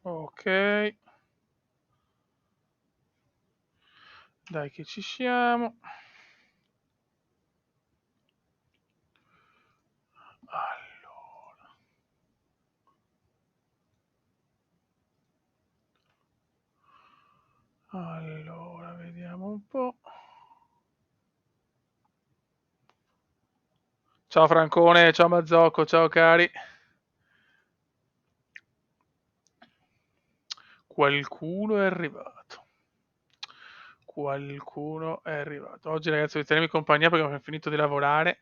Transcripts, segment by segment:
Ok. Dai che ci siamo. Allora, vediamo un po'. Ciao Francone, ciao Mazzocco, ciao cari. Qualcuno è arrivato. Qualcuno è arrivato. Oggi ragazzi devo tenermi compagnia perché ho finito di lavorare.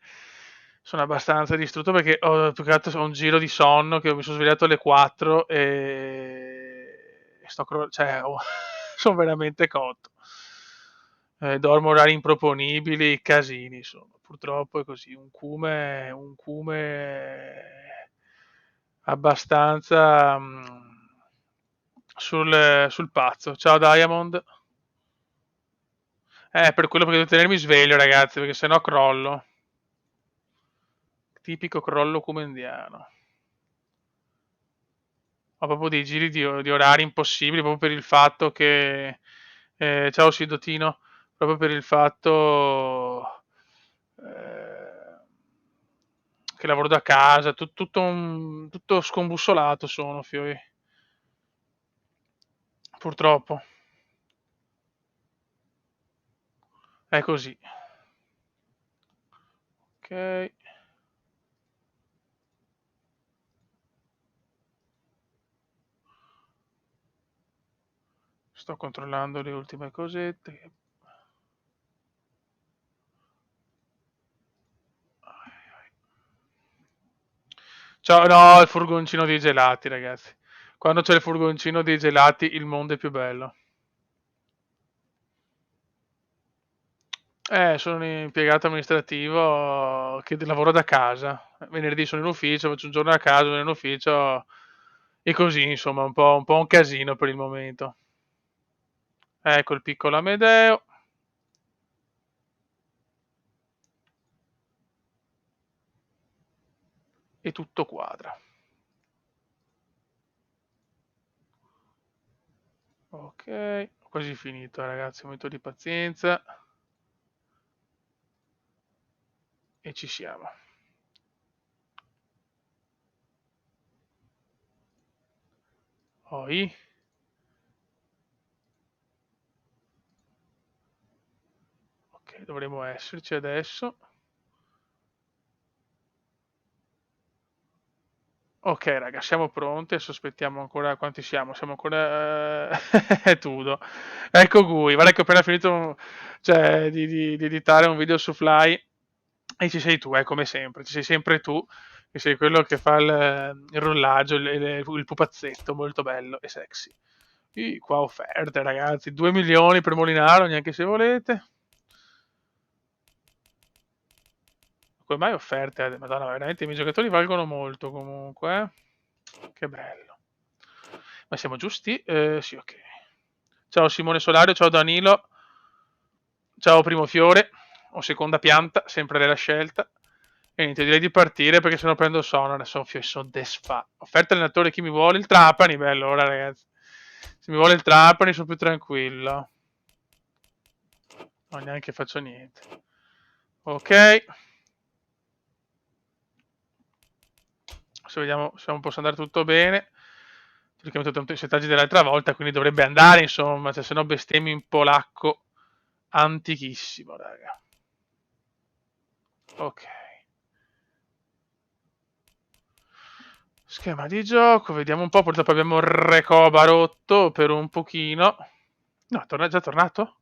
Sono abbastanza distrutto perché ho, più che altro ho un giro di sonno che mi sono svegliato alle 4 e cioè, sono veramente cotto. Dormo orari improponibili, casini, insomma. Purtroppo è così. Un cume abbastanza sul pazzo. Ciao Diamond. Per quello perché devo tenermi sveglio, ragazzi, perché sennò crollo. Tipico crollo comendiano. Ho proprio dei giri di orari impossibili, proprio per il fatto che... ciao Sidotino, proprio per il fatto che lavoro da casa, tutto scombussolato sono, Fioi. Purtroppo. È così. Ok. Sto controllando le ultime cosette. Ciao, no, il furgoncino dei gelati, ragazzi. Quando c'è il furgoncino dei gelati, il mondo è più bello. Sono un impiegato amministrativo che lavoro da casa. Venerdì sono in ufficio, faccio un giorno a casa, sono in ufficio e così, insomma, un po' un casino per il momento. Ecco il piccolo Amedeo e tutto quadra. Ok, ho quasi finito, ragazzi, un momento di pazienza e ci siamo. Poi, ok, dovremo esserci adesso. Ok, raga, siamo pronti. Adesso aspettiamo ancora. Quanti siamo? Siamo ancora. È tutto. Ecco Gui, guarda che ho appena finito cioè, di editare un video su Fly e ci sei tu, come sempre. Ci sei sempre tu, che sei quello che fa il rollaggio, il pupazzetto molto bello e sexy. Qua offerte, ragazzi. 2 milioni per Molinaro, neanche se volete. Come mai offerte? Madonna, veramente i miei giocatori valgono molto comunque. Che bello. Ma siamo giusti? Sì, ok. Ciao Simone Solario, ciao Danilo, ciao Primo Fiore, o seconda pianta, sempre lei la scelta. E niente, direi di partire perché sennò prendo sonno, adesso sono desfa. Offerta allenatore chi mi vuole, il Trapani, bello, ora ragazzi. Se mi vuole il Trapani sono più tranquillo. Non neanche faccio niente. Ok. Se vediamo se possa andare tutto bene. Perché ho metto tanto i settaggi dell'altra volta, quindi dovrebbe andare, insomma, cioè, se no bestemmio in polacco antichissimo, raga. Ok. Schema di gioco, vediamo un po', purtroppo abbiamo il Recoba rotto per un pochino. No, è già tornato?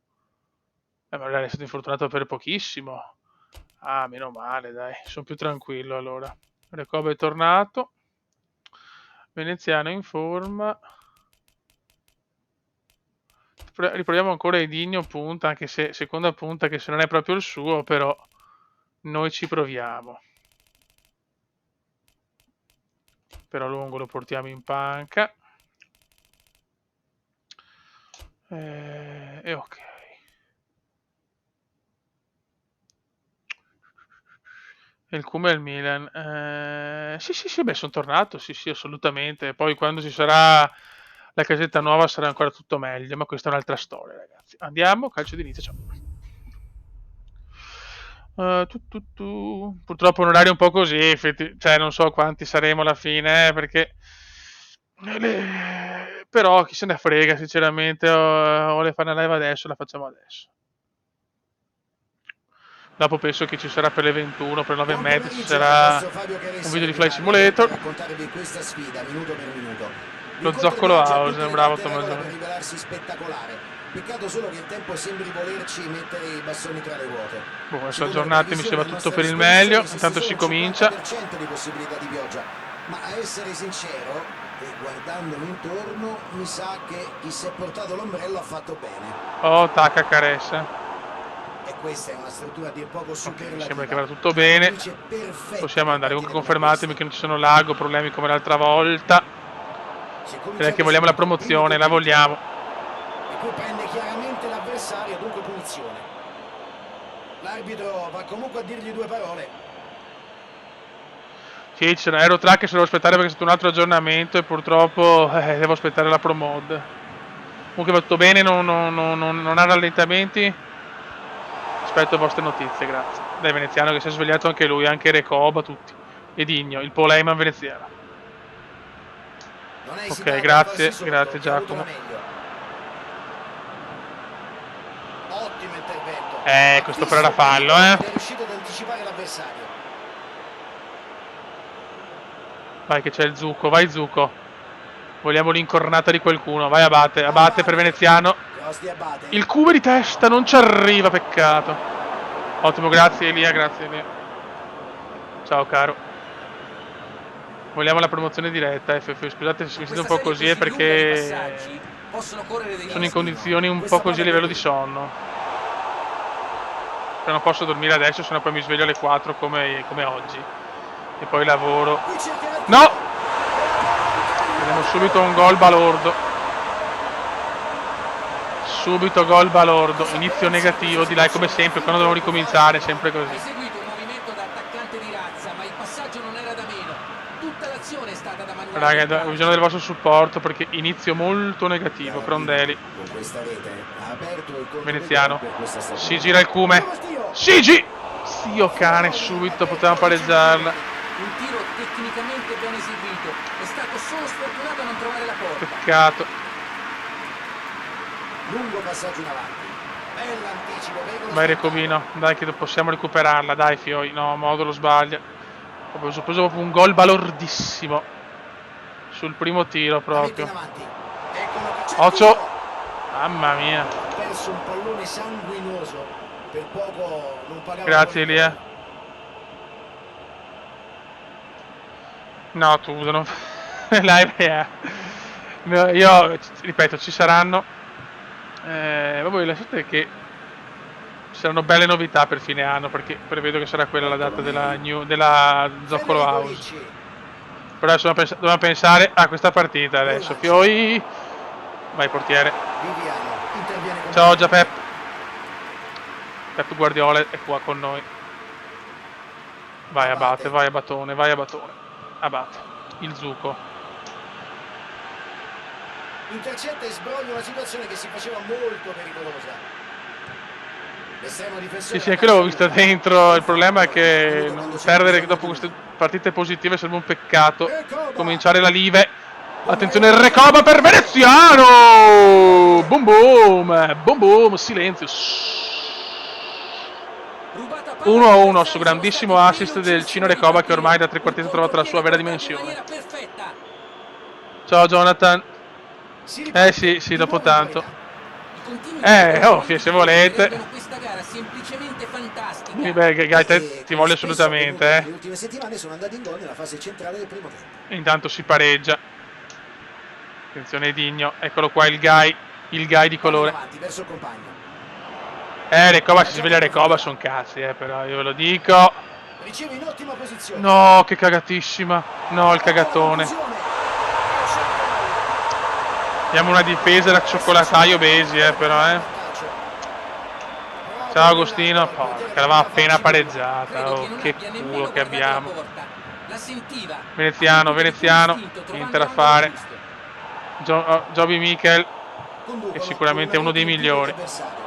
Magari è stato infortunato per pochissimo. Ah, meno male, dai, sono più tranquillo allora. Recoba è tornato. Veneziano in forma. Riproviamo ancora Edinho punta, anche se seconda punta che se non è proprio il suo, però noi ci proviamo. Però lungo lo portiamo in panca. E ok. E il Come al Milan. Sì, sì, sì, beh, sono tornato, sì, sì, assolutamente. Poi quando ci sarà la casetta nuova sarà ancora tutto meglio, ma questa è un'altra storia, ragazzi. Andiamo, calcio d'inizio, ciao. Purtroppo un orario un po' così, cioè non so quanti saremo alla fine, perché però chi se ne frega, sinceramente, vuole fare una live adesso, la facciamo adesso. Dopo penso che ci sarà per le 21, per le 9 e mezza, ci sarà un video di Flight Simulator. Raccontarvi questa sfida minuto per minuto. Lo zoccolo house, bravo Tommasone. Per rivelarsi spettacolare. Peccato solo che il tempo sembri volerci mettere i bastoni tra le ruote. Boh, adesso aggiornati, mi sembra tutto per il meglio. Intanto si comincia. Di possibilità di pioggia. Ma a essere sincero, e guardandomi intorno, mi sa che chi si è portato l'ombrello ha fatto bene. Oh, tacca caressa. E questa è una struttura a dir poco superlativa. Okay, sembra che vada tutto bene. Possiamo andare. Comunque confermatemi che non ci sono lag o problemi come l'altra volta. Direi che vogliamo la promozione, la vogliamo. E qui prende chiaramente l'avversario, dunque punizione. L'arbitro va comunque a dirgli due parole. Sì, c'è un Aerotrack che se devo aspettare perché è stato un altro aggiornamento e purtroppo devo aspettare la promod. Comunque va tutto bene, non ha rallentamenti. Aspetto le vostre notizie, grazie. Dai veneziano che si è svegliato anche lui, anche Recoba, tutti. E Digno, il Paul Heyman veneziano. Ok, grazie, grazie Giacomo. Ottimo intervento. Questo però era fallo, eh. È riuscito ad anticipare l'avversario. Vai che c'è il Zucco, vai Zucco. Vogliamo l'incornata di qualcuno, vai Abate, Abate per veneziano. Il cubo di testa non ci arriva, peccato. Ottimo, grazie Elia, grazie Elia. Ciao caro. Vogliamo la promozione diretta, FF. Scusate se mi sento un po' così, è perché sono in condizioni un po' così a livello di sonno. Cioè non posso dormire adesso, sennò poi mi sveglio alle 4 come oggi. E poi lavoro. No! Vediamo subito un gol balordo. Subito gol balordo. Inizio negativo, di là come sempre, quando devo ricominciare, sempre così. Hai seguito un movimento da attaccante di razza, ma il passaggio non era da meno. Tutta l'azione è stata da manuale. Raga, ho bisogno del vostro supporto perché inizio molto negativo. Crondeli. Con questa rete ha aperto il conto Veneziano. per questa stagione. Si gira il cume. Sigi! Zio cane, subito potevamo pareggiarla. Un tiro tecnicamente ben eseguito. È stato solo sfortunato a non trovare la porta. Peccato. Lungo passaggio in avanti. Bell'anticipo. Vai Recovino, dai che possiamo recuperarla, dai Fioi. No, Modulo sbaglia. Ho preso proprio un gol balordissimo. Sul primo tiro proprio. Occhio. Mamma mia. Ha perso un pallone sanguinoso. Per poco non pagava. Grazie Elia. No, tu non. Live no, io ripeto, ci saranno. Voi lasciate che ci saranno belle novità per fine anno, perché prevedo che sarà quella la data della Zoccolo House. Però adesso dobbiamo pensare a questa partita adesso. Fioi. Vai portiere. Ciao Giapep. Pep Guardiola è qua con noi. Vai Abate, vai a Batone, vai a Batone. Abate. Il Zucco. Intercetta e sbroglia una situazione che si faceva molto pericolosa. Sì, anche l'avevo vista dentro. Il problema è che perdere dopo queste partite positive sarebbe un peccato. Cominciare la live. Attenzione, il Recoba per Veneziano! Boom boom! Boom boom! Silenzio. 1-1 su grandissimo assist del Cino Recoba, che ormai da tre quarti ha trovato la sua vera dimensione. Ciao Jonathan. Sì, dopo tanto. Se volete. Beh, Gaite, ti voglio assolutamente, Le ultime settimane sono andati in gol nella fase centrale del primo tempo. Intanto si pareggia. Attenzione Digno, eccolo qua il guy di colore. Verso il compagno. Recoba, si sveglia Recoba, sono cazzi, però io ve lo dico. Riceve in ottima posizione. No, che cagatissima. No, il cagatone. Abbiamo una difesa da cioccolataio Besi, però, Ciao Agostino, porca, l'avevamo appena pareggiata. Oh, che culo che abbiamo. Veneziano, niente da fare. Joby Mikel Conducono è sicuramente con uno dei una rete migliori. avversario.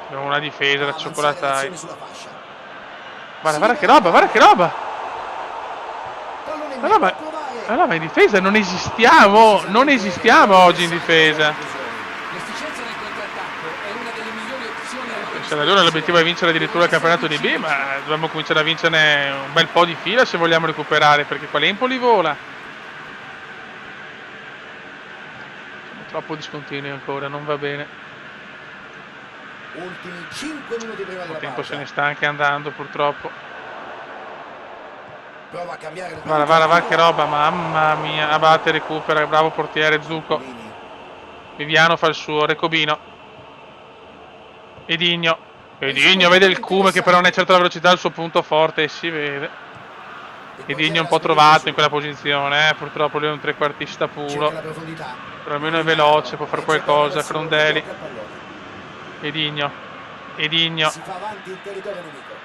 Abbiamo una difesa da Avanzare cioccolatai. l'azione sulla fascia. Guarda che roba, guarda che roba! Pallone in Allora, mezzo, a ma, provare. allora, ma in difesa non esistiamo! Non esistiamo oggi in difesa! L'efficienza nel contrattacco è una delle migliori opzioni a Se allora l'obiettivo è vincere addirittura il campionato di B, ma dobbiamo cominciare a vincerne un bel po' di fila se vogliamo recuperare, perché qua l'Empoli vola. Siamo troppo discontinui ancora, non va bene. Ultimi 5 minuti prima Il della tempo se pausa. ne sta anche andando purtroppo. Prova a cambiare il Guarda, guarda, guarda che roba, mamma mia. Abate, recupera, bravo portiere, Zucco. Lini. Viviano fa il suo, Recobino. Edigno. Edigno, Pensavo vede più il cume che però non è interessante. certo la velocità il suo punto forte e si vede. Il Edigno portiere è un ha po' smentito trovato in quella subito. posizione, purtroppo lui è un trequartista puro. Cerca la profondità. Però almeno è Molinaro. veloce, può fare Legge bene qualcosa. l'azione, Crondelli. blocca il pallone. Edigno. Edigno. Si fa avanti in territorio nemico.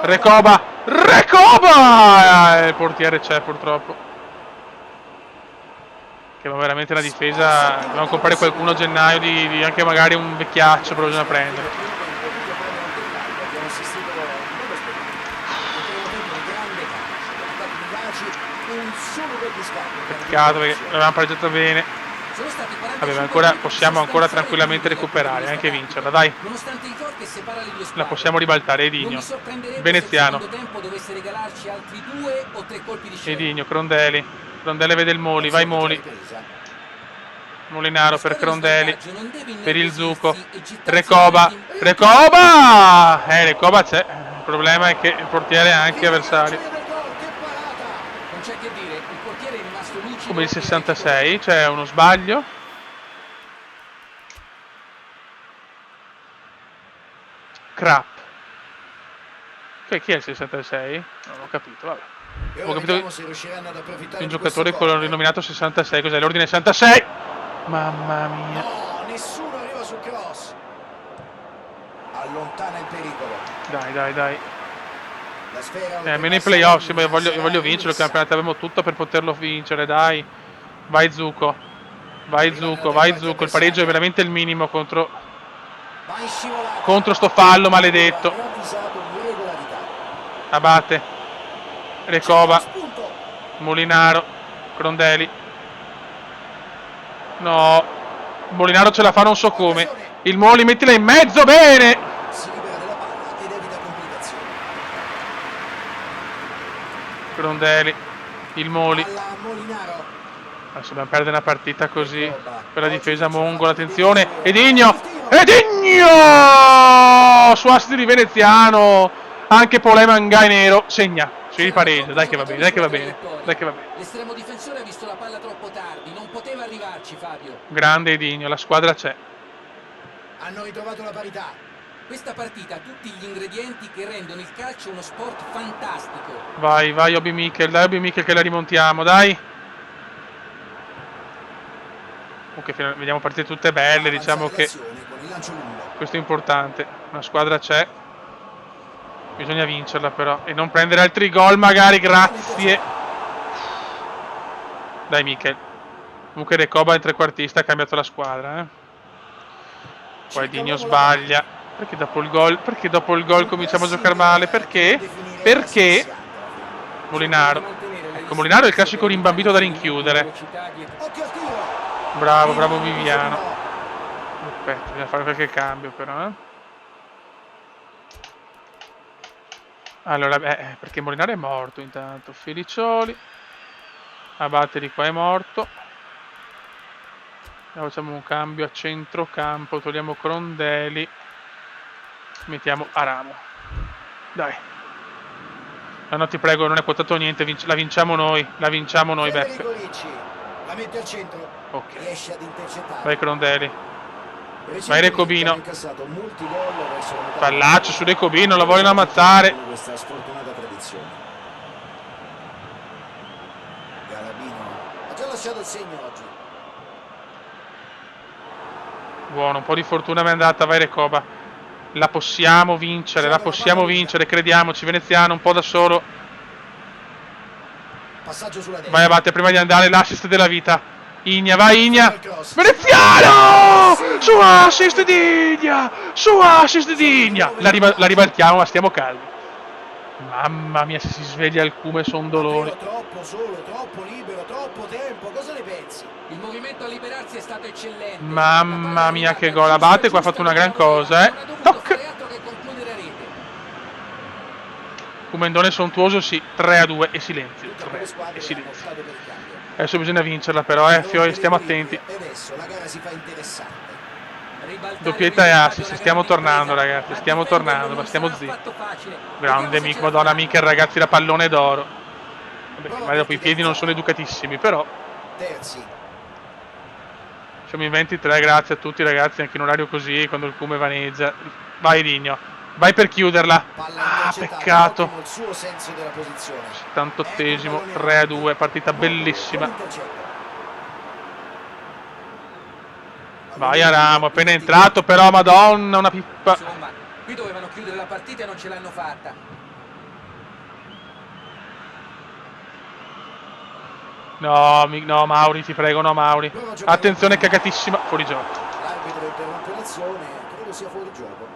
Recoba! Recoba! Il portiere c'è purtroppo. Che va veramente una difesa. Dobbiamo comprare qualcuno a gennaio di anche magari un vecchiaccio, però bisogna prendere. Abbiamo assistito a un bello spettacolo. Un primo tempo di grande calcio, attacchi vivaci e un solo gol di scarto. Peccato perché l'avevamo pareggiata bene. Sono stati 45 Vabbè, ma ancora minuti possiamo ancora sostanziali tranquillamente dal punto di recuperare, vista anche tattico. vincerla, dai. Nonostante il gol che separa le due La squadre, possiamo ribaltare, non Edigno. mi sorprenderebbe Veneziano. se il secondo tempo dovesse regalarci altri 2 o 3 colpi di scena. Edigno, Crondelli. Crondelli vede il Moli, vai Moli. Molinaro La per squadra in Crondelli. svantaggio non deve Per il Zucco. innervosirsi e gettarsi Recoba. in piedi. Recoba! Recoba c'è. Il problema è che il portiere è anche avversario. Non c'è che dire, il portiere è rimasto lucido. Come il e 66, c'è uno sbaglio. Crap. Chi è il 66? Non ho capito, vabbè. E Ho ora capito vediamo se riusciranno ad approfittare un di questo giocatore con gol. rinominato 66, cos'è? L'ordine 66! Mamma mia. No, nessuno arriva sul cross. Allontana il pericolo. Dai. La sfera Almeno i playoff, sì, ma io voglio vincere il campionato, abbiamo tutto per poterlo vincere, dai. Vai Zucco. Vai Zucco. Il pareggio è veramente il minimo contro sto fallo maledetto. Abate. Recoba. Molinaro. Crondelli. No. Molinaro ce la fa non so come. Il Moli mettila in mezzo, bene. Si libera della palla ed evita complicazioni. Crondelli. Il Moli. Alla Molinaro. Adesso dobbiamo perdere una partita così. Per la difesa mongola, attenzione. Edigno. Su assist di Veneziano. Anche Polè Mangai nero. Segna. Si pareggio. Dai che va bene. L'estremo difensore ha visto la palla troppo tardi, non poteva arrivarci, Fabio. Grande Edigno, la squadra c'è. Hanno ritrovato la parità. Questa partita ha tutti gli ingredienti che rendono il calcio uno sport fantastico. Vai, Obi Mikel. Dai Obi Mikel che la rimontiamo, dai. Ok, vediamo partite tutte belle, diciamo che questo è importante. Una squadra c'è. Bisogna vincerla però. E non prendere altri gol magari, grazie. Dai Mikel. Comunque Recoba è trequartista, ha cambiato la squadra, Poi Digno sbaglia. Perché dopo il gol cominciamo a giocare male? Perché? Molinaro. Ecco, Molinaro è il classico rimbambito da rinchiudere. Bravo Viviano. Aspetta, bisogna fare qualche cambio però, Allora, perché Molinaro è morto intanto. Felicioli. Abate di qua è morto. Facciamo un cambio a centrocampo. Togliamo Crondelli. Mettiamo Aramo. Dai. No, ti prego, non è quotato niente. La vinciamo noi. Beppe. La mette al centro. Ok. Riesce ad intercettare. Vai Crondelli. Vai Recobino. Fallaccio su Recobino, lo vogliono ammazzare. Questa sfortunata tradizione. Galabino ha già lasciato il segno oggi. Buono, un po' di fortuna mi è andata, vai Recoba. La possiamo vincere, crediamoci. Veneziano un po' da solo. Passaggio sulla destra. Vai Abate, prima di andare l'assist della vita. Igna, vai Igna. Il cross. Veneziano! Su assist di Igna! Su assist di Igna! La ribaltiamo, ma stiamo calmi. Mamma mia, se si sveglia il Cume son dolori. Davvero troppo solo, troppo libero, troppo tempo. Cosa ne pensi? Il movimento a liberarsi è stato eccellente. Mamma mia, che gol. Abate qua ha fatto una gran cosa, Non ha dovuto Toc! fare altro che concludere a rete. Cumendone sontuoso, sì. 3-2 e silenzio. Tutte 3 le e squadre hanno silenzio. optato per il cambio. Adesso bisogna vincerla però, Fiori, stiamo attenti. E adesso la gara si fa interessante. Ribaltare Doppietta il e risultato è assist, una stiamo grande tornando impresa, ragazzi, ma stiamo difenderlo tornando, ma non stiamo sarà zitti. affatto facile. Grande Vediamo se Mick, ce la madonna fa. Mick, ragazzi da pallone d'oro. Vabbè, Prova magari dopo i piedi non sono educatissimi, però Terzi. siamo in 23, grazie a tutti ragazzi, anche in orario così, quando il Cume vaneggia. Vai Digno, vai per chiuderla. Palla Ah, intercettata. peccato. Ottimo il suo senso della posizione. 78esimo, Ecco il pallone avanti. 3-2, partita Buon bellissima. intercetto. Vai Aramo, appena entrato però, madonna, una pippa. Insomma, qui dovevano chiudere la partita e non ce l'hanno fatta. No, no Mauri, ti prego, no Mauri. Prova a giocare Attenzione, un po'. cagatissima, fuori gioco. L'arbitro interrompe l'azione, credo sia fuori gioco.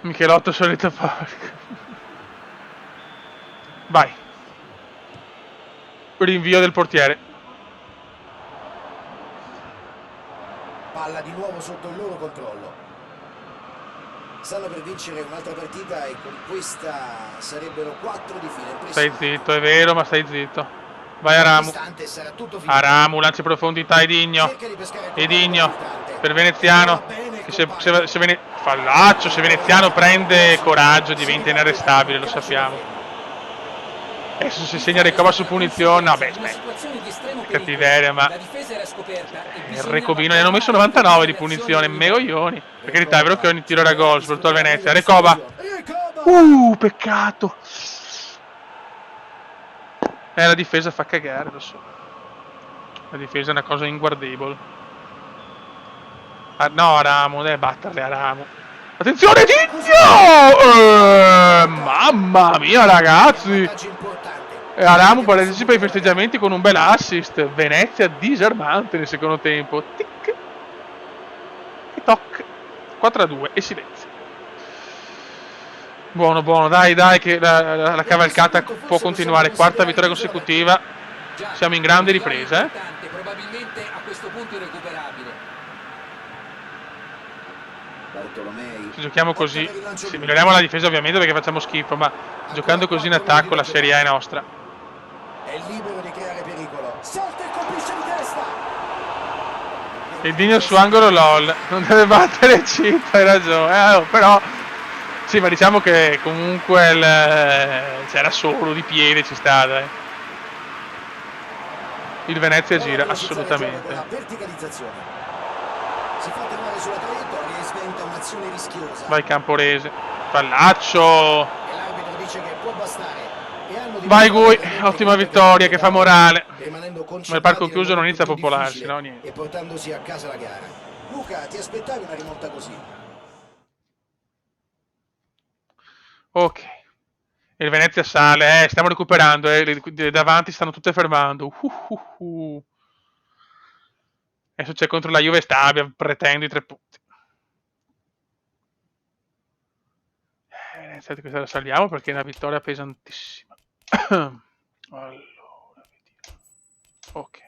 Michelotto solito porco. Vai. Rinvio del portiere. Palla di nuovo sotto il loro controllo. Stanno per vincere un'altra partita e con questa sarebbero 4 di fila. Stai Impressionante. zitto, è vero, ma stai zitto. Vai Aramu. Istante sarà tutto finito. Aramu, lanci profondità, Edigno. Cerca di pescare il pallone Edigno. filtrante. Per Veneziano. E bene Che compagno. Fallaccio, se Veneziano prende coraggio diventa inarrestabile, lo sappiamo. Adesso se segna Recoba su punizione, no, beh, Una situazione di estremo cattiveria, ma La difesa era scoperta e il bisognava Recobino ne hanno messo trovare 99 di delle azioni punizione, di livello. megoglioni. Per carità, è vero che ogni tiro era gol, soprattutto al Venezia. Recoba. Recoba. Peccato. La difesa fa cagare, lo so. La difesa è una cosa inguardevole. Ah, no, Aramu, deve batterle Aramu. Attenzione, Tigno! Mamma mia, ragazzi! Vantaggio importante. E Aramu partecipa ai festeggiamenti con un bel assist. Venezia disarmante nel secondo tempo. Tic. E toc. 4-2 e silenzio. Buono, buono, dai, che la cavalcata può continuare. Quarta vittoria consecutiva. Già, Siamo in grande un rivale ripresa, importante, probabilmente a questo punto irrecuperabile. Bartolomei. Se giochiamo così, se miglioriamo la difesa ovviamente perché facciamo schifo, ma giocando così in attacco la Serie A è nostra. È libero di creare pericolo. Salta e colpisce di testa. Il Digno su angolo LOL. Non deve battere Chip, hai ragione. Però sì, ma diciamo che comunque c'era solo di piede, ci sta, dai. Il Venezia gira assolutamente. La verticalizzazione. Si fa trovare sulla traiettoria e sventa un'azione rischiosa. Vai Camporese. Pallaccio. E l'arbitro dice che può bastare. E hanno Vai Gui, ottima vittoria che fa morale. Rimanendo Ma il parco chiuso non inizia a popolarsi, no? Niente. E portandosi a casa la gara. Luca, ti aspettavi una rimonta così? Ok. Il Venezia sale, stiamo recuperando, davanti stanno tutte fermando. Adesso c'è contro la Juve Stabia, pretendo i 3 punti. Venezia, questa la salviamo perché è una vittoria pesantissima. Allora, vediamo. Ok.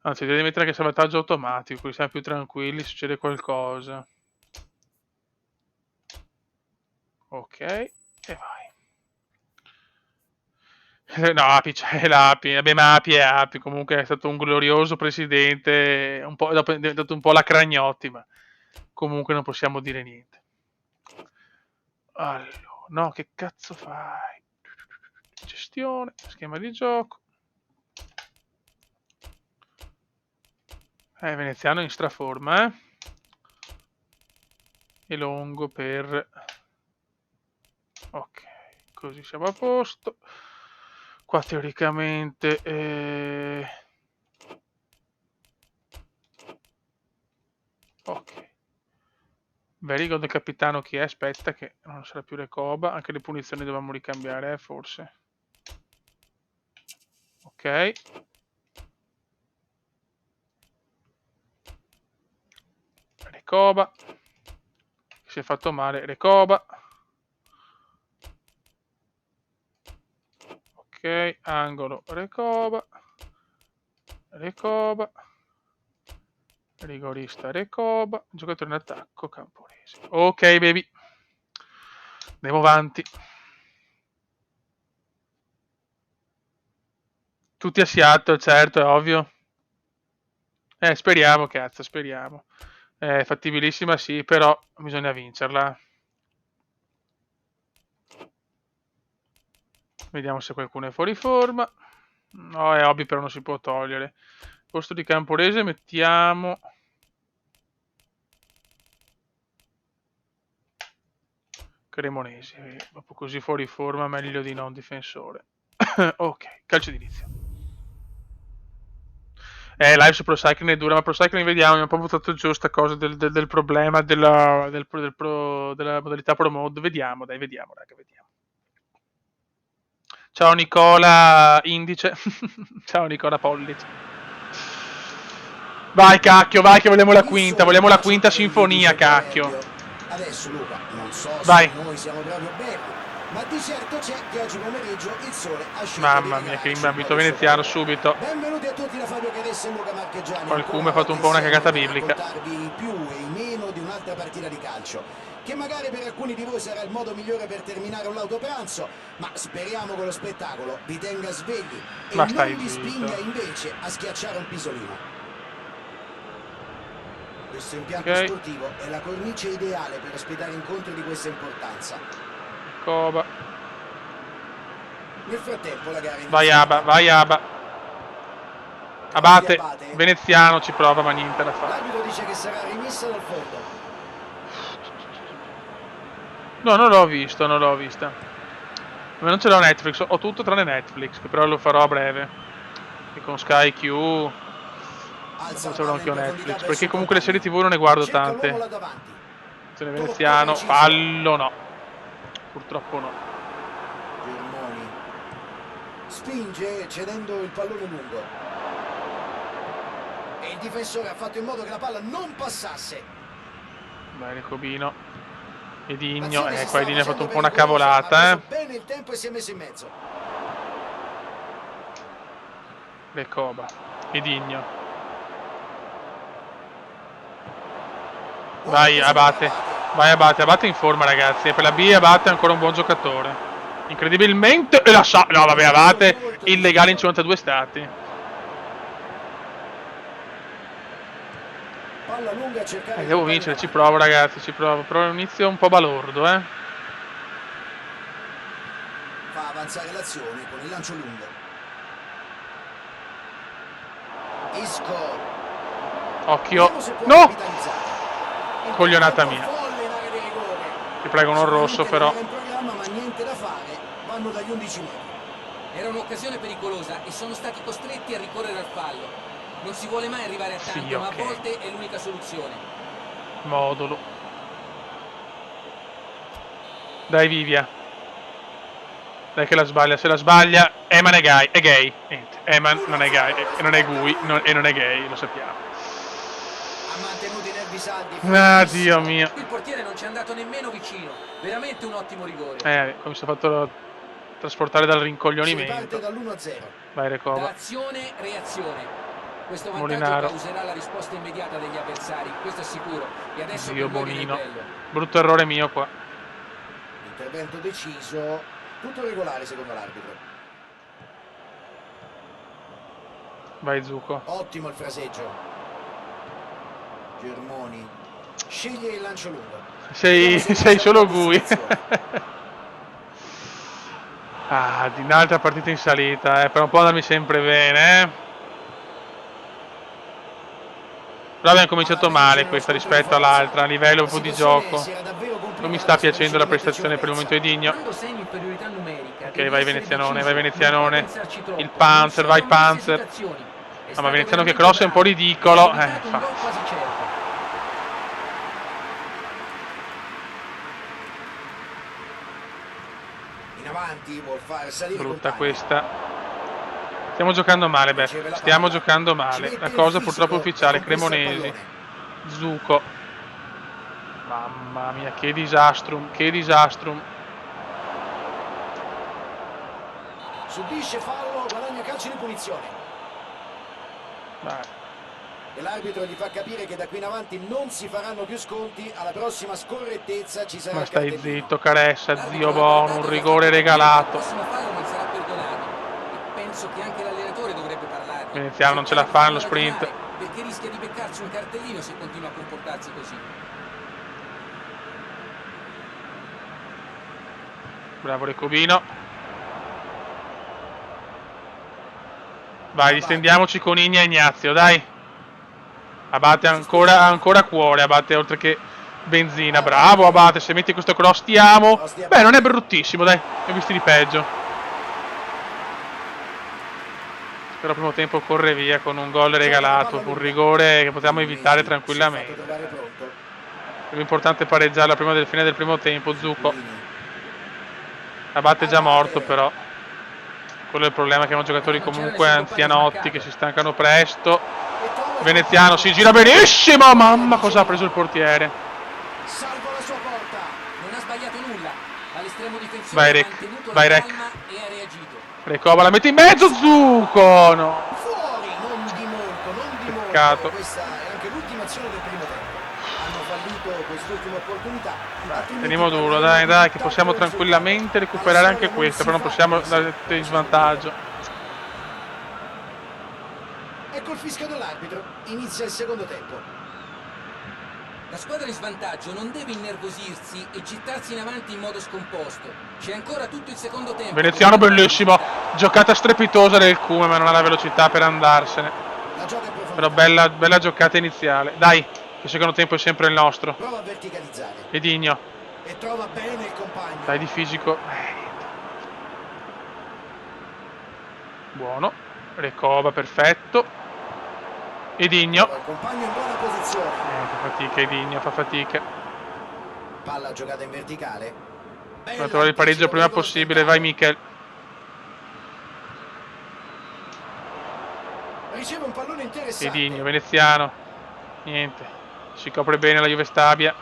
Anzi, devi mettere anche salvataggio automatico, così siamo più tranquilli, succede qualcosa. Ok, e vai. No, Api, c'è l'Api, vabbè, ma Api è Api, comunque è stato un glorioso presidente, un po', dopo è diventato un po' la Cragnotti, ma comunque non possiamo dire niente. Allora, no, che cazzo fai? Gestione, schema di gioco. Veneziano in straforma, E Longo per... Ok, così siamo a posto. Qua teoricamente... Ok. Very good capitano chi è? Aspetta che non sarà più Recoba. Anche le punizioni dovevamo ricambiare, forse. Ok. Recoba. Si è fatto male. Recoba. Ok, angolo. Recoba. Recoba. Rigorista Recoba. Giocatore in attacco. Camporese. Ok, baby. Andiamo avanti. Tutti a Seattle, certo, è ovvio. Speriamo, cazzo, speriamo. È fattibilissima, sì, però bisogna vincerla. Vediamo se qualcuno è fuori forma. No, è Hobby, però non si può togliere. Posto di Camporese mettiamo... Cremonese. Dopo così fuori forma, meglio di non difensore. Ok, calcio d'inizio. Live su Pro Cycling è dura, ma Pro Cycling vediamo, abbiamo proprio buttato giù sta cosa del problema della modalità Pro Mode. Vediamo, dai, vediamo, raga, vediamo. Ciao Nicola Indice. Ciao Nicola Pollice. Vai cacchio, vai che vogliamo la quinta sinfonia, cacchio. Adesso Luca, non so se Vai. noi siamo proprio belli, ma di certo c'è che oggi pomeriggio il sole ha scelto Mamma di mia, che regalarci un po' imbambito di veneziano sopravvento. subito. Benvenuti a tutti da Fabio Caressa e Luca Marchegiani. Qualcuno ha Ancora fatto un po' una insieme cagata per biblica. raccontarvi i più e i meno di un'altra partita di calcio, che magari per alcuni di voi sarà il modo migliore per terminare un lauto pranzo, ma speriamo che lo spettacolo vi tenga svegli e Ma non stai vi spinga zitto. invece a schiacciare un pisolino. Questo impianto Ok. sportivo è la cornice ideale per ospitare incontri di questa importanza. Coba. Nel frattempo la gara è Vai iniziata. Aba, vai Aba. Gol di Abate. Abate. Veneziano ci prova, ma niente da fare. L'arbitro dice che sarà rimessa dal fondo. No, non l'ho visto, non l'ho vista. Ma non ce l'ho Netflix, ho tutto tranne Netflix, che però lo farò a breve. E con Sky Q Alza dopo la ce l'avrò palla anche in io profondità Netflix, verso perché il comunque le serie compagno. TV non ne guardo Cerca l'uomo tante. là davanti. Attenzione Tocco veneziano, preciso. fallo no. Purtroppo no. Germoni. Spinge cedendo il pallone lungo. E il difensore ha fatto in modo che la palla non passasse. Bene Cobino. Edigno, L'azione si qua stava Edigno ha fatto facendo un po' una pericolosa, ha cavolata, preso bene il tempo e si è messo in mezzo. Recoba. Edigno. Buona Vai occasione per Abate. Abate. Vai Abate, Abate in forma ragazzi. E per la B Abate è ancora un buon giocatore. Incredibilmente. E la sa. No vabbè, Abate Molto illegale in deciso. 52 stati. Palla lunga a cercare il Devo compagno vincere, ci davanti. provo ragazzi, ci provo. Però è un inizio un po' balordo, Fa avanzare l'azione con il lancio lungo. Isco. Occhio. Vediamo se può No! capitalizzare. Coglionata Intervento mia. folle in area di rigore. Ti prego, non rosso Sicuramente non però. era in programma, ma niente da fare. Vanno dagli 11 metri. Era un'occasione pericolosa e sono stati costretti a ricorrere al fallo. Non si vuole mai arrivare a Sì, tanto, ma a ok. volte è l'unica soluzione. Modulo. Dai Vivia. Dai che la sbaglia, se la sbaglia Eman è gay, è gay. Niente. Eman non è gay, e non è gui, e non è gay, lo sappiamo. Ha mantenuto i nervi saldi. Ah, Dio Fortissimo. mio. Il portiere non ci è andato nemmeno vicino. Veramente un ottimo rigore. Come si è fatto trasportare dal Si rincoglionimento. riparte dall'1-0. Vai Da Recoba. azione, reazione. Questo vantaggio Molinaro. causerà la risposta immediata degli avversari, questo è sicuro. E adesso Dio per noi viene il Bonino. bello. Brutto errore mio qua. Intervento deciso. Tutto regolare secondo l'arbitro. Vai Zucco. Ottimo il fraseggio. Germoni. Sceglie il lancio lungo. Vediamo se Sei riesce a solo dare Gui. destinazione. Di un'altra partita in salita, per un po' andarmi sempre bene, Però abbiamo Alla cominciato peggio male nello questa scontro di rispetto forza. all'altra, a livello La proprio di situazione si gioco. era davvero Non mi complicata, sta specie piacendo la di metterci una prestazione per il pezza. momento di Digno. Quando sei in inferiorità numerica, Ok, devi vai essere Venezianone, deciso, vai non puoi Venezianone. pensarci Il troppo. Non Panzer, vai servono mezze Panzer. esitazioni. È No, ma stato Veneziano che veramente cross è un po' bravo ed ridicolo. ha evitato un Fa. gol quasi certo. In avanti vuol far salire i Brutta compagni. questa. Stiamo giocando male, Beppe. Stiamo giocando male. La cosa purtroppo è ufficiale. Cremonesi. Zucco. Mamma mia, che disastrum. Che disastrum. Subisce fallo, guadagna calcio di punizione. Vai. E l'arbitro gli fa capire che da qui in avanti non si faranno più sconti, alla prossima scorrettezza ci sarà Ma il stai cartellino. zitto, Caressa, zio Bono, un rigore regalato. Il prossimo fallo non sarà perdonato. E penso che anche l'allenatore dovrebbe parlarne. Veneziano non ce la fa nello Cercare di sprint. farlo ragionare, perché rischia di beccarci un cartellino se continua a comportarsi così. Bravo Recobino. Vai, distendiamoci con Igna e Ignazio, dai. Abate ancora cuore, Abate oltre che benzina. Bravo Abate, se metti questo cross ti amo. Beh, non è bruttissimo, dai. Ne ho visti di peggio. Però al primo tempo corre via con un gol regalato, un rigore che potevamo evitare tranquillamente. L'importante è pareggiarla prima del fine del primo tempo. Zucco. Abate è già morto però. Quello è il problema, che abbiamo giocatori comunque anzianotti che si stancano presto. Veneziano si gira benissimo. Mamma, cosa ha preso il portiere? Salva la sua porta. Non ha sbagliato nulla. All'estremo difensore Vai ha Rec, mantenuto vai la Rec. calma e ha reagito. Recoba, la mette in mezzo. Zucco, no. Fuori, non di molto, non di Peccato. molto. Questa è anche l'ultima azione del primo tempo. Hanno fallito quest'ultima opportunità. Teniamo duro, dai, che possiamo tranquillamente recuperare anche questa, però non possiamo dare in svantaggio. Ecco il fischio dell'arbitro. Inizia il secondo tempo. La squadra in svantaggio non deve innervosirsi e gettarsi in avanti in modo scomposto. C'è ancora tutto il secondo tempo. Veneziano bellissimo, giocata strepitosa del Cume, ma non ha la velocità per andarsene. La gioca in profondità. Però bella giocata iniziale. Dai, che il secondo tempo è sempre il nostro. Prova a verticalizzare. E Digno. E trova bene il compagno. Dai di fisico. Buono. Recoba, perfetto. E Digno. Il compagno in buona posizione. Fa fatica Digno, fa fatica. Palla giocata in verticale. Dobbiamo trovare il pareggio il prima possibile. Vai Michel. Riceve un pallone interessante. E Digno, Veneziano. Niente. Si copre bene la Juve Stabia.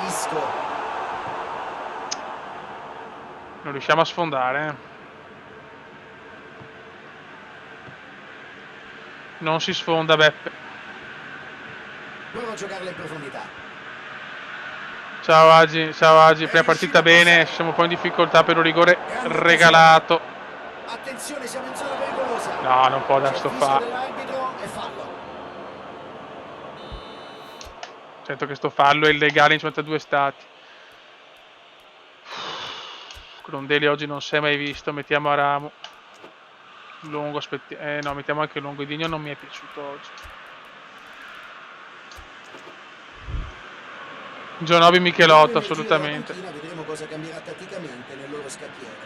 Isco. Non riusciamo a sfondare. Non si sfonda Beppe. Prova a giocarla in profondità. Ciao Agi, prima partita bene, siamo un po' in difficoltà per un rigore regalato. Attenzione, siamo in zona pericolosa. No, non può dar sto fischio fallo. dell'arbitro e fallo. Sento che sto fallo è illegale in 52 stati. Crondelli oggi non si è mai visto, mettiamo a Ramo. Lungo, no, mettiamo anche Lungo. Digno non mi è piaciuto oggi. Gionobi Michelotto, assolutamente. Vedremo cosa cambierà tatticamente nel loro scacchiere.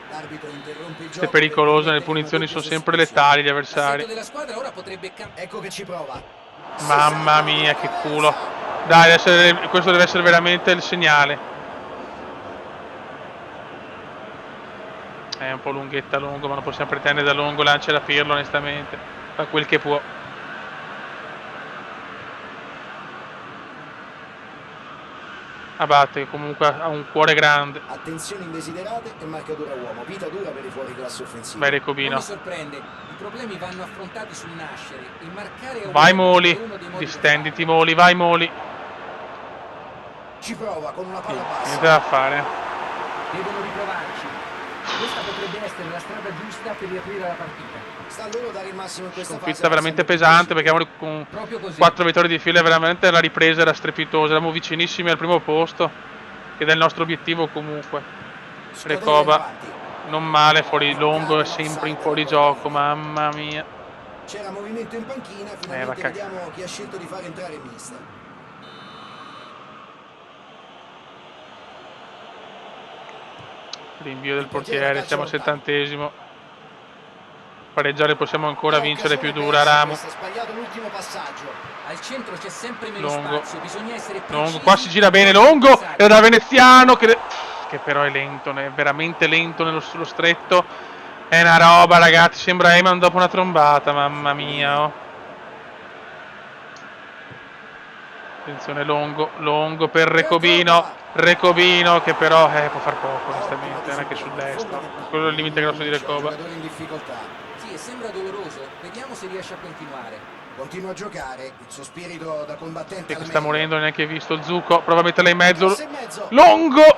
L'arbitro interrompe il gioco. È pericoloso, le punizioni sono sempre letali gli avversari. Della squadra ora potrebbe Ecco che ci prova. Mamma mia, che culo. Dai, questo deve essere veramente il segnale. È un po' lunghetta Lungo, ma non possiamo pretendere da Lungo lancia la Pirlo, onestamente. Fa quel che può. Abate, comunque ha un cuore grande. Attenzioni indesiderate e marcatura uomo. Vita dura per i fuoriclasse offensivi. Vai Non Recobino. mi sorprende, i problemi vanno affrontati sul nascere. Il marcare Vai è Moli, uno dei modi distenditi Moli, vai Moli. Ci prova con una palla bassa. Niente da fare. Devono riprovarci. Questa potrebbe essere la strada giusta per riaprire la partita. Sta a loro dare il massimo in questa Sconfitta fase. veramente pesante perché con Proprio così. 4 vittorie di fila, veramente la ripresa era strepitosa. Eravamo vicinissimi al primo posto, ed è il nostro obiettivo comunque. Recoba non male, fuori Lungo è sempre in fuorigioco, mamma mia. C'era movimento in panchina, va finalmente cacchio. vediamo chi ha scelto di far entrare il mister. Rinvio del portiere, siamo al 70esimo. Pareggiare possiamo ancora vincere più dura. Ramo. Sbagliato l'ultimo passaggio. Al centro c'è sempre meno Longo. spazio, bisogna essere precisi. Longo, qua si gira bene Longo, era da Veneziano che però è lento, è veramente lento nello stretto. È una roba, ragazzi, sembra Eman dopo una trombata, mamma mia, oh. Attenzione, Longo per Recobino che però può far poco, onestamente, anche sul destro. Quello è il limite grosso di Recoba. In difficoltà. Sì, e sembra doloroso. Vediamo se riesce a continuare. Continua a giocare, il suo spirito da combattente Che al sta meglio. morendo, neanche visto Zucco, prova a metterla in mezzo. Passa in mezzo. Longo!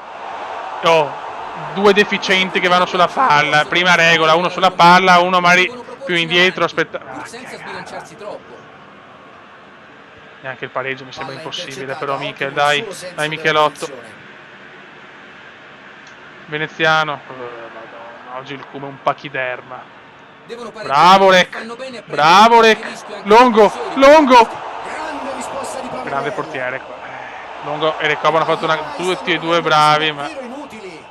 Oh, due deficienti che vanno sulla palla. Prima regola, uno sulla palla, uno magari più indietro, aspetta. Pur senza sbilanciarsi troppo. Neanche il pareggio mi sembra Palla impossibile, intercettata, però ottimo Michel, il dai, suo senso dai della Michelotto. direzione. Veneziano. Madonna, oggi il Cume è un pachiderma. Devono Bravo pareggiare, fanno Rec, bene a prendere bravo qualche Rec, rischio anche i Longo, difensori. Longo. Grande risposta di Grande Pavarella. portiere qua. Longo e Recoba hanno fatto tutti e due Stanno bravi, ma... davvero inutili.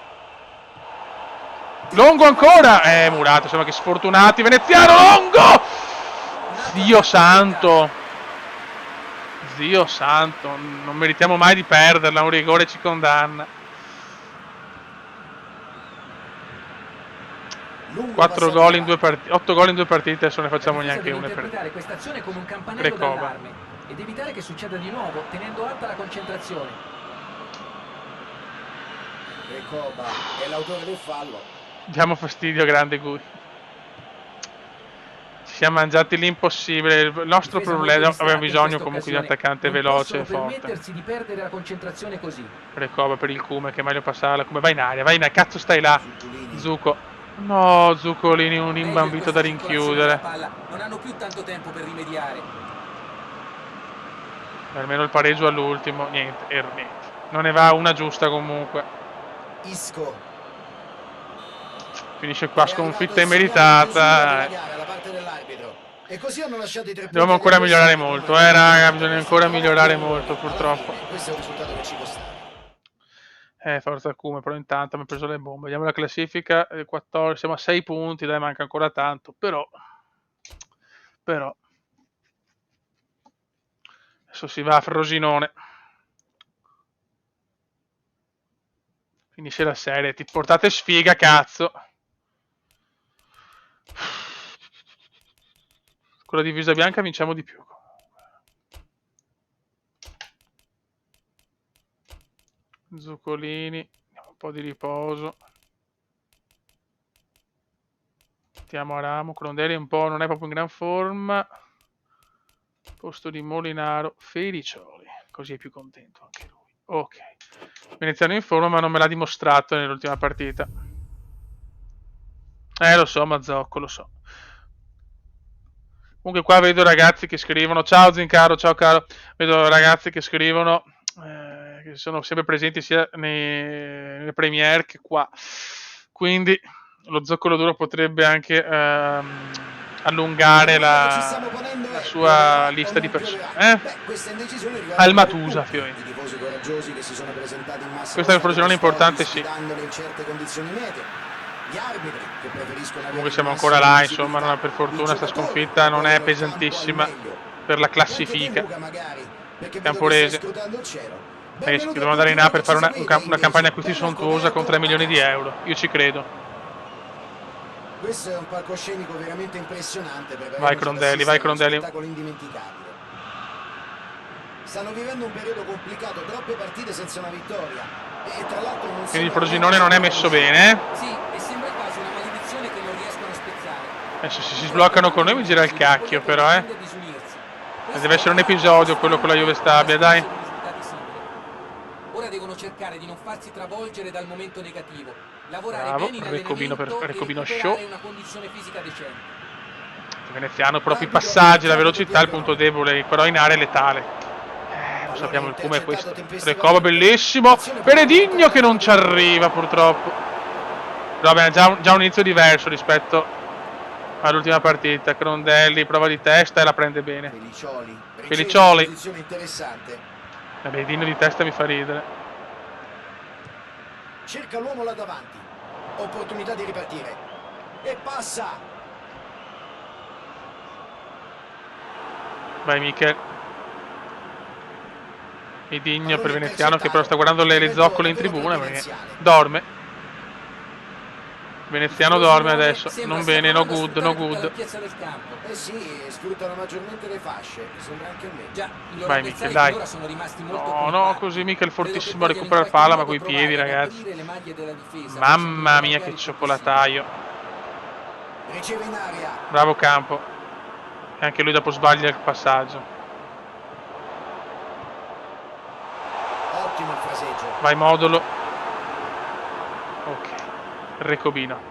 Longo ancora! Murato, sembra che sfortunati. Veneziano, Longo! Dio santo! Dio santo, non meritiamo mai di perderla, un rigore ci condanna. 4 gol in 2 partite, 8 gol in 2 partite, adesso ne facciamo neanche una per interpretare questa azione come un campanello Recoba. d'allarme ed evitare che succeda di nuovo, tenendo alta la concentrazione. Recoba è l'autore del fallo. Diamo fastidio, grande Gui. Ci siamo mangiati l'impossibile. Il nostro Difesa problema, molto abbiamo distratta in bisogno questa comunque di un occasione. attaccante Non veloce e possono forte. permettersi di perdere la concentrazione così. Recoba per il Cume, che è meglio passarla. Come vai in aria, cazzo stai là. Zuccolini. Zucco. No, Zuccolini, un Meglio in imbambito questa da circolazione della rinchiudere. palla. Non hanno più tanto tempo per rimediare. Almeno il pareggio all'ultimo. Niente, niente. Non ne va una giusta comunque. Isco. Finisce qua È sconfitta arrivato il segnale di chiusura immeritata. della gara da parte dell'arbitro. E così hanno lasciato i 3 punti. Dobbiamo ancora migliorare molto, raga, bisogna ancora migliorare molto, purtroppo. Questo è un risultato che ci può stare. Forza Cume, però intanto mi ha preso le bombe. Vediamo la classifica, 14, siamo a 6 punti, dai, manca ancora tanto, però adesso si va a Frosinone. Finisce la serie, ti portate sfiga, cazzo. Con la divisa bianca vinciamo di più. Zuccolini, diamo un po' di riposo. Mettiamo a Ramo, Crondelli un po' non è proprio in gran forma. Posto di Molinaro, Felicioli, così è più contento anche lui. Ok, Veneziano in forma ma non me l'ha dimostrato nell'ultima partita. Lo so Mazzocco, lo so. Comunque qua vedo ragazzi che scrivono, ciao Zincaro, ciao caro, vedo ragazzi che scrivono che sono sempre presenti sia nelle premiere che qua, quindi lo zoccolo duro potrebbe anche allungare la sua lista di persone. Almatusa, Fiori. Questa è una Frosinone importante, sì. Comunque siamo ancora là, insomma, per fortuna sta sconfitta non è pesantissima per la classifica. Camporese. Ragazzi, dobbiamo andare in A per fare una campagna acquisti sontuosa con 3 milioni di euro. Io ci credo. Questo è un palcoscenico veramente impressionante. Vai Crondelli, vai Crondelli. Indimenticabile. Stanno vivendo un periodo complicato, troppe partite senza una vittoria. E tra l'altro non quindi il Frosinone non è messo bene. Sì, e sembra quasi una maledizione che non riescono a spezzare. Adesso se si sbloccano con noi mi gira il cacchio, però, Deve essere un episodio quello con la Juve Stabia, dai. Ora devono cercare di non farsi travolgere dal momento negativo. Lavorare Bravo, bene in Recobino allenamento per Recobino e show. recuperare una condizione fisica decente. Veneziano, proprio i passaggi, la velocità, il punto debole, però in area è letale. Lo sappiamo, il Cume è questo. Recoba bellissimo. Peredigno che non ci arriva purtroppo. Però bene, già un inizio diverso rispetto all'ultima partita. Crondelli, prova di testa e la prende bene. Felicioli. Posizione interessante. Vabbè, il Dino di testa mi fa ridere. Cerca l'uomo là davanti. Opportunità di ripartire. E passa. Vai Michel. Edigno per Veneziano che però sta guardando le zoccole in tribuna perché dorme. Veneziano dorme adesso. Non bene, no good, no good. Del campo. Eh sì, sfruttano maggiormente le fasce, mi sembra anche a me. Già, i loro Vai avversari Michel, dai. finora sono rimasti molto No, compatti. no, così Michel Credo che fortissimo a vogliano in recuperare qualche palla, ma modo coi provare piedi, ad ragazzi. aprire le maglie della difesa, Mamma facendolo mia, magari che il più cioccolataio. Riceve in aria. Bravo Campo. E anche lui dopo sbaglia il passaggio. Ottimo il fraseggio. Vai Modulo. Ok. Recobino.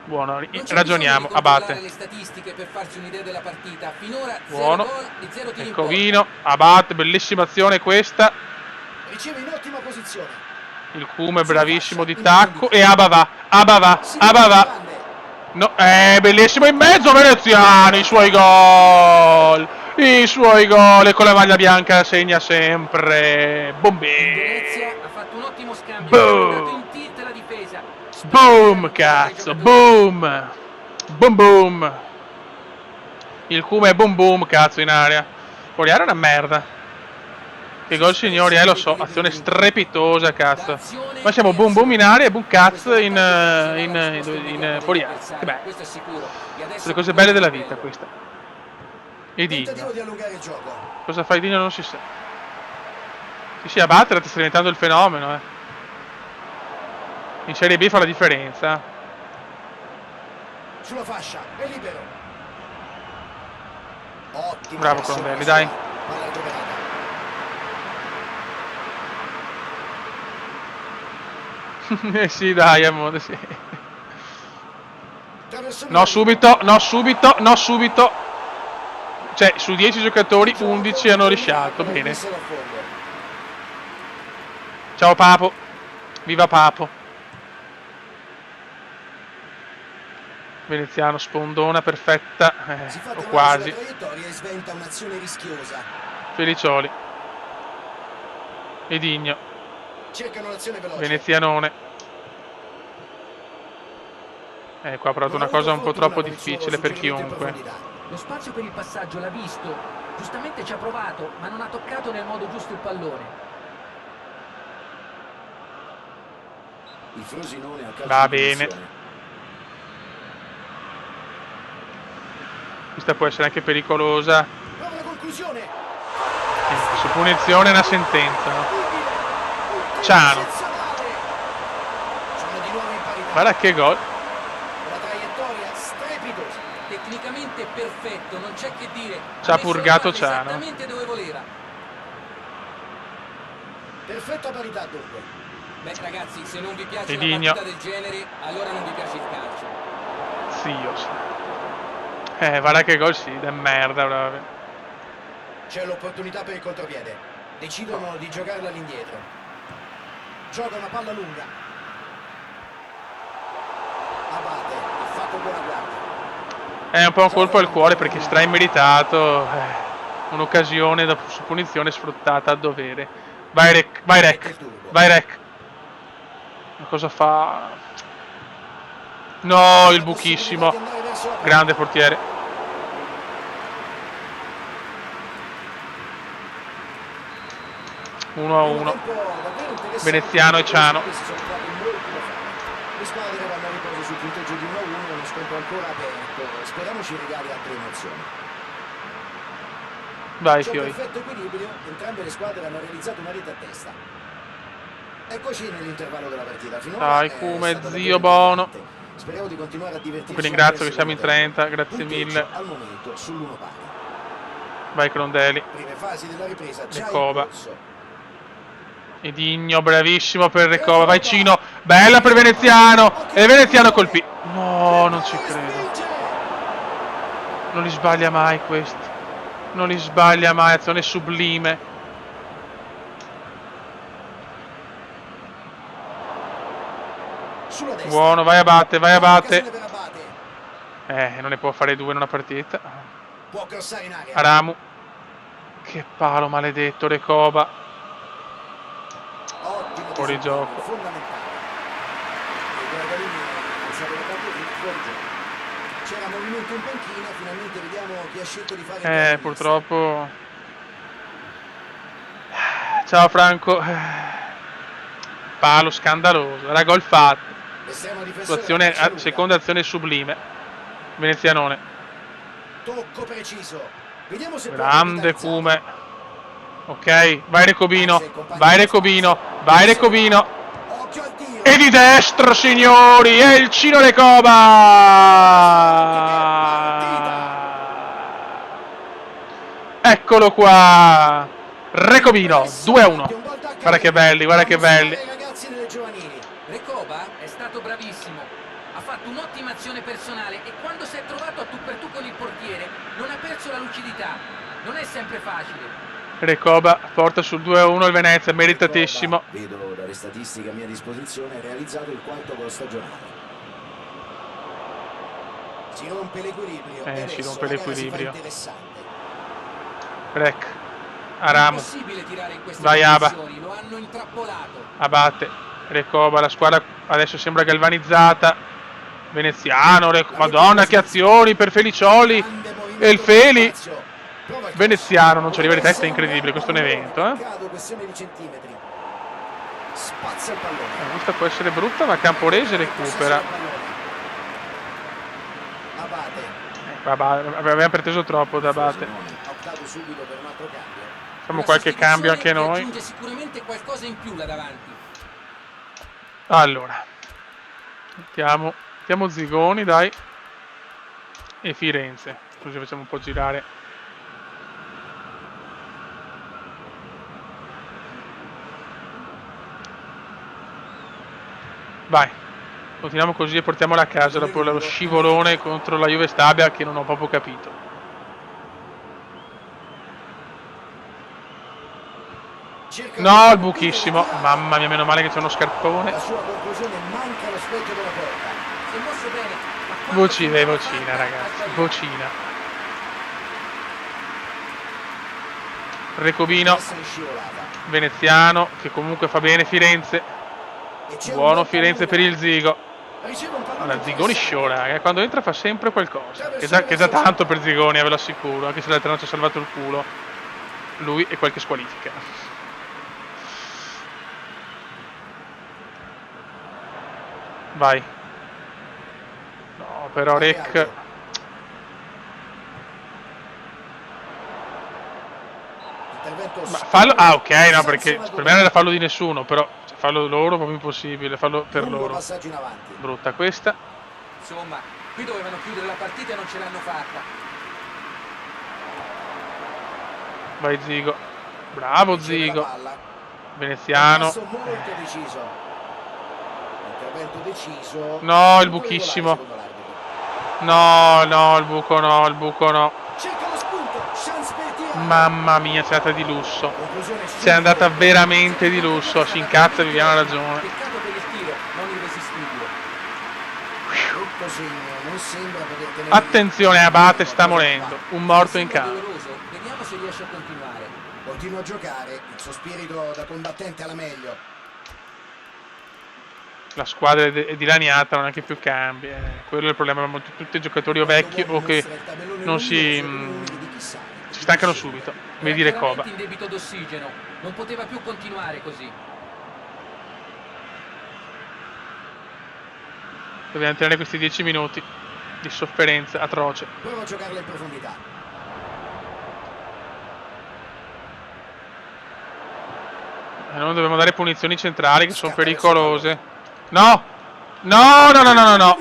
Buono, Non c'è bisogno ragioniamo. di controllare Abate. le statistiche per farsi un'idea della partita. Finora 0 Buono. gol e 0 tiri in porta. Recobino. Abate, bellissima azione questa. Riceve in ottima posizione. Il Cume Sulla bravissimo fascia, di in tacco. profondità. E Abava. Abava. Si Abava. grande. No, bellissimo in mezzo Veneziano, i suoi gol. I suoi gol e con la maglia bianca segna sempre. Il Bombe. Venezia ha fatto un ottimo scambio, ha mandato in Boom. tilt la difesa. Boom, cazzo. Boom. Boom boom. Il Cume è boom boom, cazzo, in area. Fuori area è una merda. Che gol signori, lo so, azione strepitosa, cazzo. Ma siamo boom boom in area e boom cazzo in fuori area. Che bello. Questo è sicuro. E adesso Sono le cose belle della vita, questa. E Tentativo Digno. di allungare il gioco. Cosa fai Digno non si sa. Sì, a battere ti sta diventando il fenomeno, eh. In Serie B fa la differenza. Sulla fascia, è libero. Ottimo. Bravo Crondelli, dai. Palla recuperata. Sì, dai, amore, sì. Traversone No, di- subito, no, subito, no, subito. Cioè, su 10 giocatori, 11 hanno riscialto. Bene. Missero a fondo. Ciao Papo. Viva Papo. Veneziano, spondona perfetta. Si fa O trovare quasi. sulla traiettoria e sventa un'azione rischiosa. Felicioli. E Digno. Cercano l'azione veloce. Venezianone. Qua ha provato una cosa un po' troppo difficile per chiunque. Lo spazio per il passaggio l'ha visto. Giustamente ci ha provato, ma non ha toccato nel modo giusto il pallone. Il Frosinone a calcio Va di bene. punizione. Questa può essere anche pericolosa. Prova la conclusione. Su punizione è una sentenza, no? Ciano. Eccezionale. Sono di nuovo in parità. Guarda che gol. La traiettoria strepitosa. tecnicamente perfetto, non c'è che dire. Ci ha messo la purgato palla Ciano. esattamente dove voleva. Perfetta parità dunque. Beh ragazzi, se non vi piace una Digno. partita del genere, allora non vi piace il calcio. Sios. Guarda che gol sì, da merda proprio. C'è l'opportunità per il contropiede. Decidono di giocarla all'indietro. Gioca una palla lunga. Abate, ha fatto buona guardia. È un po' un colpo al cuore perché stra immeritato. Un'occasione su punizione sfruttata a dovere. Vai Rec, vai Rec, vai Rec. Ma cosa fa? No, il buchissimo. Grande portiere. Uno a uno. Veneziano e Ciano. Le squadre vanno a riposo sul punteggio di 1-1, uno scontro ancora aperto. Speriamo ci regali altre emozioni. Vai C'è un Fiori. perfetto equilibrio, entrambe le squadre hanno realizzato una rete a testa. Eccoci nell'intervallo della partita. Finora Dai, è Cume, stata zio davvero buono. importante. Speriamo di continuare a divertirci. Vi ringrazio anche che siamo in nel secondo 30, tempo. grazie Punteggio mille. al momento sull'1 pari. Vai Crondelli. Prime fasi della ripresa già in Recoba. corso. E Digno, bravissimo per Recoba. Vai Cino. Bella per Veneziano. E Veneziano colpì. No, non ci credo. Non li sbaglia mai questi. Non li sbaglia mai. Azione sublime. Sulla destra. Buono, vai Abate, vai Abate. Occasione per Abate. Non ne può fare due in una partita. Può crossare in aria. Aramu. Che palo maledetto, Recoba. Ottimo Fuori disimpegno, gioco. fondamentale. E Guardalini ha alzato la palla fuori gioco. C'era movimento in panchina, finalmente vediamo chi ha scelto di fare il cambiamento. Purtroppo. Ciao Franco. Palo scandaloso. Era gol fatto. L'estremo difensore Azione, la lascia lunga. seconda azione sublime. Venezianone. Tocco preciso. Vediamo se può Grande capitalizzare. Cume. Ok, vai Recobino. Vai Recobino. Vai Recobino. Occhio al tiro. E di destro, signori, è il Cino Recoba! Eccolo qua! Recobino, 2-1. Guarda che belli, guarda che belli. Recoba è stato bravissimo. Ha fatto un'ottima azione personale e quando si è trovato a tu per tu con il portiere non ha perso la lucidità. Non è sempre facile. Recoba porta sul 2-1 il Venezia, meritatissimo. Vedo dalle statistiche a mia disposizione, ha realizzato il quarto gol stagionale. Si rompe l'equilibrio. e Si adesso rompe la gara si fa l'equilibrio. interessante. Rec. Aramu. Impossibile tirare in queste Vai Aba. condizioni, lo hanno intrappolato. Abate. Recoba, la squadra adesso sembra galvanizzata. Veneziano, Madonna che azioni per Felicioli. Grande movimento E il Feli. dello spazio. Prova il Veneziano, non ci arriva di Potrebbe testa, è essere incredibile questo è un evento. peccato, questione di centimetri. Spazza il pallone. Questa può essere brutta, ma Camporese recupera. Abate. Abbiamo preteso troppo da Abate. Ha optato subito per un altro cambio. Facciamo Una qualche cambio anche sostituzione che noi. aggiunge sicuramente qualcosa in più là davanti. Allora, mettiamo Zigoni, dai. E Firenze. Così facciamo un po' girare. Vai. Continuiamo così e portiamola a casa dopo lo scivolone contro la Juve Stabia che non ho proprio capito. No, il buchissimo. Mamma mia, meno male che c'è uno scarpone. La sua conclusione manca lo specchio della porta. Si è mosso bene. ma quando Vocina, si vocina, attaccata, ragazzi. ha sbagliato. Vocina. Recobino. Essere scivolata. Veneziano, che comunque fa bene Firenze. E c'è un Buono bel Firenze per il pallone. Zigo. Riceve un pallone Allora, Zigoni interessante. sciora, quando entra fa sempre qualcosa. Che è già tanto per Zigoni, ve lo assicuro, anche se l'altro ci ha salvato il culo. Lui e qualche squalifica. Vai. No, però Rec. Intervento Ma fallo. Ah, ok, no, perché per me non era fallo di nessuno, però se fallo loro proprio impossibile, fallo per lungo loro. passaggio in avanti. Brutta questa. Insomma, qui dovevano chiudere la partita e non ce l'hanno fatta. Vai Zigo. Bravo Riceve la Zigo. palla. Veneziano. Passo molto deciso. Intervento deciso. No, il Punto buchissimo. regolare, secondo l'arbitro. No, il buco no, il buco no. Cerca lo spunto. Chance per tirare. Mamma mia, c'è andata di lusso. Conclusione C'è andata veramente di lusso. Si incazza, Viviano ha ragione. Peccato per il tiro, non irresistibile. Brutto segno, non sembra poter tenere. Attenzione, Abate sta morendo. Un morto in Sembra campo. doloroso, vediamo se riesce a continuare. Continua a giocare, il suo spirito da combattente alla meglio. La squadra è dilaniata, non ha anche più cambi. Quello è il problema. Abbiamo tutti i giocatori o vecchi o che non si stancano subito. Vedi Era Recoba. chiaramente in debito d'ossigeno, non poteva più continuare così. Dobbiamo tenere questi 10 minuti di sofferenza atroce. Prova a giocarla in profondità. Non dobbiamo dare punizioni centrali che sono pericolose. No! No, no, no, no, no, no.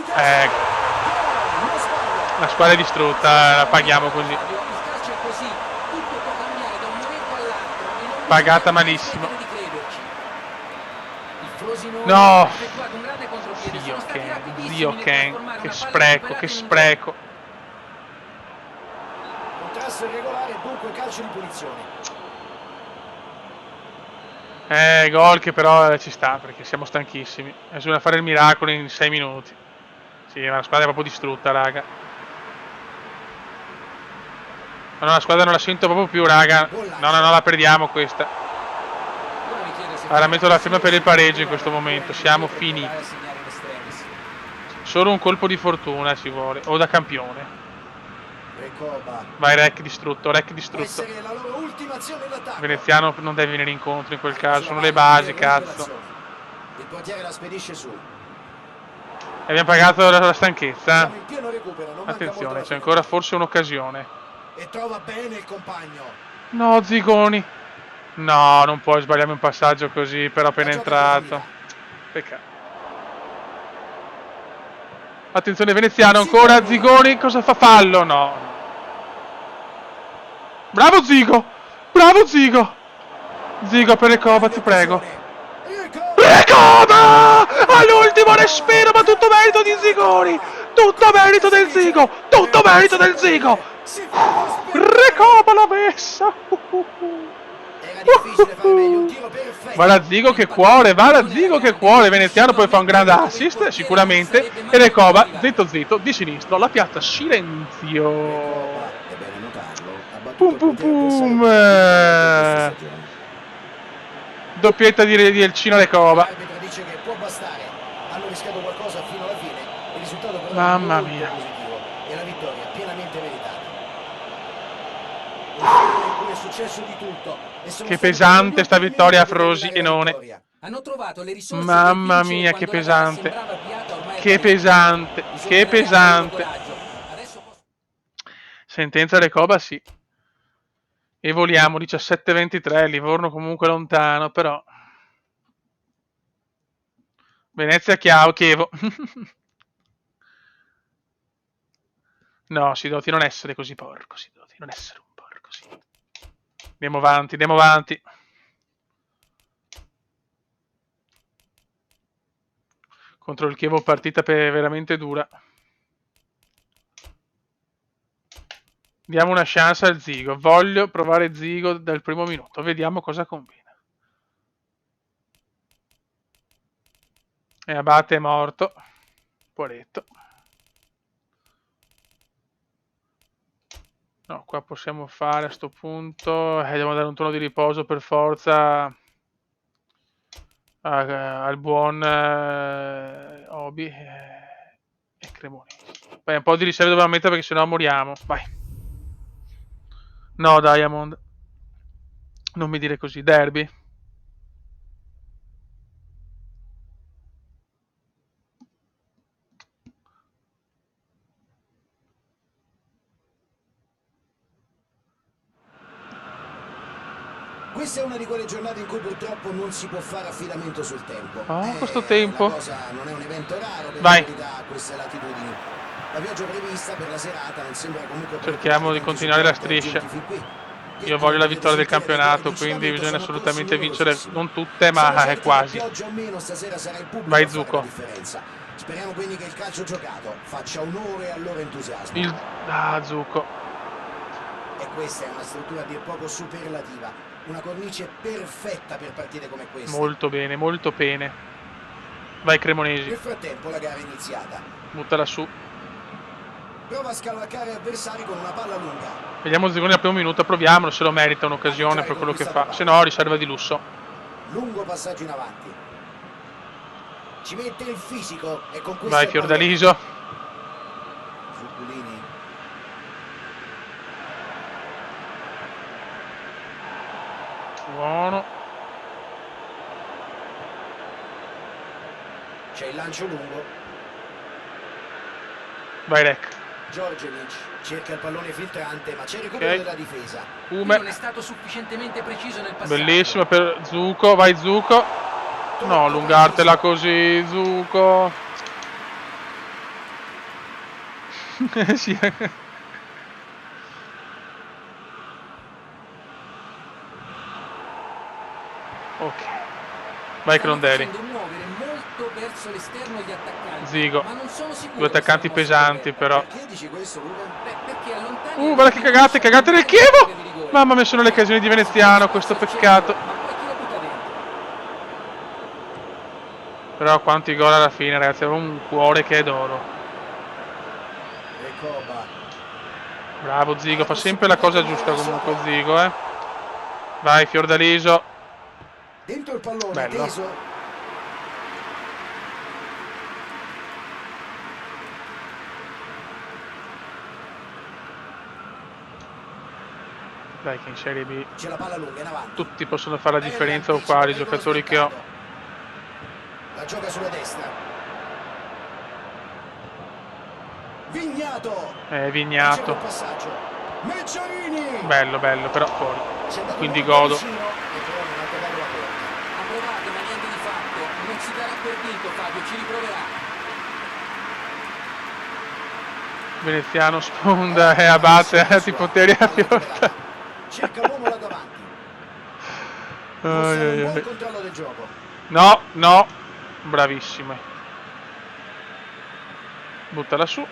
La squadra è distrutta, la paghiamo così. Il calcio è così, tutto può cambiare da un momento all'altro e non Pagata bisogna malissimo. smettere di crederci. Il Frosinone No. ha effettuato un grande contropiede, sono stati rapidissimi Zio nel Ken, trasformare che una palla spreco, recuperata che in un spreco. Contrasto irregolare, dunque calcio di punizione. Gol che però ci sta perché siamo stanchissimi. Bisogna fare il miracolo in 6 minuti. Sì, ma la squadra è proprio distrutta, raga. Ma no, la squadra non la sento proprio più, raga. No, no, no, la perdiamo questa. Ora mi chiedo se Allora metto la firma per il pareggio in questo momento. Siamo finiti. provare a segnare in extremis. Solo un colpo di fortuna ci vuole. O da campione. Recoba. Vai, Rec distrutto, Rec Può distrutto. essere la loro ultima azione d'attacco. Veneziano non deve venire incontro in quel caso. Sono le basi, cazzo. Il portiere la spedisce su. abbiamo pagato la stanchezza. Siamo in pieno recupero, non manca molto Attenzione, alla c'è fine. ancora forse un'occasione. E trova bene il compagno. No, Zigoni. No, non puoi sbagliare un passaggio così, però appena La gioca entrato. profondità. Peccato. Attenzione veneziano ancora, Zigoni, cosa fa? Fallo? No. Bravo Zigo! Bravo Zigo! Zigo per Recoba, ti prego. Recoba! All'ultimo respiro, ma tutto merito di Zigoni! Tutto merito del Zigo! Tutto merito del Zigo! Recoba l'ha messa! Era difficile fare meglio, un tiro perfetto. Guarda Zigo che cuore, guarda Zigo che cuore, veneziano poi fa un grande assist sicuramente e Recoba zitto zitto di sinistro la piazza Silenzio. Recoba, è bene notarlo, ha Pum battuto pum il pum, doppietta di Elcino Recoba. L'arbitro dice che può bastare, hanno rischiato qualcosa fino alla fine, il risultato però Mamma è molto mia. positivo e la vittoria pienamente meritata. Un finale in cui è successo di tutto e sono Che stati pesante gli sta ultimi vittoria a minuti per arrivare alla Frosinone. vittoria. Hanno trovato le risorse Mamma per vincere mia, che quando la gara pesante. sembrava avviata ormai al Che pareggio. pesante, Bisogna che premiare il loro pesante. coraggio. Adesso Sentenza Recoba sì. E voliamo 17-23, Livorno comunque lontano, però. Venezia Chievo. No, Sidoti, non essere così porco, Sidoti, non essere un porco, sì. Andiamo avanti, andiamo avanti. Contro il Chievo partita veramente dura. Diamo una chance al Zigo. Voglio provare Zigo dal primo minuto. Vediamo cosa combina. E Abate è morto. Poletto. No, qua possiamo fare a sto punto. Dobbiamo dare un turno di riposo per forza al buon Obi e Cremonesi. Beh, un po' di riserve dobbiamo mettere perché sennò moriamo. Vai. No, Diamond. Non mi dire così. Derby. Questa è una di quelle giornate in cui purtroppo non si può fare affidamento sul tempo. Oh, questo tempo. La cosa non è un evento raro, per Vai. verità, a queste latitudini. La pioggia prevista per la serata non sembra comunque... Cerchiamo di continuare la striscia. Io voglio la vittoria del campionato, quindi bisogna assolutamente vincere, non tutte, ma è quasi. Vai Zucco. Speriamo quindi che il calcio giocato faccia onore al loro entusiasmo. Zucco. E questa è una struttura a dir poco superlativa, una cornice perfetta per partite come queste. Molto bene, molto bene. Vai Cremonesi. Nel frattempo la gara è iniziata. Buttala su. Prova a scavalcare avversari con una palla lunga. Vediamo Zigoni al primo minuto, proviamolo, se lo merita un'occasione per quello che fa. Se no, riserva di lusso. Lungo passaggio in avanti. Ci mette il fisico e con questo... Vai Fiordaliso. Zuccolini. Buono. C'è il lancio lungo. Vai Rec. Djordjevic cerca il pallone filtrante, ma c'è il recupero della difesa. Ume. non è stato sufficientemente preciso nel passaggio. Bellissima per Zucco, vai Zucco. No, allungartela così, Zucco. Sì. Ok. Vai Crondelli. Muovere molto verso l'esterno gli attaccanti. Zigo. Ma non sono sicuro. Due attaccanti pesanti però. Perché dici questo, Luca? Perché allontani Guarda che cagate, cagate nel Chievo! Mamma mia, sono le occasioni di Veneziano, questo peccato. Ma poi chi la butta dentro? Però quanti gol alla fine, ragazzi, avevo un cuore che è d'oro. Recoba. Bravo Zigo, fa sempre la cosa giusta comunque Zigo, eh. Vai Fiordaliso. Dentro il pallone, Bello. teso. Dai che in Serie B C'è la palla lunga in avanti. tutti possono fare la differenza o qua, i giocatori che ho. La gioca sulla destra. Vignato. Vignato. Il passaggio. Mecciarini. Bello, bello, però fuori. C'è andato Quindi molto godo. vicino, e però non ha trovato la porta. Ha provato, ma niente di fatto. Non si darà per vinto, Fabio, ci riproverà. Veneziano sponda e abbatte i poteri a Palla piota. recuperata. Cerca l'uomo là davanti. Mostrano un buon controllo del gioco. No, no. Bravissimo. Buttala su.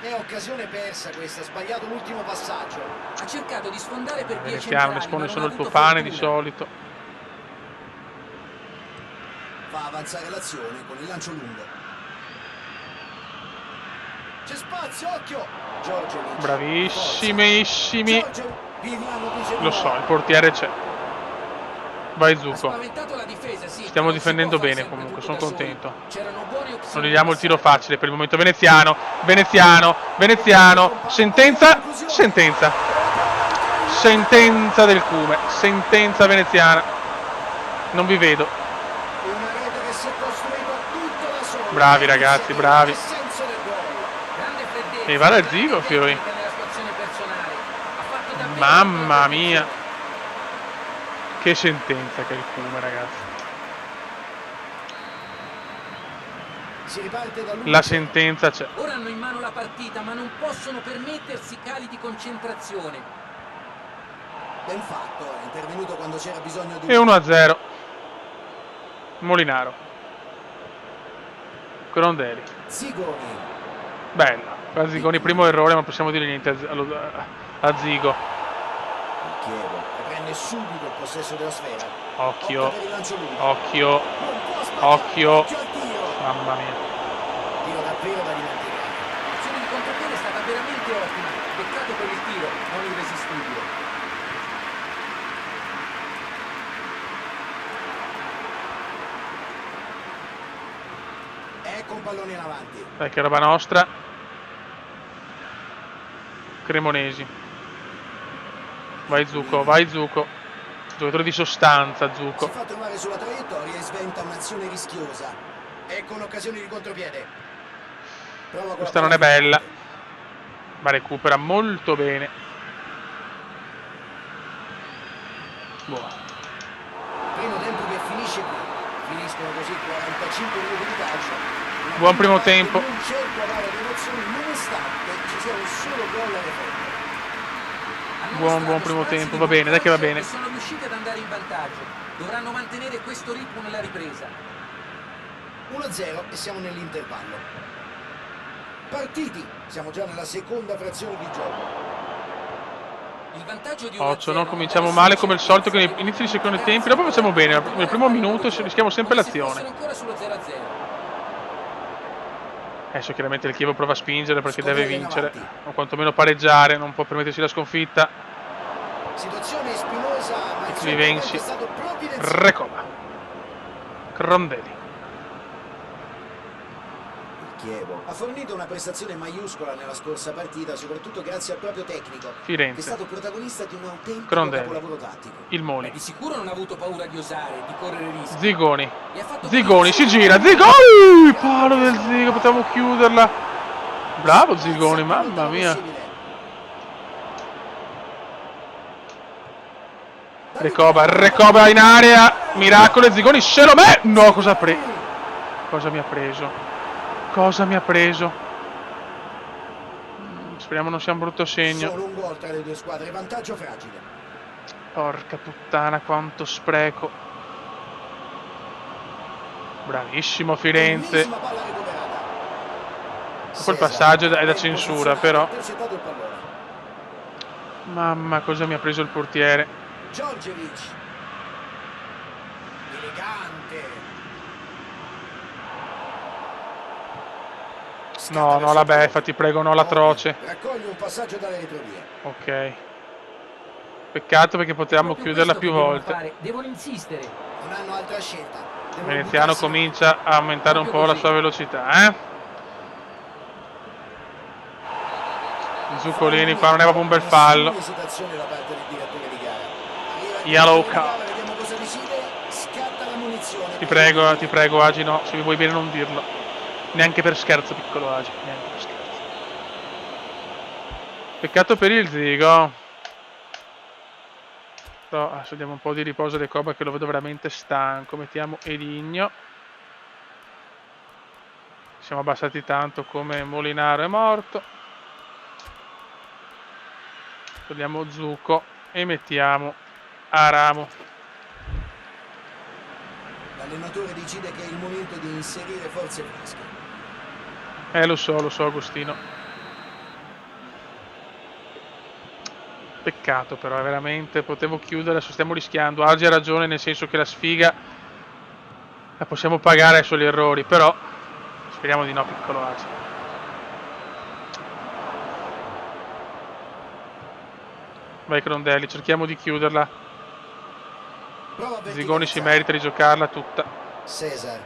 È occasione persa questa, ha sbagliato l'ultimo passaggio. Ha cercato di sfondare per vie Veneziano, centrali, risponde ma solo non il ha tuo avuto pane di fortuna. solito. Fa avanzare l'azione con il lancio lungo. C'è spazio, occhio! Giorgiovic. Bravissimissimi. Viviano dice di Lo no. so, il portiere c'è. Vai Ha Zucco. spaventato la difesa, sì. Stiamo ma non si difendendo può fare bene sempre comunque, tutto sono da soli. contento. C'erano buone Non opzioni gli diamo di il tiro passaggio. facile per il momento. Veneziano, Veneziano, Veneziano. Sentenza, sentenza. Sentenza del Cume. Sentenza veneziana. Non vi vedo. Una rete che si è costruita tutta da sola. Bravi ragazzi, bravi. Il senso del gol. Grande freddezza, E va dal grande Zigo, Fiori. tecnica nella sua azione personale. Ha fatto davvero Mamma molto mia. attenzione. Che sentenza che è il Cume, ragazzi. Si riparte dall'1-0. La sentenza c'è. Ora hanno in mano la partita, ma non possono permettersi cali di concentrazione. Ben fatto, è intervenuto quando c'era bisogno di E 1-0. Molinaro. Crondelli. Zigoni. Bello. Per Zigoni primo errore, ma possiamo dire niente a Zigo. Il Chievo prende subito il possesso della sfera. Occhio. Opta per il lancio lungo. Occhio. Non può sbagliare. Occhio. Occhio al tiro. Mamma mia. Tiro davvero da dimenticare. L'azione di contropiede è stata veramente ottima. Peccato per il tiro, non irresistibile. Ecco un pallone in avanti. Dai, che roba nostra. Cremonesi. Vai Zucco, vai Zucco. Giocatore di sostanza, Si Zucco. fa trovare sulla traiettoria e sventa un'azione rischiosa. Ecco un'occasione di contropiede. Prova con Questa la non è palla bella. filtrante. Ma recupera molto bene. Buono. Primo tempo che finisce qui. Finiscono così 45 minuti di calcio. Una Buon primo parte tempo. Non certo avere le emozioni nonostante ci sia un solo gol alle porte. Hanno Buon mostrato primo spazi tempo, di va bene, dai che va calcio bene. e sono riusciti ad andare in vantaggio. Dovranno mantenere questo ritmo nella ripresa. 1-0 e siamo nell'intervallo. Partiti. Siamo già nella seconda frazione di gioco. Il vantaggio di Occhio, 1-0 non non cominciamo deve male essere come il solito che nei certezza. inizi di secondo Ragazzi, tempi. Dopo facciamo bene. Nel continuare primo a fare minuto gioco, rischiamo sempre come se l'azione. fossero ancora sullo 0-0. Adesso chiaramente il Chievo prova a spingere perché deve Scorrere in vincere. avanti. O quantomeno pareggiare. Non può permettersi la sconfitta. Situazione spinosa, ma il suo Clivensi. intervento è stato provvidenziale. Recoba. Crondelli. Il Chievo ha fornito una prestazione maiuscola nella scorsa partita, soprattutto grazie al proprio tecnico, che è Firenze. stato protagonista di un autentico Crondelli. capolavoro tattico. Il Moli. Di sicuro non ha avuto paura di osare, di correre rischi. Zigoni. E ha fatto Zigoni si benissimo. gira. Zigoni. Palo del Zigo. Potevamo chiuderla. Bravo Zigoni. Mamma mia. Recoba in area. Miracolo e Zigoni se lo me. No, cosa mi ha preso? Cosa mi ha preso? Speriamo non sia un brutto segno. Solo un gol tra le due squadre, vantaggio fragile. Porca puttana, quanto spreco. Bravissimo Firenze. Ennesima palla recuperata. Quel passaggio è da Ben censura, posizionato, però. ha intercettato il pallone. Mamma, cosa mi ha preso il portiere? Giorgiovic. Elegante. No, no, la beffa, ti prego, no, l'atroce. Raccoglie un passaggio dalle retrovie. Ok. Peccato perché potevamo Proprio chiuderla questo più che devono volte. fare, devono insistere. Non hanno altra scelta. Devono Veneziano buttarsi in comincia a aumentare un po' la sua velocità, eh? Zuccolini qua non è proprio un bel fallo. Esitazione da parte del direttore di gara. Arriva il Yellow direttore di card. gara, vediamo cosa decide. Scatta la munizione. Ti prego Agi, no, se mi vuoi bene non dirlo. Neanche per scherzo, piccolo Agi, neanche per scherzo. Peccato per il Zigo. Però adesso diamo un po' di riposo alle Cobra che lo vedo veramente stanco. Mettiamo Eligno. Siamo abbassati tanto come Molinaro è morto. Togliamo Zucco e mettiamo Aramo. L'allenatore decide che è il momento di inserire forze fresche. Lo so Agostino. Peccato però, veramente, potevo chiudere, adesso stiamo rischiando. Agi ha ragione, nel senso che la sfiga la possiamo pagare sugli errori, però speriamo di no, piccolo Agi. Vai Crondelli, cerchiamo di chiuderla. Prova a Zigoni si verticalizzare. merita di giocarla tutta. Cesar.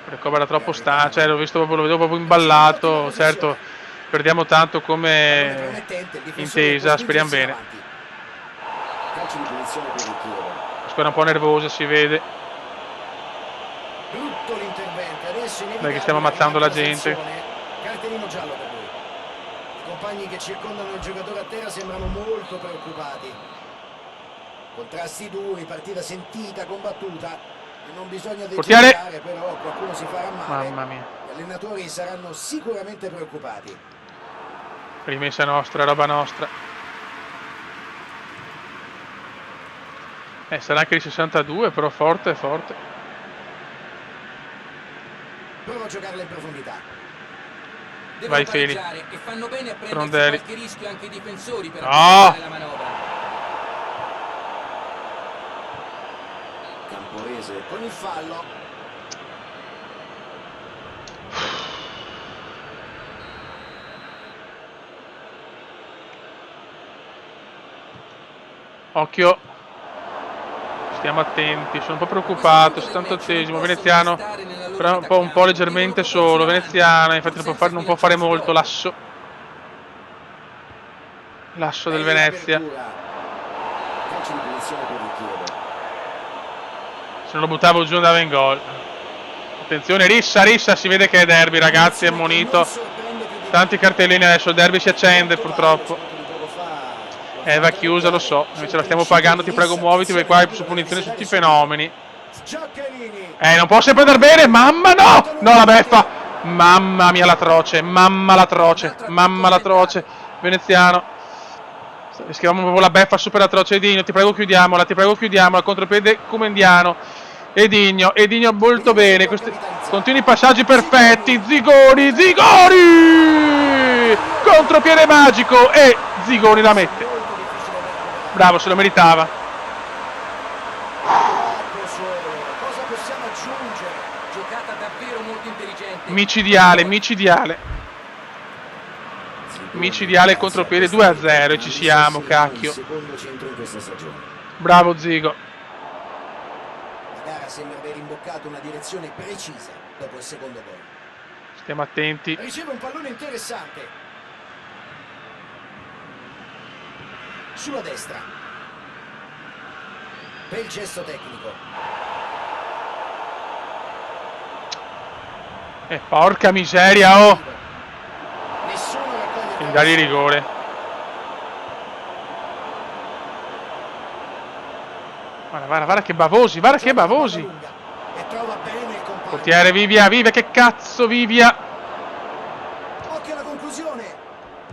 Recover era troppo stanco, cioè lo vedevo proprio imballato. Certo, perdiamo tanto come Promettente, il difensore intesa, può speriamo spingersi bene. avanti. Calcio di punizione per il Chievo. La squadra un po' nervosa, si vede. Brutto l'intervento, adesso Dai che stiamo ammazzando la gente. Cartellino giallo per lui. I compagni che circondano il giocatore a terra sembrano molto preoccupati. Contrasti duri, partita sentita, combattuta. E non bisogna Portiere! degenerare, però qualcuno si farà male. Mamma mia. Gli allenatori saranno sicuramente preoccupati. Rimessa nostra, roba nostra. Sarà anche di 62, però forte, forte. Prova a giocarla in profondità. Devono Vai, Feli. pareggiare e fanno bene a prendersi Rondelli. qualche rischio anche i difensori per No! accompagnare la manovra. Camporese con il fallo. Occhio. Stiamo attenti, sono un po' preoccupato. 78esimo, Veneziano. Però un po' leggermente solo. Veneziano, infatti non può fare molto. Lasso. Lasso del Venezia. Calcio di punizione per il Chievo. Se non lo buttavo giù andava in gol. Attenzione, Rissa, si vede che è derby, ragazzi, è ammonito. Tanti cartellini adesso, il derby si accende purtroppo. Va chiusa, lo so. Invece la stiamo pagando, ti prego muoviti, perché qua su punizione tutti i fenomeni. Non può sempre andare bene, mamma no! No, la beffa! Mamma mia l'atroce, mamma l'atroce. Veneziano. Rischiamo proprio la beffa super atroce. Edinho, ti prego chiudiamola, contropiede Comendiano. Edinho molto bene. Questi continui passaggi perfetti. Zigoni! Contropiede magico e Zigoni la mette. Bravo, se lo meritava. Cosa possiamo aggiungere? Giocata davvero molto intelligente. Micidiale il contropiede 2-0 e ci siamo, cacchio. Secondo centro in questa stagione. Bravo Zigo. La gara sembra aver imboccato una direzione precisa dopo il secondo gol. Stiamo attenti. Riceve un pallone interessante. Sulla destra. Bel gesto tecnico. Porca miseria, oh! Nessuno raccoglie. Quindi dagli rigore. Guarda che bavosi, E trova bene il compagno. Portiere, Vivia, che cazzo, Vivia! Occhio alla conclusione.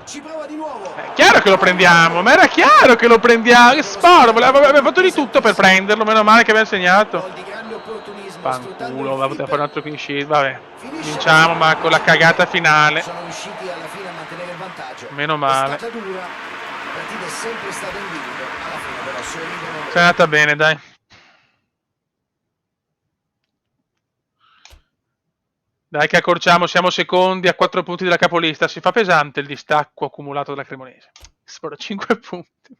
Ci prova di nuovo. È chiaro che lo prendiamo, ma era chiaro che lo prendiamo. Che sparo, aveva fatto di tutto per prenderlo, meno male che abbiamo segnato. Gol di grande opportunismo. Fanculo, va a poter fare un altro clean sheet, vabbè. Vinciamo, ma con la cagata finale. Sono riusciti alla fine a mantenere il vantaggio. Meno male. È stata dura. La partita è sempre stata in bilico. Alla fine però sorridono. È andata bene, dai. Dai che accorciamo, siamo secondi a 4 punti della capolista. Si fa pesante il distacco accumulato dalla Cremonese. Sono 5 punti.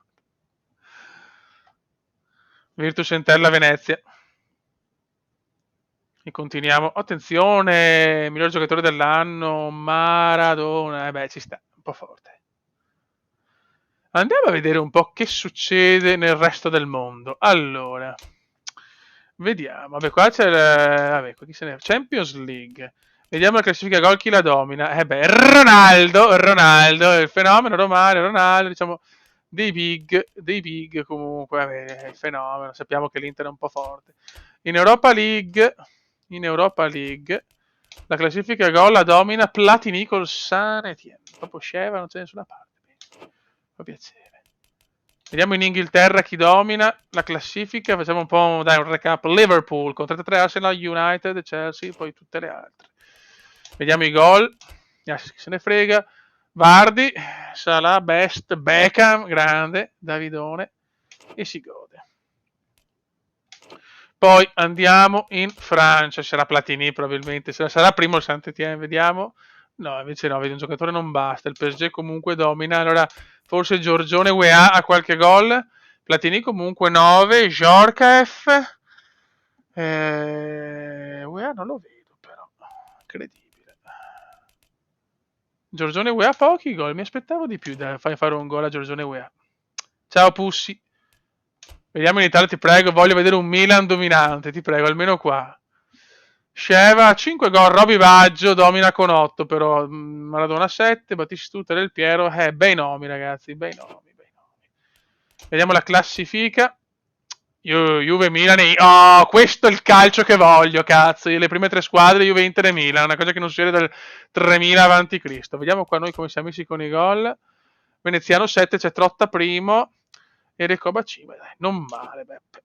Virtus Entella Venezia. E continuiamo. Attenzione, miglior giocatore dell'anno, Maradona. Ci sta, un po' forte. Andiamo a vedere un po' che succede nel resto del mondo. Allora, vediamo. Vabbè, qua c'è Champions League. Vediamo la classifica gol, chi la domina. Ronaldo, il fenomeno, Romario, Ronaldo, diciamo dei big comunque, vabbè, è il fenomeno, sappiamo che l'Inter è un po' forte. In Europa League, la classifica gol la domina Platini col San Etienne. Dopo Sheva non c'è nessuna parte. Fa piacere. Vediamo in Inghilterra chi domina la classifica. Facciamo un po' un recap. Liverpool con 33, Arsenal, United, Chelsea, poi tutte le altre. Vediamo i gol. Chi se ne frega. Vardy, Salah, Best, Beckham, grande, Davidone, e si gode. Poi andiamo in Francia, sarà Platini probabilmente, sarà primo il Saint-Étienne, vediamo. No, invece no, vedi un giocatore non basta, il PSG comunque domina, allora forse Giorgione UEA ha qualche gol, Platini comunque 9, Djorkaeff, UEA non lo vedo però, incredibile. Giorgione UEA pochi gol, mi aspettavo di più da fare un gol a Giorgione UEA. Ciao Pussi. Vediamo in Italia, ti prego, voglio vedere un Milan dominante, ti prego, almeno qua. Sheva 5 gol, Roby Baggio domina con 8 però, Maradona 7, Battistuta, Del Piero, bei nomi ragazzi, bei nomi. Vediamo la classifica. Juve, Milan e... Oh, questo è il calcio che voglio, cazzo. Le prime 3 squadre, Juve, Inter e Milan. Una cosa che non succede dal 3000 avanti Cristo. Vediamo qua noi come siamo messi con i gol. Veneziano 7, c'è Trotta primo. E Recoba 5. Dai, non male, Beppe.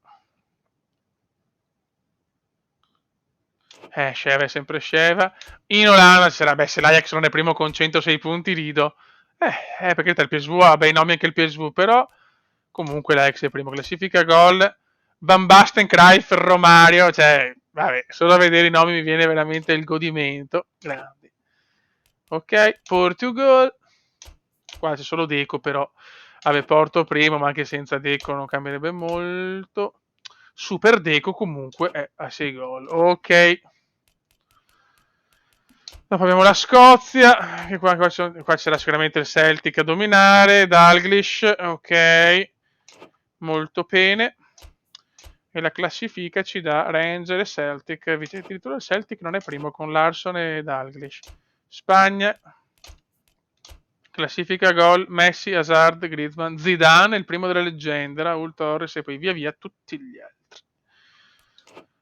Sheva è sempre Sheva. In Olanda c'era, se l'Ajax non è primo con 106 punti, rido. Perché il PSV ha bei nomi anche il PSV, però comunque l'Ajax è primo. Classifica gol. Van Basten, Cruyff, Romario, cioè, vabbè, solo a vedere i nomi mi viene veramente il godimento. Grandi. Ok, Portugal. Qua c'è solo Deco, però. Vabbè, Porto primo, ma anche senza Deco non cambierebbe molto. Super Deco comunque è a 6 gol. Ok. Dopo abbiamo la Scozia, che qua c'era sicuramente il Celtic a dominare. Dalglish, ok. Molto bene. E la classifica ci dà Ranger e Celtic. Addirittura il Celtic non è primo con Larson e Dalglish. Spagna, classifica gol, Messi, Hazard, Griezmann, Zidane, il primo delle leggende, Raul Torres e poi via via tutti gli altri.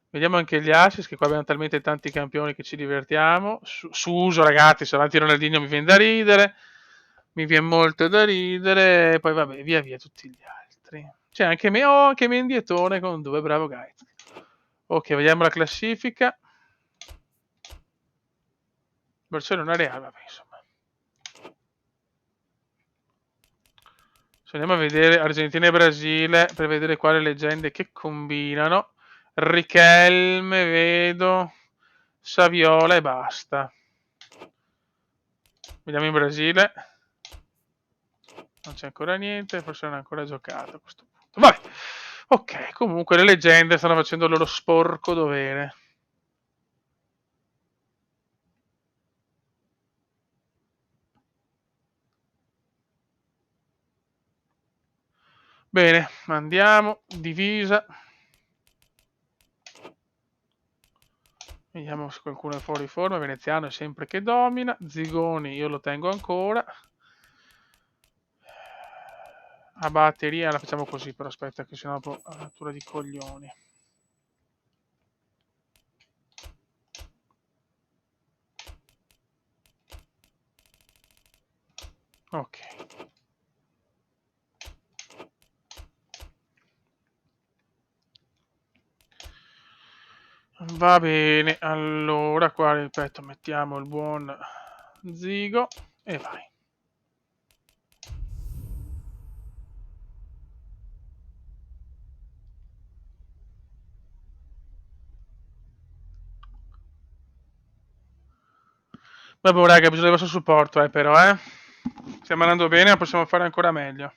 Vediamo anche gli assist, che qua abbiamo talmente tanti campioni che ci divertiamo. Suso, ragazzi, se avanti Ronaldinho mi viene da ridere. Mi viene molto da ridere. E poi vabbè, via via tutti gli altri. C'è anche anche Mendietone con 2, bravo guys. Ok, vediamo la classifica. Barcellona Real, vabbè, insomma. Se andiamo a vedere Argentina e Brasile, per vedere quali leggende che combinano. Richelme, vedo, Saviola e basta. Vediamo in Brasile. Non c'è ancora niente, forse non è ancora giocato a questo punto. Vabbè, ok, comunque le leggende stanno facendo il loro sporco dovere. Bene, andiamo, divisa. Vediamo se qualcuno è fuori forma. Veneziano è sempre che domina. Zigoni io lo tengo ancora. A batteria la facciamo così, però aspetta che sennò dopo a natura di coglioni. Ok. Va bene, allora qua ripeto, mettiamo il buon Zigo e vai. Vabbè raga, bisogna del vostro supporto però stiamo andando bene, ma possiamo fare ancora meglio.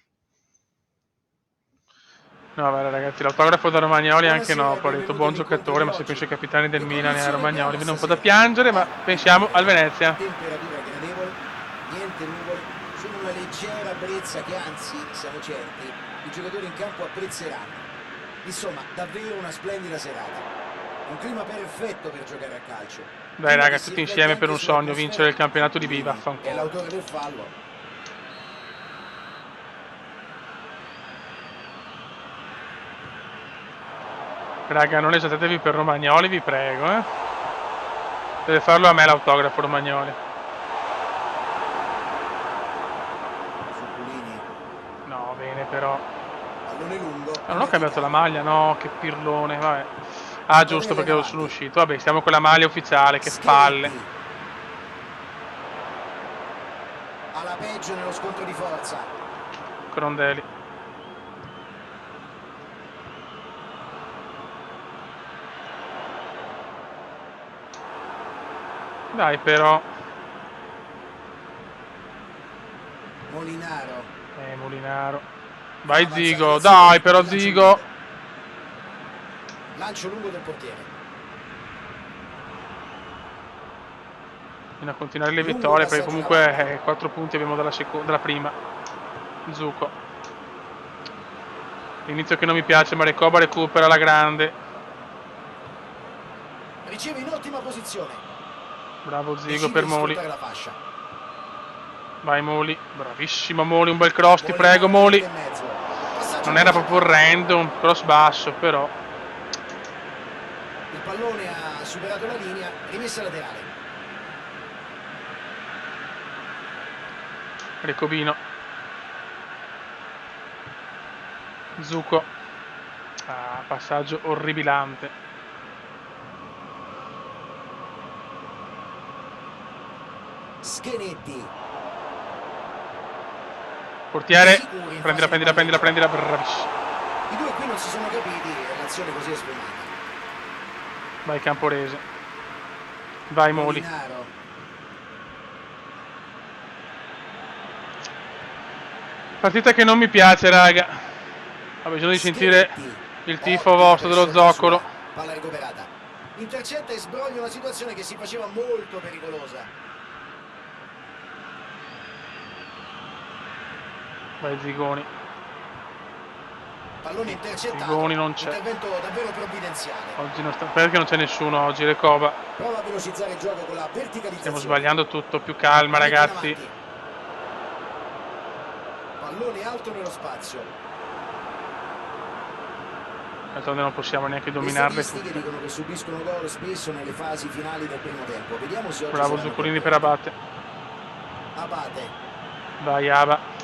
No, guarda ragazzi, l'autografo da Romagnoli anche no, poi ho detto buon giocatore, ma se penso ai capitani del Milan e a Romagnoli viene un po' da piangere, ma pensiamo al Venezia. Temperatura gradevole, niente nuvole, solo una leggera brezza che anzi, siamo certi, i giocatori in campo apprezzeranno. Insomma, davvero una splendida serata. Un clima perfetto per giocare a calcio. Dai raga, tutti insieme per un sogno, vincere il campionato di B, È vaffanculo. l'autore del fallo. Raga, non esageratevi per Romagnoli, vi prego, Deve farlo a me l'autografo Romagnoli. Zuccolini, No, bene però. pallone lungo. Non ho cambiato la maglia, no, che pirlone, vabbè. Ah, giusto, perché sono uscito. Vabbè, stiamo con la maglia ufficiale, che palle. Alla peggio nello scontro di forza. Crondelli. Dai però. Molinaro. Molinaro. Vai Zigo, dai però Zigo. Lancio lungo del portiere. Fino a continuare le vittorie, perché comunque 4 punti abbiamo dalla prima. Zucco. L'inizio che non mi piace, ma Recoba recupera la grande. Riceve in ottima posizione. Bravo Zigo Decide per di Moli. sfruttare la fascia. Vai Moli, bravissimo Moli, un bel cross, ti prego Moli. Non era proprio orrendo, un cross basso però. Il pallone ha superato la linea, rimessa laterale. Recobino. Zucco. Ah, passaggio orribilante. Schenetti. Portiere, prendila, bravissimo. I due qui non si sono capiti e l'azione così è sfumata. Vai Camporese. Vai Moli. Molinaro. Partita che non mi piace, raga. Ho bisogno di sentire il tifo vostro dello zoccolo. Palla recuperata. Intercetta e sbroglia una situazione che si faceva molto pericolosa. Vai Zigoni. Pallone intercettato. Zigoni non c'è. Intervento davvero provvidenziale. Oggi non sta... Perché non c'è nessuno oggi, Recoba? Prova a velocizzare il gioco con la verticalizzazione. Stiamo sbagliando tutto, più calma ragazzi. Pallone alto nello spazio. D'altronde non possiamo neanche dominarle Le statistiche tutte. dicono che subiscono gol spesso nelle fasi finali del primo tempo. Vediamo se oggi Bravo saranno Zuccolini per contenti. Abate. Abate. Vai Aba.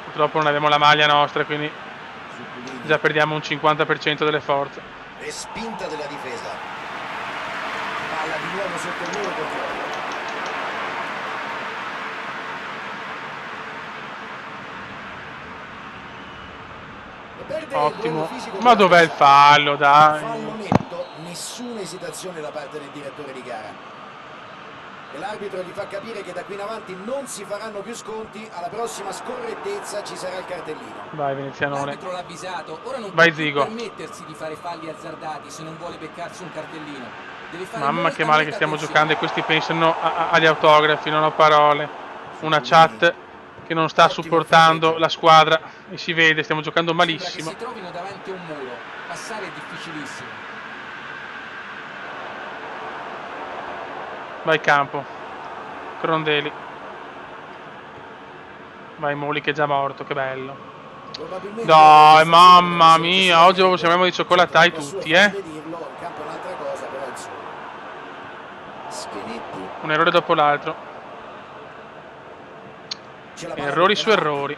Purtroppo non abbiamo la maglia nostra, quindi Zuccolini. già perdiamo un 50% delle forze. Respinta della difesa. Palla di nuovo sotto il loro controllo. E perde il duello Ottimo. fisico Ma con dov'è il l'avversario. fallo? Dai. Fallo netto, nessuna esitazione da parte del direttore di gara. E l'arbitro gli fa capire che da qui in avanti non si faranno più sconti, alla prossima scorrettezza ci sarà il cartellino. Vai Venezianone. L'arbitro l'ha avvisato, ora non Vai, può più Zigo. permettersi di fare falli azzardati se non vuole beccarsi un cartellino. Deve fare Mamma molta, che male che molta stiamo attenzione. giocando e questi pensano agli autografi, non ho parole. Una chat che non sta supportando la squadra e si vede, stiamo giocando Sembra che malissimo. si trovino davanti a un muro, passare è difficilissimo. Vai Campo. Crondelli. Vai Moli che è già morto, che bello. Probabilmente Dai, mamma mia, oggi siamo di cioccolattai tutti, Il campo è un'altra cosa, però insomma. Schenetti. Un errore dopo l'altro. C'è la palla Errori di su Penalti. errori.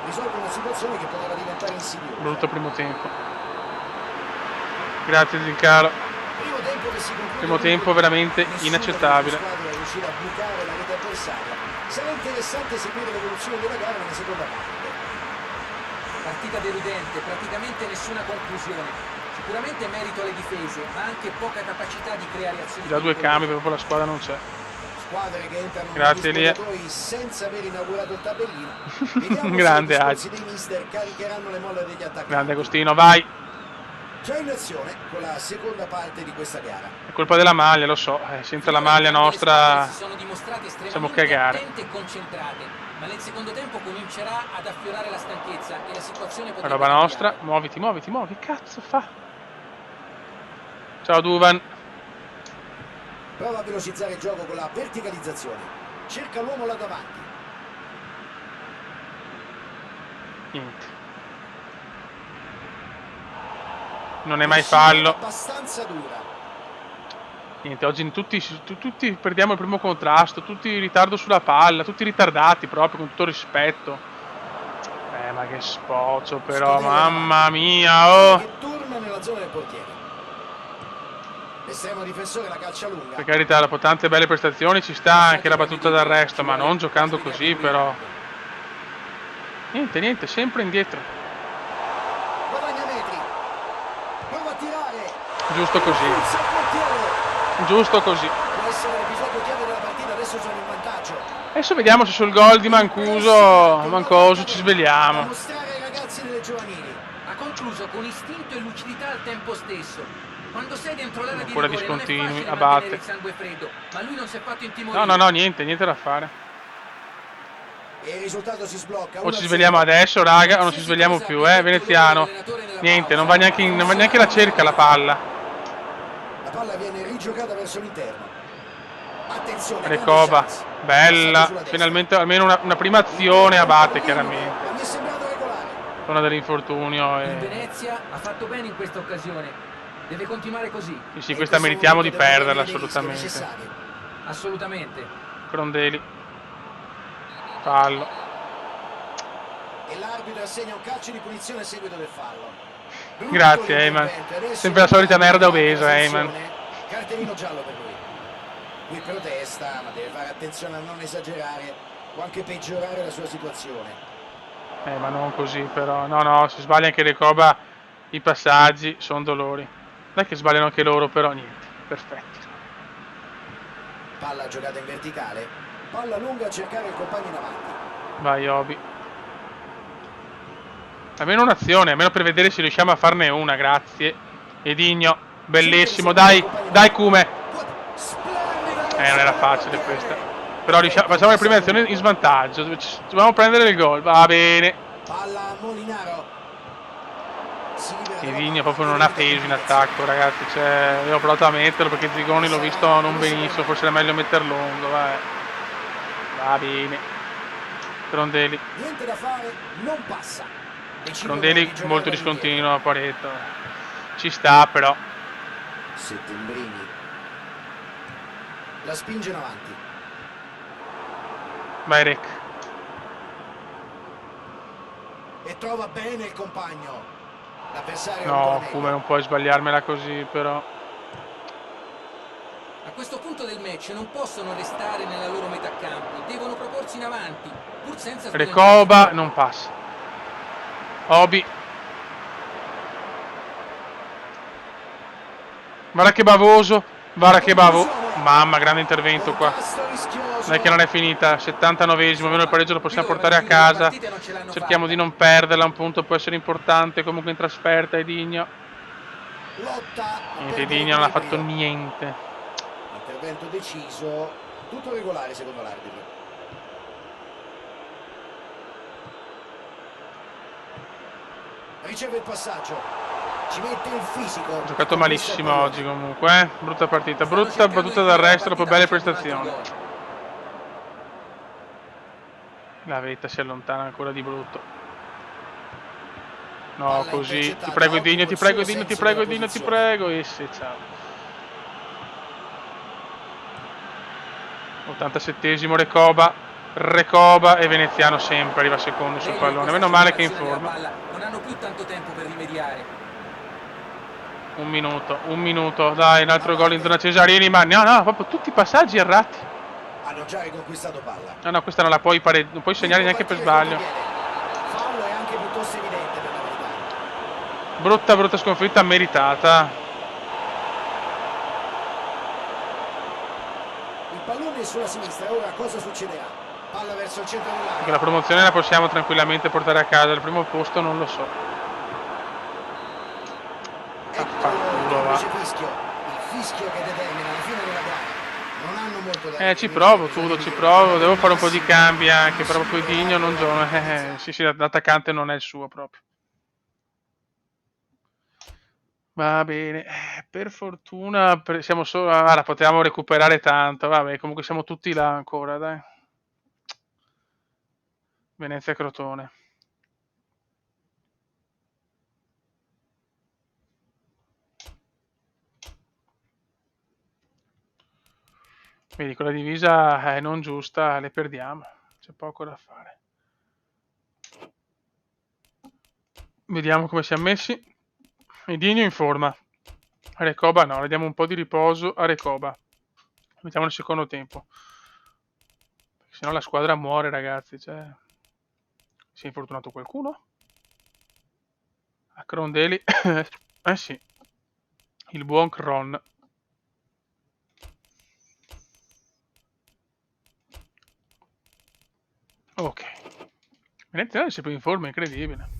Risolve una situazione che poteva diventare insidiosa. Brutto primo tempo. Grazie Zincaro. Primo tempo veramente inaccettabile. Squadra riuscirà a bucare la rete avversaria. Sarà interessante seguire l'evoluzione della gara nella seconda parte. Partita deludente, praticamente nessuna conclusione. Sicuramente merito alle difese, ma anche poca capacità di creare azioni. Già due cambi, proprio la squadra non c'è. Squadre che entrano Grazie, negli Elia. spogliatoi senza aver inaugurato il tabellino. Vediamo Grande se i Agi. discorsi dei mister caricheranno le molle degli attaccanti. Grande Agostino, vai. Già in azione con la seconda parte di questa gara. È colpa della maglia, lo so. Senza la maglia nostra si sono dimostrate possiamo estremamente cagare. attente e concentrate, ma nel secondo tempo comincerà ad affiorare la stanchezza e la situazione La potrebbe roba nostra. cambiare. Muoviti, muoviti, muoviti. Che cazzo fa? Ciao Duvan. Prova a velocizzare il gioco con la verticalizzazione. Cerca l'uomo là davanti. Niente. Non è mai fallo. Abbastanza dura. Niente, oggi tutti perdiamo il primo contrasto, tutti in ritardo sulla palla, tutti ritardati proprio, con tutto rispetto. Ma che spoccio però, mamma mia, oh! Che torna nella zona del portiere. L'estremo difensore la calcia lunga. Per carità, dopo tante belle prestazioni ci sta anche la battuta d'arresto, ma non giocando così però. Niente, sempre indietro. Guadagna metri. Prova a tirare. Giusto così. Forza il portiere. Giusto così. Può essere l'episodio chiave della partita, adesso sono in vantaggio. Adesso vediamo se sul gol di Mancosu ci svegliamo. Da mostrare ai ragazzi delle giovanili. Ha concluso con istinto e lucidità al tempo stesso. Quando sei dentro l'area di Ancora rigore non è discontinui, facile Abate. mantenere il sangue freddo, ma lui non si è fatto intimorire. No, niente da fare. E il risultato si sblocca. O ci svegliamo adesso, raga, o non ci svegliamo più, Veneziano. Niente, non va neanche la cerca la palla. La palla viene rigiocata verso l'interno. Attenzione. Recoba, bella. Finalmente almeno una prima azione Abate, chiaramente. Mi è sembrato regolare. Zona dell'infortunio. Il Venezia ha fatto bene in questa occasione. Deve continuare così. Sì, questa meritiamo di perderla assolutamente. Assolutamente. Crondelli. Fallo. E l'arbitro assegna un calcio di punizione a seguito del fallo. Grazie, Eyman. Sempre la solita merda obesa, Eyman. Cartellino giallo per lui. Qui protesta, ma deve fare attenzione a non esagerare o anche peggiorare la sua situazione. Ma non così però. No, si sbaglia anche Recoba. I passaggi sono dolori. Non è che sbagliano anche loro, però niente. Perfetti. Palla giocata in verticale. Palla lunga a cercare il compagno in avanti. Vai, Obi. Almeno un'azione, almeno per vedere se riusciamo a farne una, grazie. Edigno, bellissimo, dai Kume. Non era facile questa. Però facciamo le prime azioni in svantaggio. Dobbiamo prendere il gol, va bene. Palla a Molinaro. Edigno proprio non ha peso in attacco, ragazzi. Cioè, io ho provato a metterlo perché Zigoni l'ho visto non benissimo, forse era meglio metterlo lungo, va bene. Crondelli. Niente da fare, non passa. Crondelli molto discontinuo a Pareto. Ci sta però. Settembrini. La spinge in avanti. Vai Rec. E trova bene il compagno. L'avversario No, come non puoi sbagliarmela così però. A questo punto del match non possono restare nella loro metà campo, devono proporsi in avanti, pur senza Recoba non passa. Obi. Guarda che bavoso. Mamma, grande intervento qua. Non è che non è finita. 79esimo, almeno il pareggio lo possiamo portare a casa. Cerchiamo di non perderla, un punto può essere importante. Comunque in trasferta Edigno. Niente, Edigno non ha fatto niente. Intervento deciso, tutto regolare secondo l'arbitro. Riceve il passaggio. Ci mette il fisico. Ha giocato malissimo oggi comunque, Brutta partita, brutta battuta d'arresto dopo belle prestazioni. La vetta si allontana ancora di brutto. No, così. Ti prego Edigno. E sì, ciao. 87esimo Recoba e Veneziano sempre arriva secondo sul pallone. Meno male che è in forma. Non hanno più tanto tempo per rimediare. Un minuto, dai, un altro gol in zona Cesarini, ma no, proprio tutti i passaggi errati. Hanno già riconquistato palla. No, questa non la puoi non puoi segnare neanche per sbaglio. Fallo è anche piuttosto evidente per la verità. Brutta sconfitta meritata. Il pallone è sulla sinistra, ora cosa succederà? Palla verso il centro dell'area. Perché la promozione la possiamo tranquillamente portare a casa, il primo posto non lo so. Il fischio che determina la fine della gara. Non hanno molto da dire. Ci provo, devo fare un po' di cambi anche, però poi Digno non gioca. Sì, l'attaccante non è il suo proprio. Va bene, per fortuna siamo solo... Guarda, potevamo recuperare tanto, vabbè, comunque siamo tutti là ancora, dai. Venezia Crotone. Vedi, con la divisa non giusta le perdiamo, c'è poco da fare. Vediamo come siamo messi. Edinho in forma. Recoba no, le diamo un po' di riposo a Recoba. Mettiamo il secondo tempo. Perché sennò la squadra muore, ragazzi. Cioè... Si è infortunato qualcuno? A Crondelli. Eh sì. Il buon Cron. Ok. Venezia è sempre in forma, incredibile.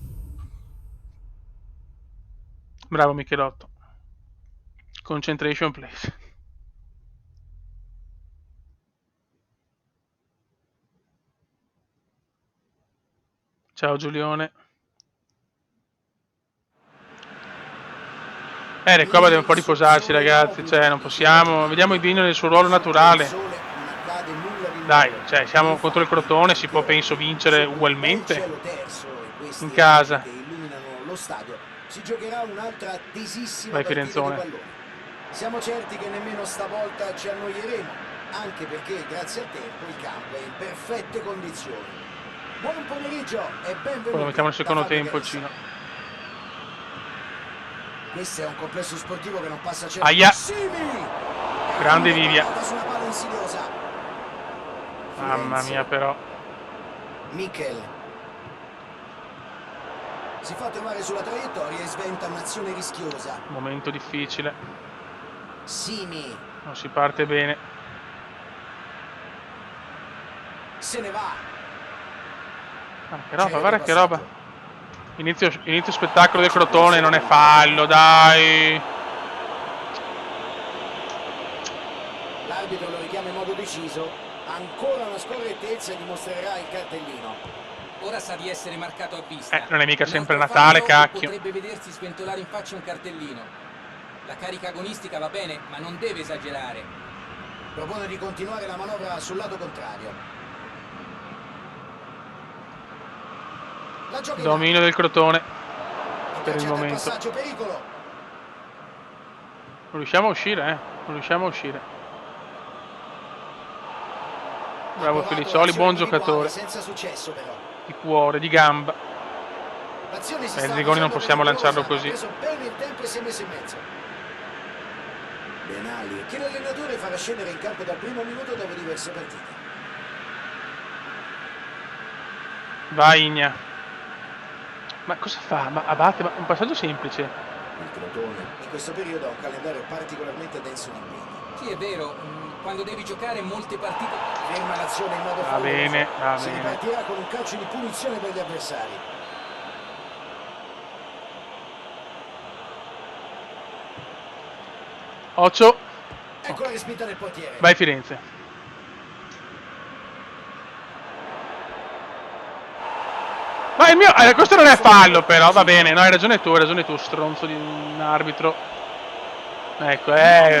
Bravo Michelotto. Concentration please. Ciao Giulione. Recoba deve un po' riposarsi, ragazzi. Cioè, non possiamo. Vediamo Edinho nel suo ruolo naturale. Dai, cioè, siamo contro il Crotone, si può penso vincere ugualmente in casa. Si giocherà un'altra attesissima Vai partita di Firenzone. pallone. Siamo certi che nemmeno stavolta ci annoieremo, anche perché grazie al tempo il campo è in perfette condizioni. Buon pomeriggio e benvenuti. Poi lo mettiamo nel secondo da Fabio tempo il Caressa. Cino. Questo è un complesso sportivo che non passa certo. Aia. Simi! Grande Vivia. Su una palla insidiosa. Mamma Firenze. mia però. Michel si fa trovare sulla traiettoria e sventa un'azione rischiosa. Momento difficile. Simi Non si parte bene. se ne va. Ah, che roba, guarda che roba. Inizio spettacolo del Crotone, non è fallo, dai. L'arbitro lo richiama in modo deciso. Ancora una scorrettezza e dimostrerà il cartellino. Ora sa di essere marcato a vista. Non è mica Un sempre altro Natale, fallo cacchio. Potrebbe vedersi sventolare in faccia un cartellino. La carica agonistica va bene, ma non deve esagerare. Propone di continuare la manovra sul lato contrario. La gioca in Dominio del Crotone alto. per il Calciato momento. passaggio, pericolo. Non riusciamo a uscire, Non riusciamo a uscire. Bravo Felicioli, buon giocatore. Senza successo però. Di cuore, di gamba. L'azione si Il sta Rigoni non facendo possiamo lanciarlo pericolosa, così. ha preso bene il tempo e si è messo in mezzo. Benali, che l'allenatore farà scendere in campo dal primo minuto dopo diverse partite. Vai Igna. Ma cosa fa? Ma abbatte, ma un passaggio semplice. Il Crotone in questo periodo ha un calendario particolarmente denso di impegni. Sì, è vero, quando devi giocare molte partite... Ferma l'azione in modo Va favoloso. bene, va Si bene. ripartirà con un calcio di punizione per gli avversari. Occhio. Ecco la respinta del portiere. Vai Firenze. Ma il mio... questo non è fallo però, va bene. No, hai ragione tu, stronzo di un arbitro. Ecco,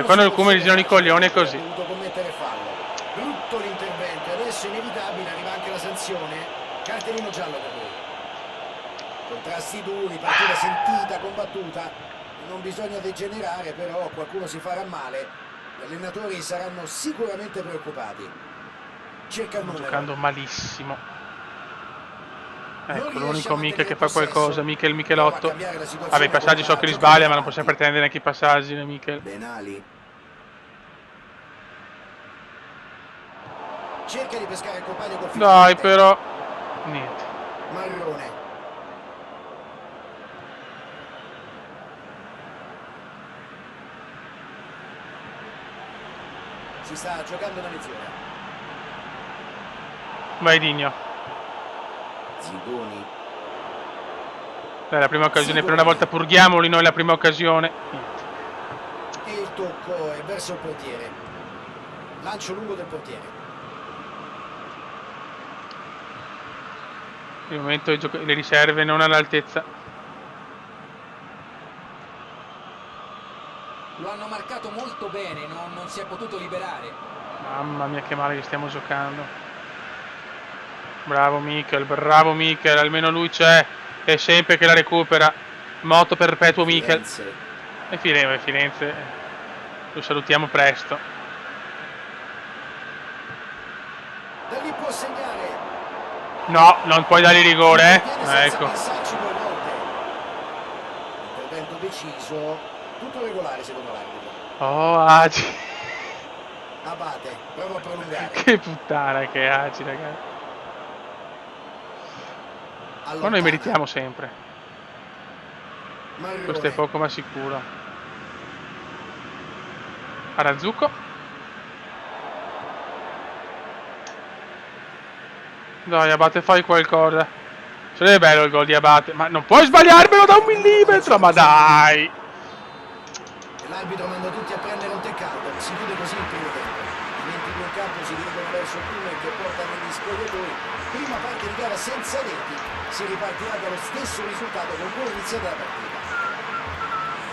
quando alcuni gli girano i coglioni è così. Ha dovuto commettere fallo. Brutto l'intervento, adesso inevitabile, arriva anche la sanzione. Cartellino giallo per lui. Contrasti duri, partita sentita, combattuta. Non bisogna degenerare, però qualcuno si farà male. Gli allenatori saranno sicuramente preoccupati. Cerca il numero. Giocando malissimo. Non Ecco, riesce l'unico a Michel che mantenere fa il possesso. qualcosa, Prova a Michelotto. cambiare la situazione Vabbè, i passaggi so che li con una sbaglia, ma non giocata possiamo avanti. pretendere neanche i passaggi, Michel. Benali. Cerca di pescare il compagno col filo. Dai, però. Niente. Marrone. Si sta giocando una mezz'ora. Vai Digno. Zigoni. Dai, la prima occasione, per una volta purghiamoli noi la prima occasione. Niente. E il tocco è verso il portiere. Lancio lungo del portiere. Per il momento le riserve non all'altezza. Lo hanno marcato molto bene, non si è potuto liberare. Mamma mia che male che stiamo giocando. Bravo Mikel, almeno lui c'è. È sempre che la recupera. Moto perpetuo Mikel. Firenze. E Firenze. Lo salutiamo presto. Da lì può segnare. No, non puoi dargli rigore, Interviene senza Ecco. pensarci 2 volte. Intervento deciso. Tutto regolare secondo l'arbitro. Oh, Agi. Abate, prova a prolungare. Che puttana che è Agi, ragazzi. Ma noi Allontana. meritiamo sempre. Marrone. Questo è poco ma sicuro. Arazuco. Dai, Abate, fai qualcosa. Sarebbe bello il gol di Abate. Ma non puoi sbagliarmelo da 1 millimetro, ma dai. E l'arbitro manda tutti a prendere un teccato. Si chiude così il primo tempo. I 22 in campo si dirigono verso il tunnel che porta negli spogliatoi. Prima parte di gara senza reti. Si ripartirà dallo stesso risultato con cui è iniziata la partita.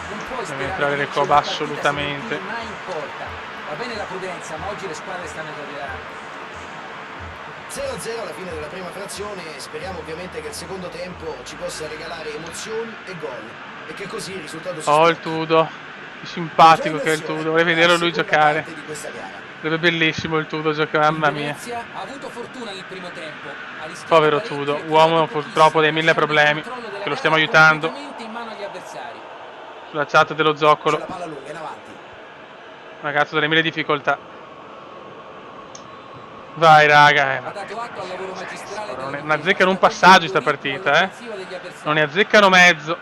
Non puoi Deve sperare entrare di le vincere Coba una partita se non assolutamente. tiri mai in porta. Va bene la prudenza, ma oggi le squadre stanno esagerando. 0-0 alla fine della prima frazione. Speriamo ovviamente che il secondo tempo ci possa regalare emozioni e gol. E che così il risultato si Oh, il sblocchi. Tudo. Che simpatico che è il Tudo. Vorrei vederlo lui giocare. Parte di questa gara. Sarebbe bellissimo il Tudo giocare, mamma Il mia. Venezia ha avuto fortuna nel primo tempo. Ha rischiato Povero parecchio Tudo, e uomo creato purtroppo dei pochissimo, 1000 lasciando il problemi, controllo della che lo gara stiamo aiutando. completamente in mano agli avversari. Sulla chat dello C'è zoccolo, la palla lunga in avanti. ragazzo delle 1000 difficoltà. Vai raga, Ha vabbè, dato atto al lavoro magistrale della non difesa, azzeccano un sta passaggio togliendo sta ritmo partita, all'offensiva degli avversari. Non ne azzeccano mezzo.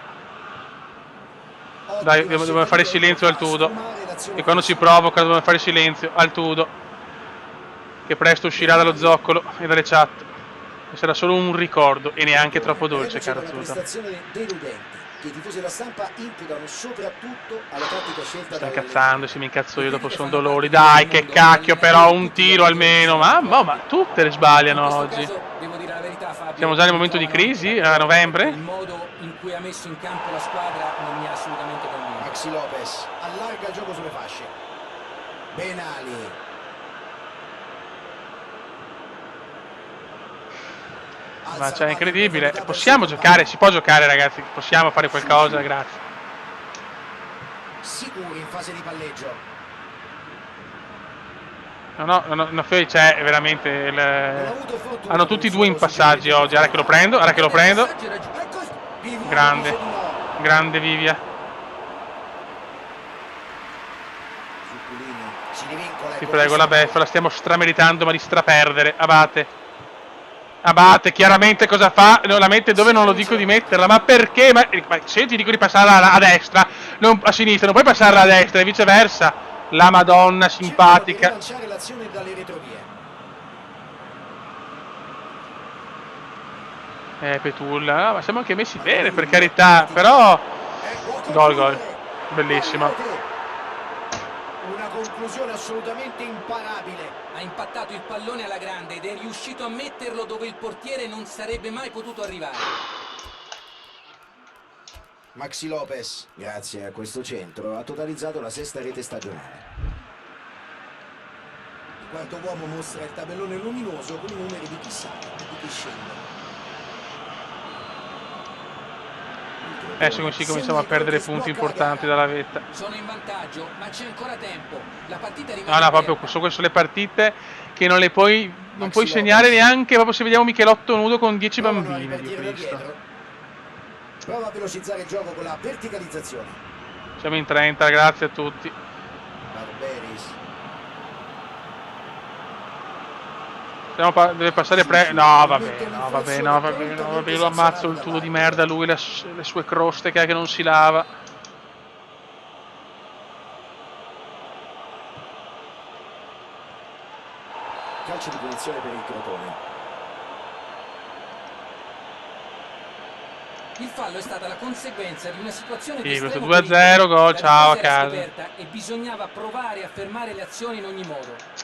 Dai, Ottima dobbiamo scelta fare di tempo, silenzio al fa Tudo. sfumare l'azione E quando ci offensiva. provoca dobbiamo fare silenzio al Tudo, che presto uscirà dallo zoccolo e dalle chat. E sarà solo un ricordo e neanche troppo dolce, Reduce da caro una Tudo. prestazione deludente che i tifosi della stampa imputano soprattutto alla tattica scelta Sta dall'allenatore. incazzandosi, mi incazzo io, dopo Critiche sono fanno dolori. parte di Dai, questo che mondo, gli cacchio, però allenatori e un tutti gli tiro allenatori almeno. sono Ma d'accordo. tutte le In sbagliano questo oggi. caso devo dire la verità, Fabio, Siamo già nel mi momento di trovano anche crisi, a d'accordo, perché novembre. il modo in cui ha messo in campo la squadra non mi ha assolutamente convinto. Maxi Lopez allarga il gioco sulle fasce. Benali. Ma cioè, è incredibile. Possiamo giocare, si può giocare, ragazzi. Possiamo fare qualcosa, grazie. Sicuri in fase di palleggio. No, Fei c'è veramente. Non ha avuto fortuna Hanno con tutti il e due in suo passaggi suggerimento oggi. Ora che lo difensivo. prendo, ora che lo Il prendo. passaggio era Ecco, Viviani Grande, dice di no. grande Vivia. Zuccolini si rivincola. Ti prego, la beffa, la stiamo strameritando, ma di straperdere. Abate, chiaramente cosa fa? La mette dove non lo dico di metterla, ma perché? Ma se io ti dico di passarla a destra, a sinistra, non puoi passarla a destra e viceversa. La Madonna Cercano di simpatica. rilanciare l'azione dalle retrovie. Petulla, ma siamo anche messi bene, per carità, però. Gol. Bellissimo. Una conclusione assolutamente imparabile. Ha impattato il pallone alla grande ed è riuscito a metterlo dove il portiere non sarebbe mai potuto arrivare. Maxi Lopez, grazie a questo centro, ha totalizzato la 6ª rete stagionale. Il quarto uomo mostra il tabellone luminoso con i numeri di chi sale e di chi scende. Adesso così cominciamo a perdere punti importanti dalla vetta. Sono in vantaggio, ma c'è ancora tempo. La partita rimane No, aperta. proprio sono queste le partite che non puoi segnare neanche proprio se vediamo Michelotto nudo con 10 Provano a bambini di ripartire da Cristo. dietro. Prova a velocizzare il gioco con la verticalizzazione. Siamo in 30, grazie a tutti. Barberis. Deve passare No, vabbè, lo ammazzo il tuo di merda, lui, le sue croste che non si lava. Calcio di punizione per il Crotone. Il fallo è stata la conseguenza di una situazione di Sì, questo estremo 2-0, pericolo. gol, La ciao a difesa era casa. scoperta e bisognava provare a fermare le azioni in ogni modo.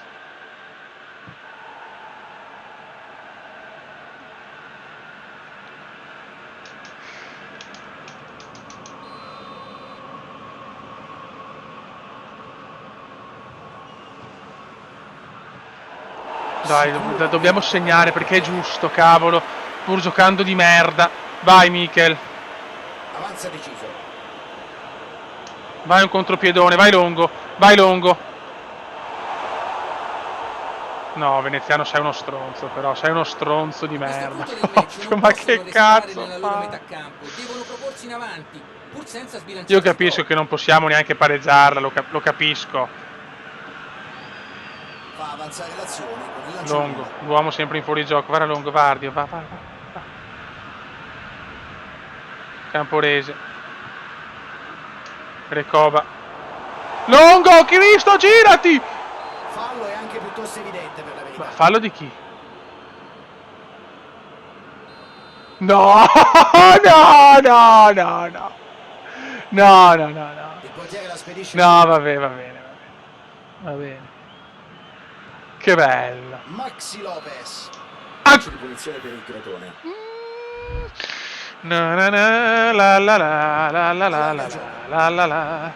Dai, dobbiamo segnare perché è giusto, cavolo. Pur giocando di merda. Vai, Mikel. Avanza deciso. Vai un contropiedone, vai lungo. Vai lungo. No, Veneziano, sei uno stronzo, però. Sei uno stronzo di A questo merda. punto del match non Ma possono che restare cazzo nella loro fa? metà campo, devono proporsi in avanti, pur senza Io sbilanciarsi capisco troppo. che non possiamo neanche pareggiarla, lo capisco. Fa avanzare l'azione con il lancio Longo, lungo. l'uomo sempre in fuorigioco. Guarda Longo, Vardio, va, va, va, va. Camporese. Recoba. Longo, chi visto? Girati! Fallo è anche piuttosto evidente per la Ma verità. fallo di chi? No, no, no, no, no. No, no, no, no. Il portiere la spedisce No, su. va bene, va bene, va bene. Va bene. Che bello. Maxi Lopez. Ah! Calcio di punizione per il Crotone. Na na na, la la la, la la la la la la la.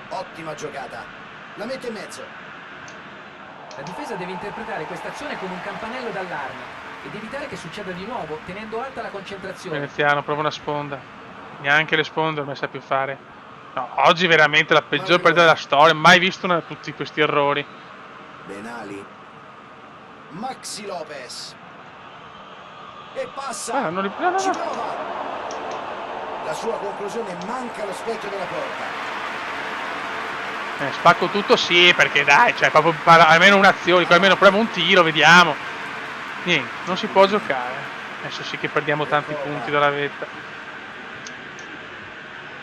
Ottima giocata. La mette in mezzo. La difesa deve interpretare questa azione come un campanello d'allarme ed evitare che succeda di nuovo, tenendo alta la concentrazione. Veneziano, prova una sponda. Neanche le sponde ormai sa più fare. No, oggi veramente la peggior partita della storia. Mai visto tutti questi errori. Benali. Maxi Lopez. E passa. No, no, Ci no. prova. La sua conclusione manca allo specchio della porta. Spacco tutto, sì, perché dai, cioè, proprio almeno un'azione, almeno proviamo un tiro, vediamo. Niente, non si può giocare. Adesso sì che perdiamo tanti punti dalla vetta.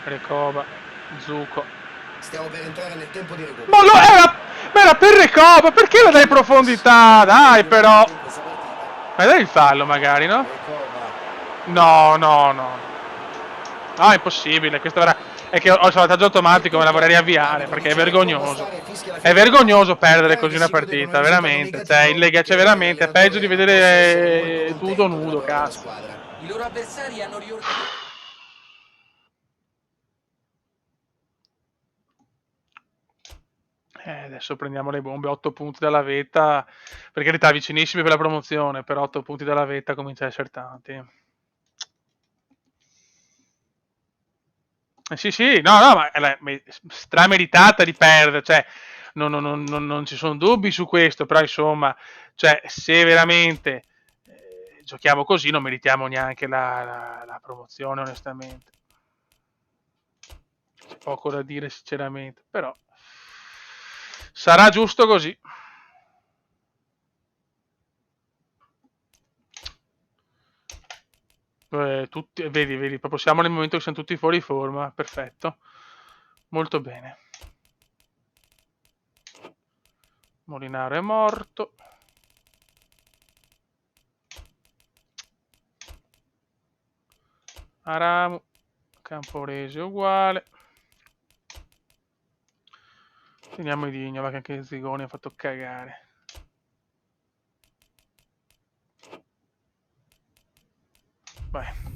Recoba, Zucco. Stiamo per entrare nel tempo di recupero. Ma era per Recoba, perché la dai profondità? Dai, però. Ma dai il fallo, magari, no? No, no, no. No, è impossibile, questo era. È che ho il salvataggio automatico, me la vorrei riavviare, perché è vergognoso. È vergognoso perdere così una partita, veramente. Cioè, c'è veramente, è peggio di vedere Tudo nudo, cazzo. I loro avversari hanno riordinato. Adesso prendiamo le bombe, 8 punti dalla vetta, per carità vicinissimi per la promozione, però 8 punti dalla vetta comincia a essere tanti. Sì, sì, no, no, ma è strameritata di perdere, cioè non ci sono dubbi su questo, però insomma, cioè, se veramente giochiamo così non meritiamo neanche la promozione, onestamente. C'è poco da dire sinceramente, però sarà giusto così. Vedi, proprio siamo nel momento che siamo tutti fuori forma, perfetto, molto bene. Molinaro è morto. Aramu, Camporese uguale. Teniamo i Digno, ma che anche Zigoni ha fatto cagare. Vai.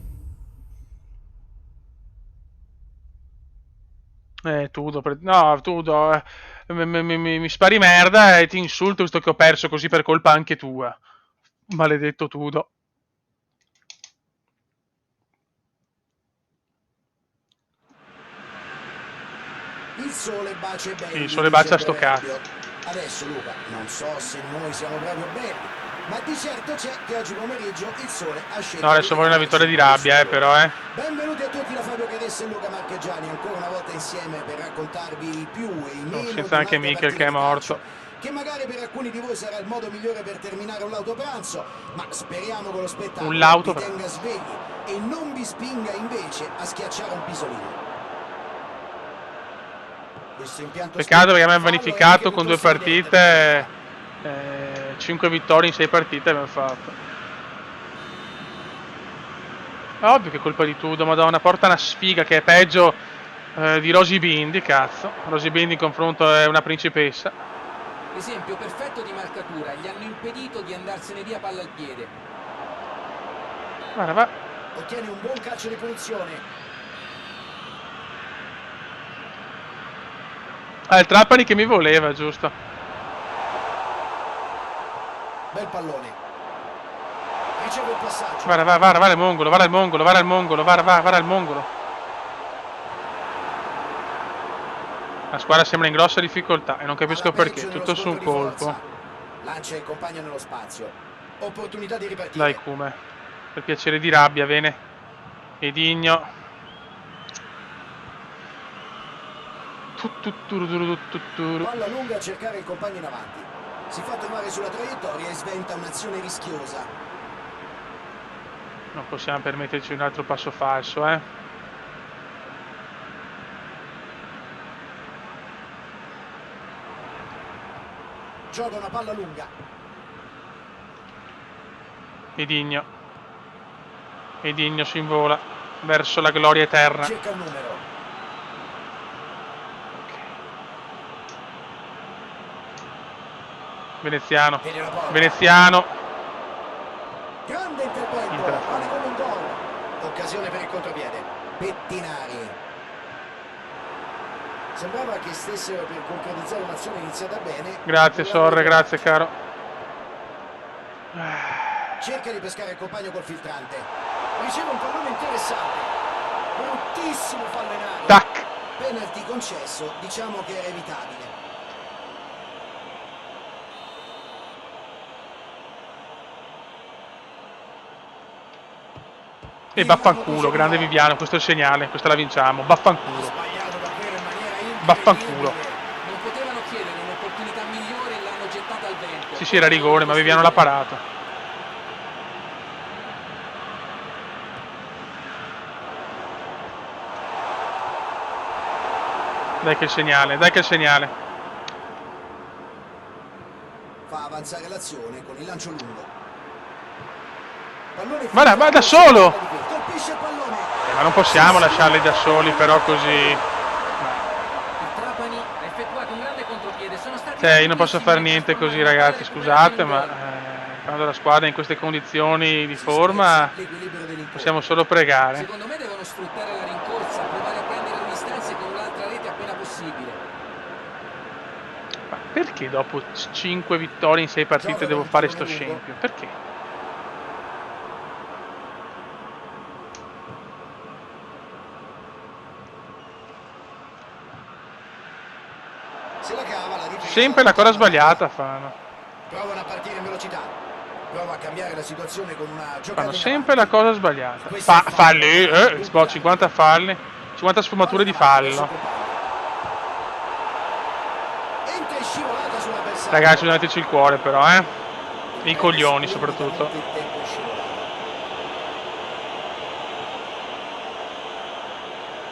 Tudo, no, Tudo, mi spari merda e ti insulto visto che ho perso così per colpa anche tua. Maledetto Tudo. Il sole bacia e belli. Il sole bacia sto dice cazzo. Adesso Luca, non so se noi siamo proprio belli, ma di certo c'è che oggi pomeriggio il sole ha scelto. No, adesso voglio una vittoria di rabbia, però, Benvenuti a tutti da Fabio Cadesse e Luca Marchegiani, ancora una volta insieme per raccontarvi i più e i meno. Senza anche Mikel che è morto. Che magari per alcuni di voi sarà il modo migliore per terminare un lautopranzo, ma speriamo che lo spettacolo vi tenga svegli e non vi spinga invece a schiacciare un pisolino. Peccato perché mi ha vanificato con 2 partite, 5 vittorie in 6 partite abbiamo fatto. Ovvio che è colpa di Tudo, madonna, porta una sfiga che è peggio di Rosy Bindi, cazzo. Rosy Bindi in confronto è una principessa. Esempio perfetto di marcatura, gli hanno impedito di andarsene via palla al piede. Guarda, va. Ottiene un buon calcio di punizione. Ah, il Trapani che mi voleva, giusto. Bel pallone. Riceve il passaggio. Vara il mongolo, vara il mongolo, vara il mongolo, vara il mongolo. La squadra sembra in grossa difficoltà e non capisco perché, tutto su un colpo. Lancia il compagno nello spazio. Opportunità di ripartire. Dai Kume, per piacere di rabbia, bene. Edigno. Palla lunga a cercare il compagno in avanti. Si fa trovare sulla traiettoria e sventa un'azione rischiosa. Non possiamo permetterci un altro passo falso, Gioca una palla lunga. Edigno. Edigno si invola verso la gloria eterna. Cerca il numero. Veneziano. Vede la porta. Veneziano. Grande intervento. Vale come un gol. Occasione per il contropiede. Pettinari. Sembrava che stessero per concretizzare un'azione iniziata bene. Grazie Sorre, grazie caro. Cerca di pescare il compagno col filtrante. Riceve un pallone interessante. Bruttissimo fallo in aria. Tac. Penalty concesso, diciamo che era evitabile. E vaffanculo, grande Viviano, questo è il segnale, questa la vinciamo. Vaffanculo. Sbagliato davvero in maniera incredibile. Vaffanculo. Non potevano chiedere un'opportunità migliore e l'hanno gettata al vento. Sì, era rigore, ma Viviano l'ha parato. Dai che il segnale, dai che il segnale. Fa avanzare l'azione con il lancio lungo. Pallone Ma da solo! colpisce il pallone. Ma non possiamo lasciarli da soli, però così. Il Trapani ha effettuato un grande contropiede. Sono stati Cioè, io non posso fare bravissimi niente a così, trasformare ragazzi, il scusate, pallone ma in gol. quando la squadra è in queste condizioni di forma, L'equilibrio dell'incontro. possiamo solo pregare. Secondo me devono sfruttare la rincorsa, provare a prendere le distanze con un'altra rete appena possibile. Ma perché dopo 5 vittorie in 6 partite devo fare sto scempio? Perché? Se la cava, la difesa. Sempre la cosa sbagliata fanno. Provano a partire in velocità. Prova a cambiare la situazione con una giocata Fanno in sempre la avanti. cosa sbagliata. Questo è il Falli, 50 falli, 50 sfumature di fallo. Entra e scivolata sull'avversario. Ragazzi, donateci il cuore però, I coglioni soprattutto. Il tempo è scivolato.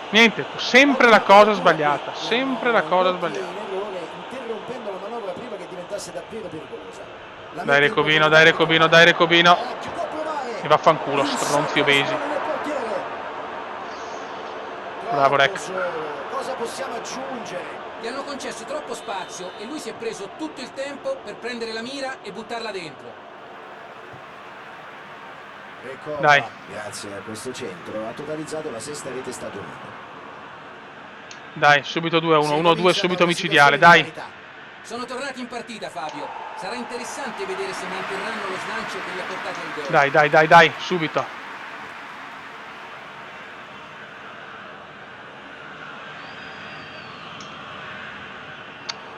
Niente, sempre la cosa sbagliata, sempre la cosa sbagliata. In errore, interrompendo la manovra prima che diventasse davvero pericolosa. La Dai mette in Recobino, dai Recobino, dai Recobino. Ci può provare. E vaffanculo, stronzi obesi. Nel portiere. Bravo, Rec. Troppo solo. Cosa possiamo aggiungere? Gli hanno concesso troppo spazio e lui si è preso tutto il tempo per prendere la mira e buttarla dentro. Ecco, Dai. grazie a questo centro ha totalizzato la sesta rete statunitense. Dai, subito 2-1, 1-2 subito micidiale, dai. Sono tornati in partita, Fabio. Sarà interessante vedere se manterranno lo slancio che li ha portati al gol. Dai, subito.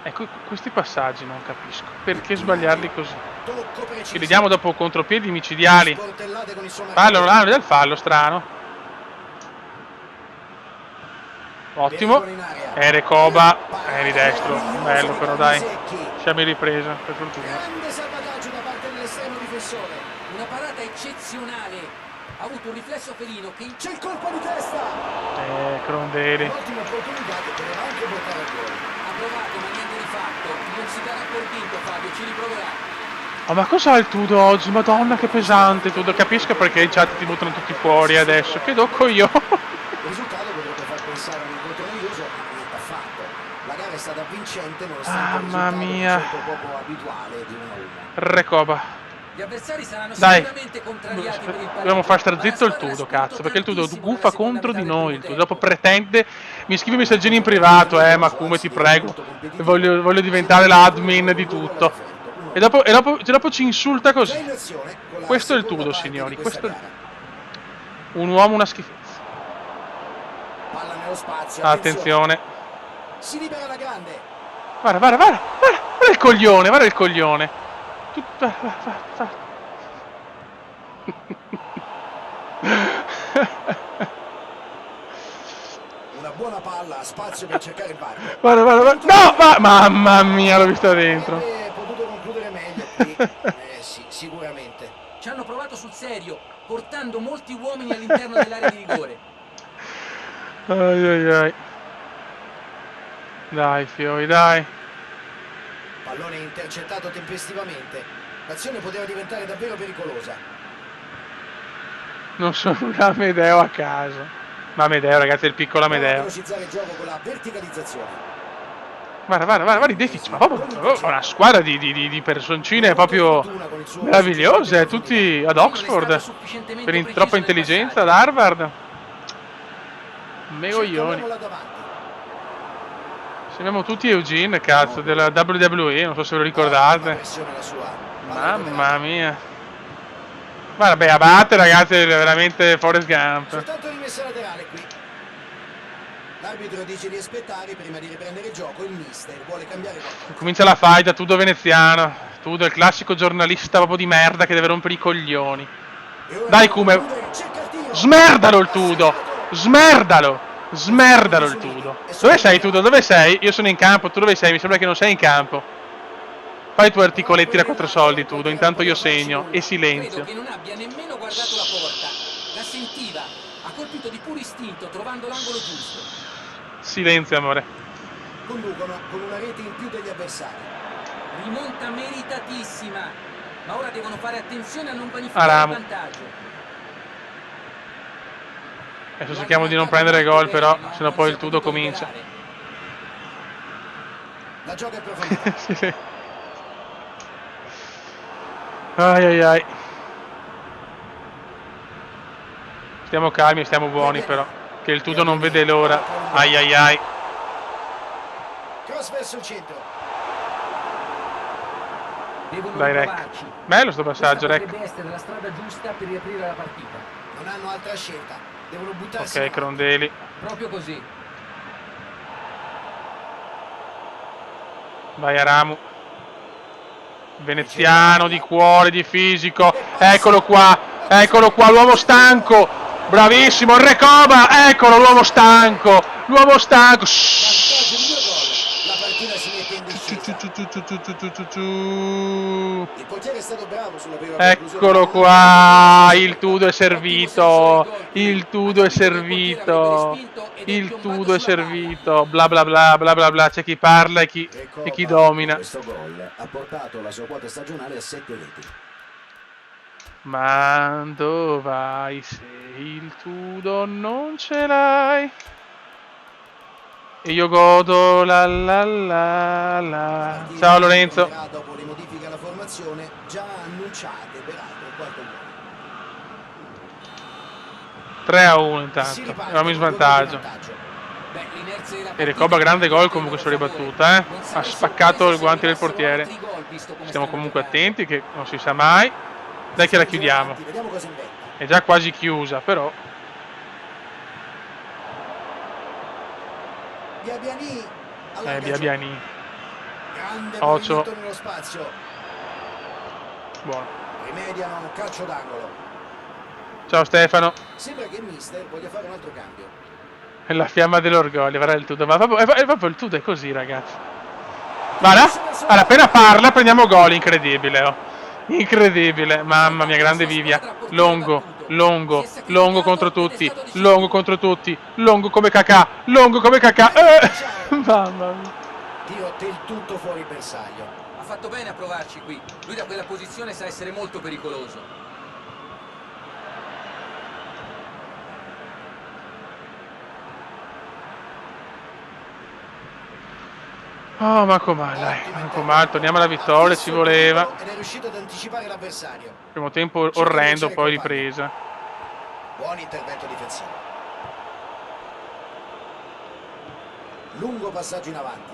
Ecco, questi passaggi non capisco. Perché sbagliarli così? Tocco preciso. Ci vediamo dopo contropiedi micidiali. Sportellate con il suo Fallo, non marcatore. hanno del fallo, strano. Ottimo. Recoba. Di destro. Bello però, dai. Lasciami ripresa, per fortuna. Grande salvataggio da parte dell'estremo difensore. Una parata eccezionale. Ha avuto un riflesso felino che C'è il colpo di testa. Crondeli. Un'ottima opportunità che poteva anche portare a gol. ha provato ma niente di fatto. Non si darà per vinto, Fabio, ci riproverà. Oh, ma cos'ha il Tudo oggi? Madonna, che pesante, Tudo. Capisco perché i chat ti buttano tutti fuori adesso. Che docco io. Il risultato potrebbe far pensare a un incontro noioso, ma niente affatto. La gara è stata vincente nonostante il Mamma risultato mia. un certo poco abituale di 1-1. Recoba. Gli avversari saranno Dai, sicuramente contrariati per il pareggio. dobbiamo far star Ma la zitto il squadra ha Tudo, spinto cazzo, perché il Tudo tantissimo gufa nella seconda contro di metà del noi. primo Il Tudo tempo. dopo pretende, mi scrive messaggini in privato, ma come ti prego, voglio diventare l'admin di tutto. e dopo ci insulta Già così. in azione con la Questo è il seconda Tudo, parte di signori. questa Questo è gara. un uomo, una schifezza. Palla nello spazio, Attenzione. si libera la grande. Guarda il coglione, guarda il coglione. Va. Una buona palla, spazio per cercare il varco. Guarda. No, mamma mia, l'ho vista dentro. Avrebbe potuto concludere meglio qui. Sì, sicuramente. Ci hanno provato sul serio, portando molti uomini all'interno dell'area di rigore. Ai. Dai, Fiori, dai. Pallone intercettato tempestivamente. L'azione poteva diventare davvero pericolosa. Non sono un Amedeo a caso. Ma Amedeo, ragazzi, è il piccolo Prova a Amedeo. velocizzare il gioco con la verticalizzazione. Guarda i deficit. Ma proprio una squadra di personcine proprio meravigliose. Tutti ad Oxford. Per troppa intelligenza ad Harvard. Megoglioni. Cercavamo là davanti. Sembriamo tutti Eugene, cazzo, della WWE. Non so se ve lo ricordate. Pressione la sua. Mamma mia. Guarda, beh, Abate, ragazzi, è veramente Forrest Gump. Soltanto rimessa laterale qui. L'arbitro dice di aspettare prima di riprendere il gioco. Il mister vuole cambiare qualcosa. Comincia la fight, Tudo veneziano. Tudo è il classico giornalista proprio di merda che deve rompere i coglioni. Dai, Kume. Smerdalo il Tudo. Smerdalo il Tudo. Dove sei, Tudo? Dove sei? Io sono in campo. Tu dove sei? Mi sembra che non sei in campo. Fai i tuoi articoletti da 4 soldi, Tudo. Intanto io segno. E silenzio. Credo che non abbia nemmeno guardato la porta. La sentiva. Ha colpito di puro istinto, trovando l'angolo giusto. Silenzio, amore. Conducono con una rete in più degli avversari. Rimonta meritatissima. Ma ora devono fare attenzione a non vanificare il Aramu. vantaggio. Adesso cerchiamo di non prendere gol, però, sennò poi il Tudo comincia. La gioca in profondità. Sì. Ai. Stiamo calmi e stiamo buoni, però. Che il Tudo non vede l'ora. Ai. Cross verso il centro. Devono Dai, Rec. riprovarci. Bello sto passaggio, Questa Rec. potrebbe essere la strada giusta per riaprire la partita. Non hanno altra scelta. Devono buttarsi. Ok, Crondelli. Proprio così. Vai Aramu. Veneziano di cuore, di fisico. Eccolo qua, l'uomo stanco. Bravissimo, il Recoba. Eccolo l'uomo stanco. Vantaggio di 2 gol. La partita si mette in discesa. Il portiere è stato bravo sulla prima conclusione. Eccolo qua, il Tudo è servito. Il Tudo è servito. Bla bla bla. C'è chi parla e chi domina. Questo gol ha portato la sua quota stagionale a 7 reti. Ma dove vai se il Tudo non ce l'hai? E io godo la. Ciao Lorenzo. Dopo le modifiche alla formazione già annunciate peraltro qualche gol. 3-1 intanto. Eravamo in svantaggio. E Recoba grande gol comunque sulla ribattuta, ha spaccato il guanto del portiere. Stiamo comunque attenti che non si sa mai. Dai che la chiudiamo. Vediamo cosa inventa. È già quasi chiusa, però. Biabiani. Biabiani. Grande Ocio. movimento nello spazio. Buono. Rimediano un calcio d'angolo. Ciao Stefano. Sembra che il mister voglia fare un altro cambio. È la fiamma dell'orgoglio, guarda il Tudo. Ma è proprio il Tudo, è così, ragazzi. Guarda, appena parla prendiamo gol, incredibile, oh. Incredibile, mamma mia, grande Vivia. Longo contro tutti, Longo come cacà, mamma mia. Tiro del tutto fuori bersaglio. Ha fatto bene a provarci qui. Lui da quella posizione sa essere molto pericoloso. Oh, ma com'è, dai, torniamo alla vittoria, ci voleva. Ed è riuscito ad anticipare l'avversario. Primo tempo orrendo, poi ripresa. Buon intervento difensivo. Lungo passaggio in avanti.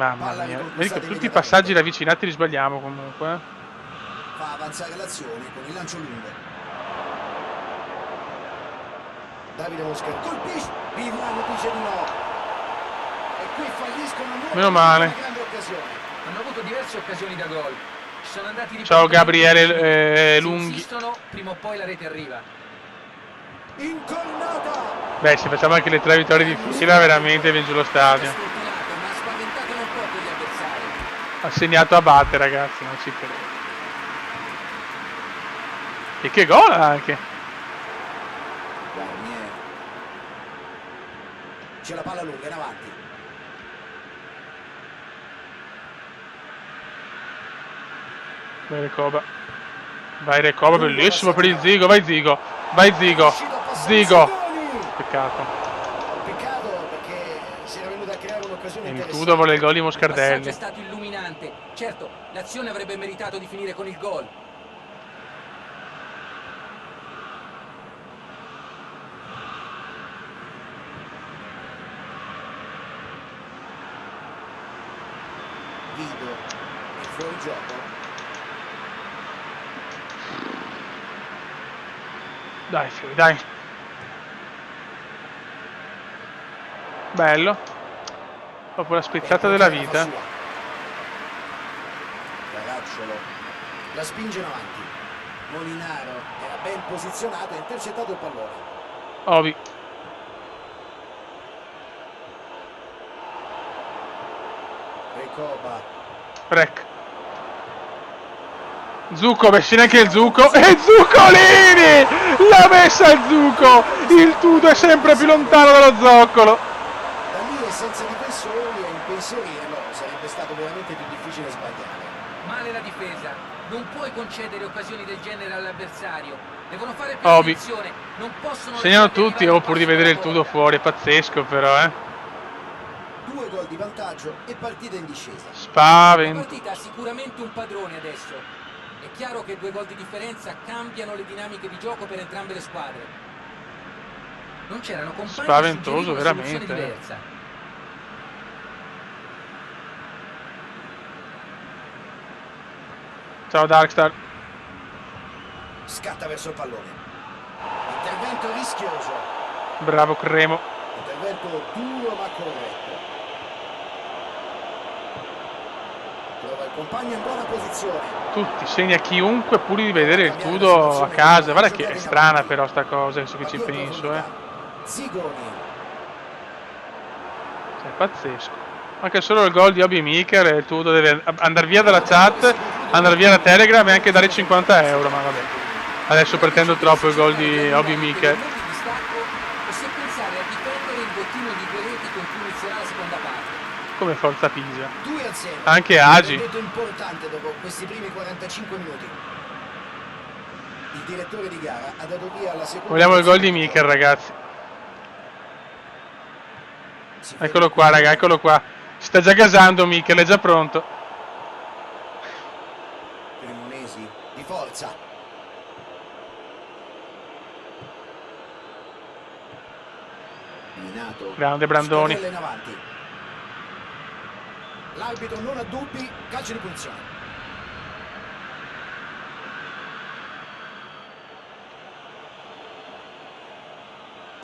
Mamma Palla mia. Vedi che riconquistata tutti i passaggi immediatamente. ravvicinati li sbagliamo comunque. Fa avanzare l'azione con il lancio lungo. Davide Mosca colpisce, Villano dice di no. E qui falliscono nuovamente Meno male. una grande occasione. Hanno avuto diverse occasioni da gol. Ci sono andati di Ciao punta Gabriele molto vicini. Se Lunghi. insistono, prima o poi la rete arriva. Incornata! Beh, se facciamo anche le 3 vittorie di fila, veramente viene giù lo stadio. Sfortunato, ma ha spaventato non poco gli avversari. Ha segnato a batte, ragazzi, non ci credo. E che gol anche. Garnier. C'è la palla lunga in avanti. Vai Recoba. Vai Recoba, bellissimo per il Zigo. Vai Zigo. Vai Zigo. Zigo. Peccato. Peccato perché si era venuto a creare un'occasione E il interessante. Tudo vuole il gol di Il passaggio Moscardelli. è stato illuminante. Certo, l'azione avrebbe meritato di finire con il gol. Guido è fuori gioco. Dai, Fiori, dai. Bello. Dopo la spezzata della vita. Caracciolo la spinge in avanti. Molinaro era ben posizionato e ha intercettato il pallone. Ovi. Recoba. Rec. Zucco, vescina anche il Zucco. E Zuccolini! L'ha messa il Zucco! Il Tudo è sempre più lontano dallo zoccolo. Da lì e senza difensori e impensierirlo sarebbe stato veramente più difficile sbagliare. Male la difesa. Non puoi concedere occasioni del genere all'avversario. Devono fare più Ovi. attenzione. Non possono Segnano lasciarli tutti, arrivare oh, pur di al passo vedere il della Tudo porta. fuori. È pazzesco però, 2 gol di vantaggio e partita in discesa. La Spavento. partita ha sicuramente un padrone adesso. È chiaro che 2 gol di differenza cambiano le dinamiche di gioco per entrambe le squadre. Non c'erano compagni a Spaventoso, suggerire una soluzione veramente. diversa. Ciao Darkstar. Scatta verso il pallone. Intervento rischioso. Bravo Cremo. Intervento duro ma corretto. Trova il compagno in buona posizione. Tutti, segna chiunque pur di vedere il Tudo a casa. Guarda che è strana però sta cosa, adesso che ci penso, Zigoni. Cioè, è pazzesco. Anche solo il gol di Obi Mikel e il Tudo deve andare via dalla chat, andare via da Telegram e anche dare 50 euro, ma vabbè. Adesso pretendo troppo il gol di Obi Mikel. Momenti di stacco o se pensare a difendere il bottino di 2 reti con cui inizierà la seconda parte. Come Forza Pisa. 2-0. Anche Agi. Un importante dopo questi primi 45 minuti. Il direttore di gara ha dato via alla seconda. Vogliamo il gol di Mikel, ragazzi. Eccolo qua, raga, eccolo qua. Si sta già gasando Mikel, è già pronto. Cremonesi di forza. Minato. Grande Brandoni. Scorrella in avanti. L'arbitro non ha dubbi, calcio di punizione.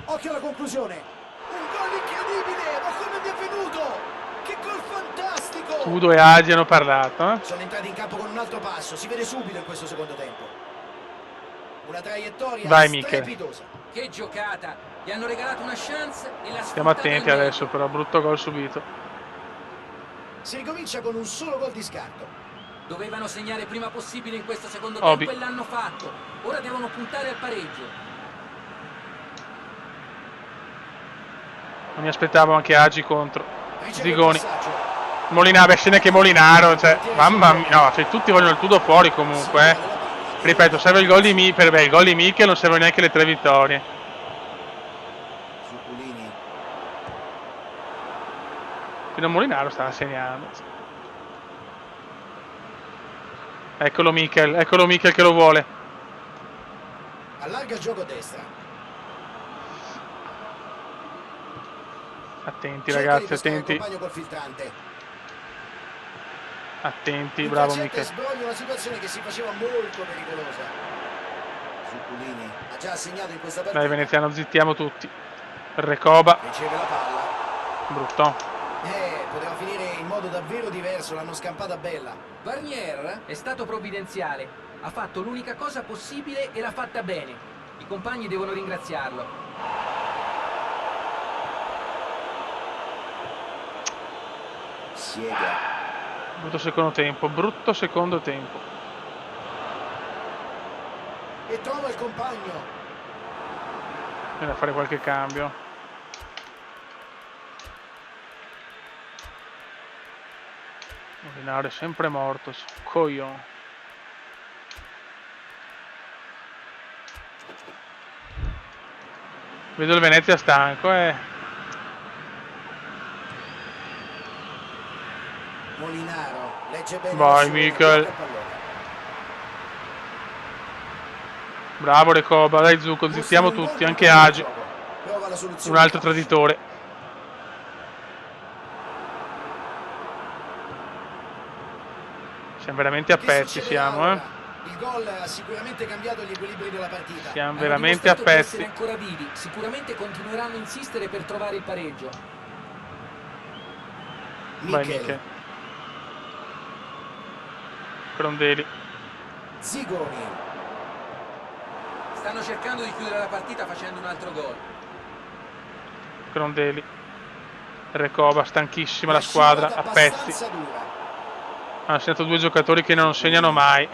Occhio alla conclusione. Un gol incredibile, ma come mi è venuto? Che gol fantastico! Tudo e Agi hanno parlato, Sono entrati in campo con un altro passo, si vede subito in questo secondo tempo. Una traiettoria Vai, Mikel. strepitosa. Che giocata! Gli hanno regalato una chance e la Stiamo attenti adesso, però brutto gol subito. Si ricomincia con un solo gol di scarto. Dovevano segnare prima possibile in questo secondo Obi. tempo e l'hanno fatto. Ora devono puntare al pareggio. Non mi aspettavo anche Agi contro. Riceve il Zigoni. passaggio. Molinaro, scena che Molinaro, cioè, mamma mia, no, cioè, tutti vogliono il Tudo fuori comunque, Ripeto, serve il gol di Mikel, il gol di Mikel non serve neanche le 3 vittorie. Zuccolini. Fino a Molinaro stava segnando. Eccolo Mikel che lo vuole. Allarga il gioco a destra. Attenti Cerca di ragazzi, pescare il attenti. compagno col filtrante. Attenti, Il bravo calciante Michel. sbroglia una situazione che si faceva molto pericolosa. Zuccolini ha già assegnato in questa partita. Dai veneziano, zittiamo tutti. Recoba, Riceve la palla. brutto. Poteva finire in modo davvero diverso, l'hanno scampata bella. Barnier È stato provvidenziale. Ha fatto l'unica cosa possibile e l'ha fatta bene. I compagni devono ringraziarlo. Siega. Brutto secondo tempo, brutto secondo tempo. E trova il compagno. Bisogna fare qualche cambio. Molinaro è sempre morto, coglione. Vedo il Venezia stanco, Molinaro legge bene Vai l'azione, Michel. tocca il pallone. Bravo Recoba, dai Zucco, Mostrano zittiamo un buon tutti, anche controllo del Agi. gioco. Prova la Un soluzione. altro traditore. Siamo veramente a Che pezzi, succederà siamo, ora? Il gol ha sicuramente cambiato gli equilibri della partita. Siamo Hanno veramente a dimostrato di essere pezzi. ancora vivi. Sicuramente continueranno a insistere per trovare il pareggio. Vai Michel, Michel. Crondelli. Zigoni, stanno cercando di chiudere la partita facendo un altro gol. Crondelli. Recoba, stanchissima la una squadra, scivolata a pezzi. abbastanza dura. Hanno segnato due giocatori che non segnano mai.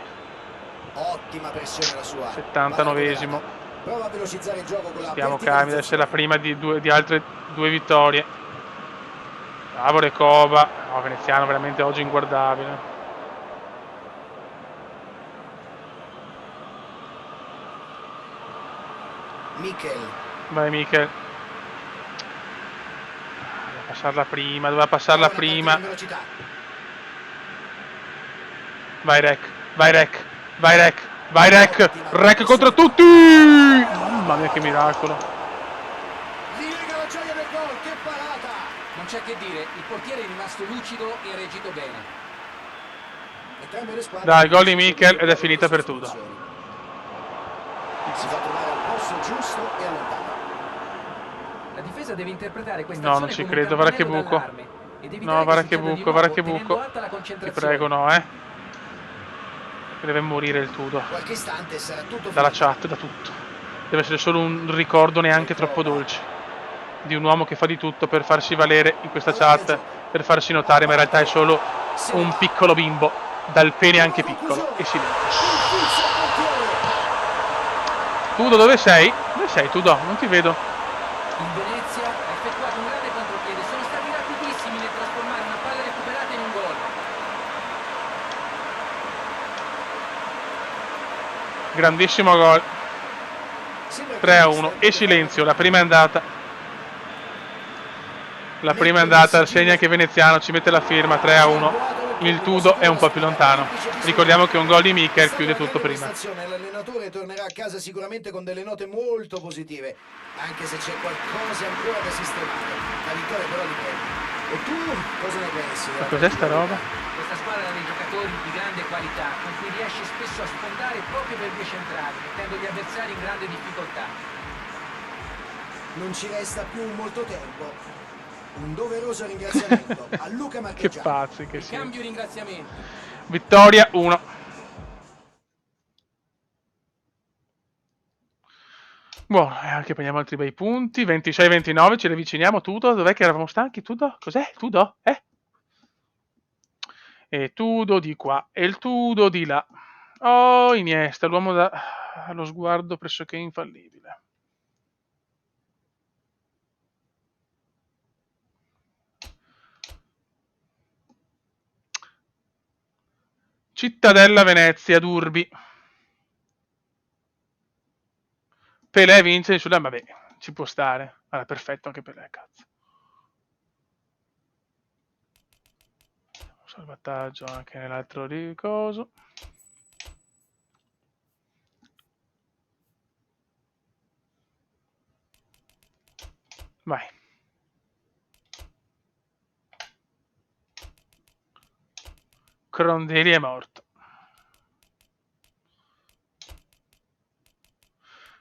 Ottima pressione la sua. 79esimo. Prova a velocizzare il gioco con la Stiamo calmi, deve essere la verticalizzazione. prima di altre due vittorie. Bravo Recoba. No, veneziano veramente oggi inguardabile. Michel, Vai Michel. Doveva passarla buona prima. partita in velocità. Vai Rec, vai Rec, vai Rec, vai Rec. Rec contro tutti! Mamma mia che miracolo. Gli lega la gioia del gol, che parata! Non c'è che dire, il portiere è rimasto lucido e ha reagito bene. Entrambe le squadre Dai, gol di hanno Michel ed è sviluppato finita per queste Tudor. soluzioni. Si fa trovare al posto giusto e allontana. La difesa deve interpretare questa No, non azione ci come credo, un guarda che campanello buco. d'allarme ed evitare No, che guarda che succeda di buco, nuovo, guarda che tenendo buco. alta la Ti concentrazione. prego, no, Deve morire il Tudor. Qualche istante sarà tutto Dalla finito. chat, da tutto. Deve essere solo un ricordo neanche troppo dolce. Di un uomo che fa di tutto per farsi valere in questa chat, per farsi notare, ma in realtà è solo un piccolo bimbo, dal pene anche piccolo. E silenzio. Infilza il portiere. Tudo, dove sei? Dove sei, Tudo? Non ti vedo. Il Venezia ha effettuato un grande contropiede, sono stati rapidissimi nel trasformare una palla recuperata in un gol. Grandissimo gol. Sembra che 3-1 e silenzio, la prima è andata. La prima è andata, segna che Veneziano ci mette la firma 3-1. Il Tudo è un po' più lontano. Ricordiamo che un gol di Michel chiude tutto prima. L'allenatore tornerà a casa sicuramente con delle note molto positive, anche se c'è qualcosa ancora da sistemare. La vittoria però li prende. E tu cosa ne pensi? Ma cos'è sta roba? Questa squadra ha dei giocatori di grande qualità, con cui riesce spesso a sfondare proprio per vie centrali, mettendo gli avversari in grande difficoltà. Non ci resta più molto tempo. Un doveroso ringraziamento a Luca Che Marchegiani. pazzi che siete. Cambio ringraziamenti. Vittoria 1. Buono, anche prendiamo altri bei punti. 26-29, ci avviciniamo. Tudo, dov'è che eravamo stanchi? Tudo? Cos'è? Tudo? E Tudo di qua e il Tudo di là. Oh, Iniesta, l'uomo allo sguardo pressoché infallibile. Cittadella Venezia, Durbi. Pelé vince sulla... Vabbè, ci può stare. Allora, perfetto anche Pelé, cazzo. Salvataggio anche nell'altro ricoso. Vai. Crondelli è morto.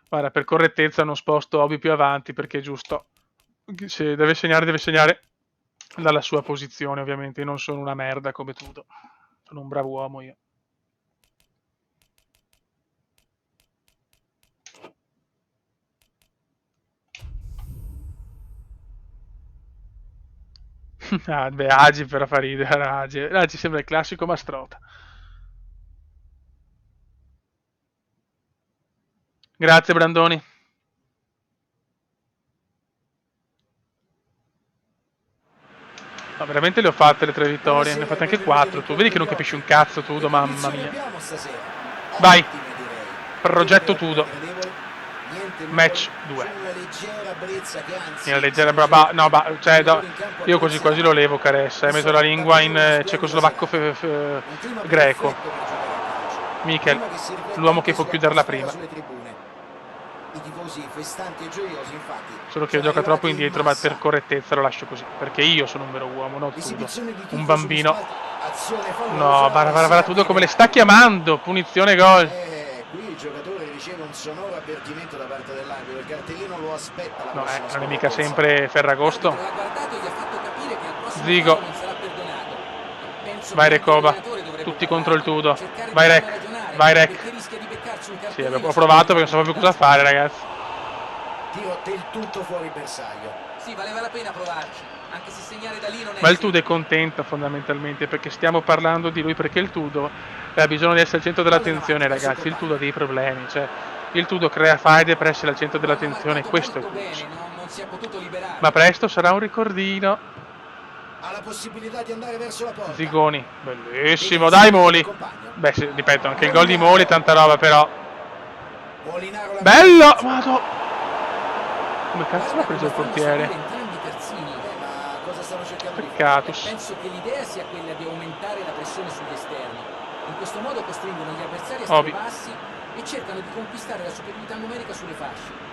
Guarda, per correttezza non sposto Obi più avanti perché è giusto. Se deve segnare dalla sua posizione, ovviamente. Io non sono una merda come Tudo. Sono un bravo uomo io. Ah, beh, Agi però fa ridere. Agi sembra il classico Mastrota. Grazie, Brandoni. No, veramente le ho fatte le 3 vittorie. Ne ho Buonasera fatte ai anche benvenuti 4. Tu vedi che all'incontro non di capisci oggi. un cazzo, Tudo, Che mamma condizioni mia. abbiamo stasera? Vai. Ottime, direi. Progetto Temperature Tudo. gradevoli, niente nuvoli, Match 2. solo una leggera brezza che Nella anzi, leggera se ne gioca no, i cioè, giocatori in campo io quasi quasi lo apprezzeranno. levo, Caressa. Hai messo la Insomma, lingua in davvero una splendida cecoslovacco serata. Un clima greco. perfetto per giocare a calcio. Un Michel, clima che si riflette l'uomo che anche può chiuderla sull'atmosfera prima. sulle tribune. I tifosi festanti e gioiosi, infatti, Solo che sono gioca troppo arrivati in indietro, ma per massa. correttezza lo lascio così. Perché io sono un vero uomo, non Tudo. L'esibizione di Un tifo sugli bambino. spalti, azione No, fallosa e Vara Tudo come le sta segnabile. chiamando. Punizione gol. Qui il giocatore riceve un sonoro avvertimento da parte dell'arbitro, il cartellino lo aspetta la No, prossima non è mica scorrettezza. sempre Ferragosto. L'arbitro l'ha guardato e gli ha fatto capire che al prossimo Zigo. fallo non sarà perdonato. Penso Vai che anche Recoba. l'allenatore dovrebbe Tutti contro il parlargli, Tudo. cercare di Vai farlo Rec. ragionare, Vai Rec. perché rischia di beccarci un Sì, cartellino ho se non provato gli perché non sapevo più cosa dà fare, ragazzi. Tiro del tutto fuori bersaglio. Sì, valeva la pena provarci, anche se segnare da lì non è Ma il Tudo è semplice. contento fondamentalmente perché stiamo parlando di lui, perché il Tudo ha bisogno di essere al centro Palla in dell'attenzione, avanti verso il ragazzi. Il Tudo ha compagno. dei problemi, cioè il Tudo crea faide per essere al centro Lo hanno dell'attenzione, marcato questo è il molto Tudo. bene, non si è potuto liberare. Ma presto sarà un ricordino. Ha la possibilità di andare verso la porta. Zigoni, bellissimo, Vede il dai subito del Moli. compagno. Beh, sì, ripeto, anche il gol di Molinaro. Moli, tanta roba però. Molinaro la Bello! mette in mezzo. Vado! Come cazzo l'ha Guarda preso come il fanno portiere? a seguire entrambi i terzini. Ma cosa stanno cercando di fare? Peccatus. Penso che l'idea sia quella di aumentare la pressione sugli esterni. In questo modo costringono gli avversari a stare Obi. bassi e cercano di conquistare la superiorità numerica sulle fasce.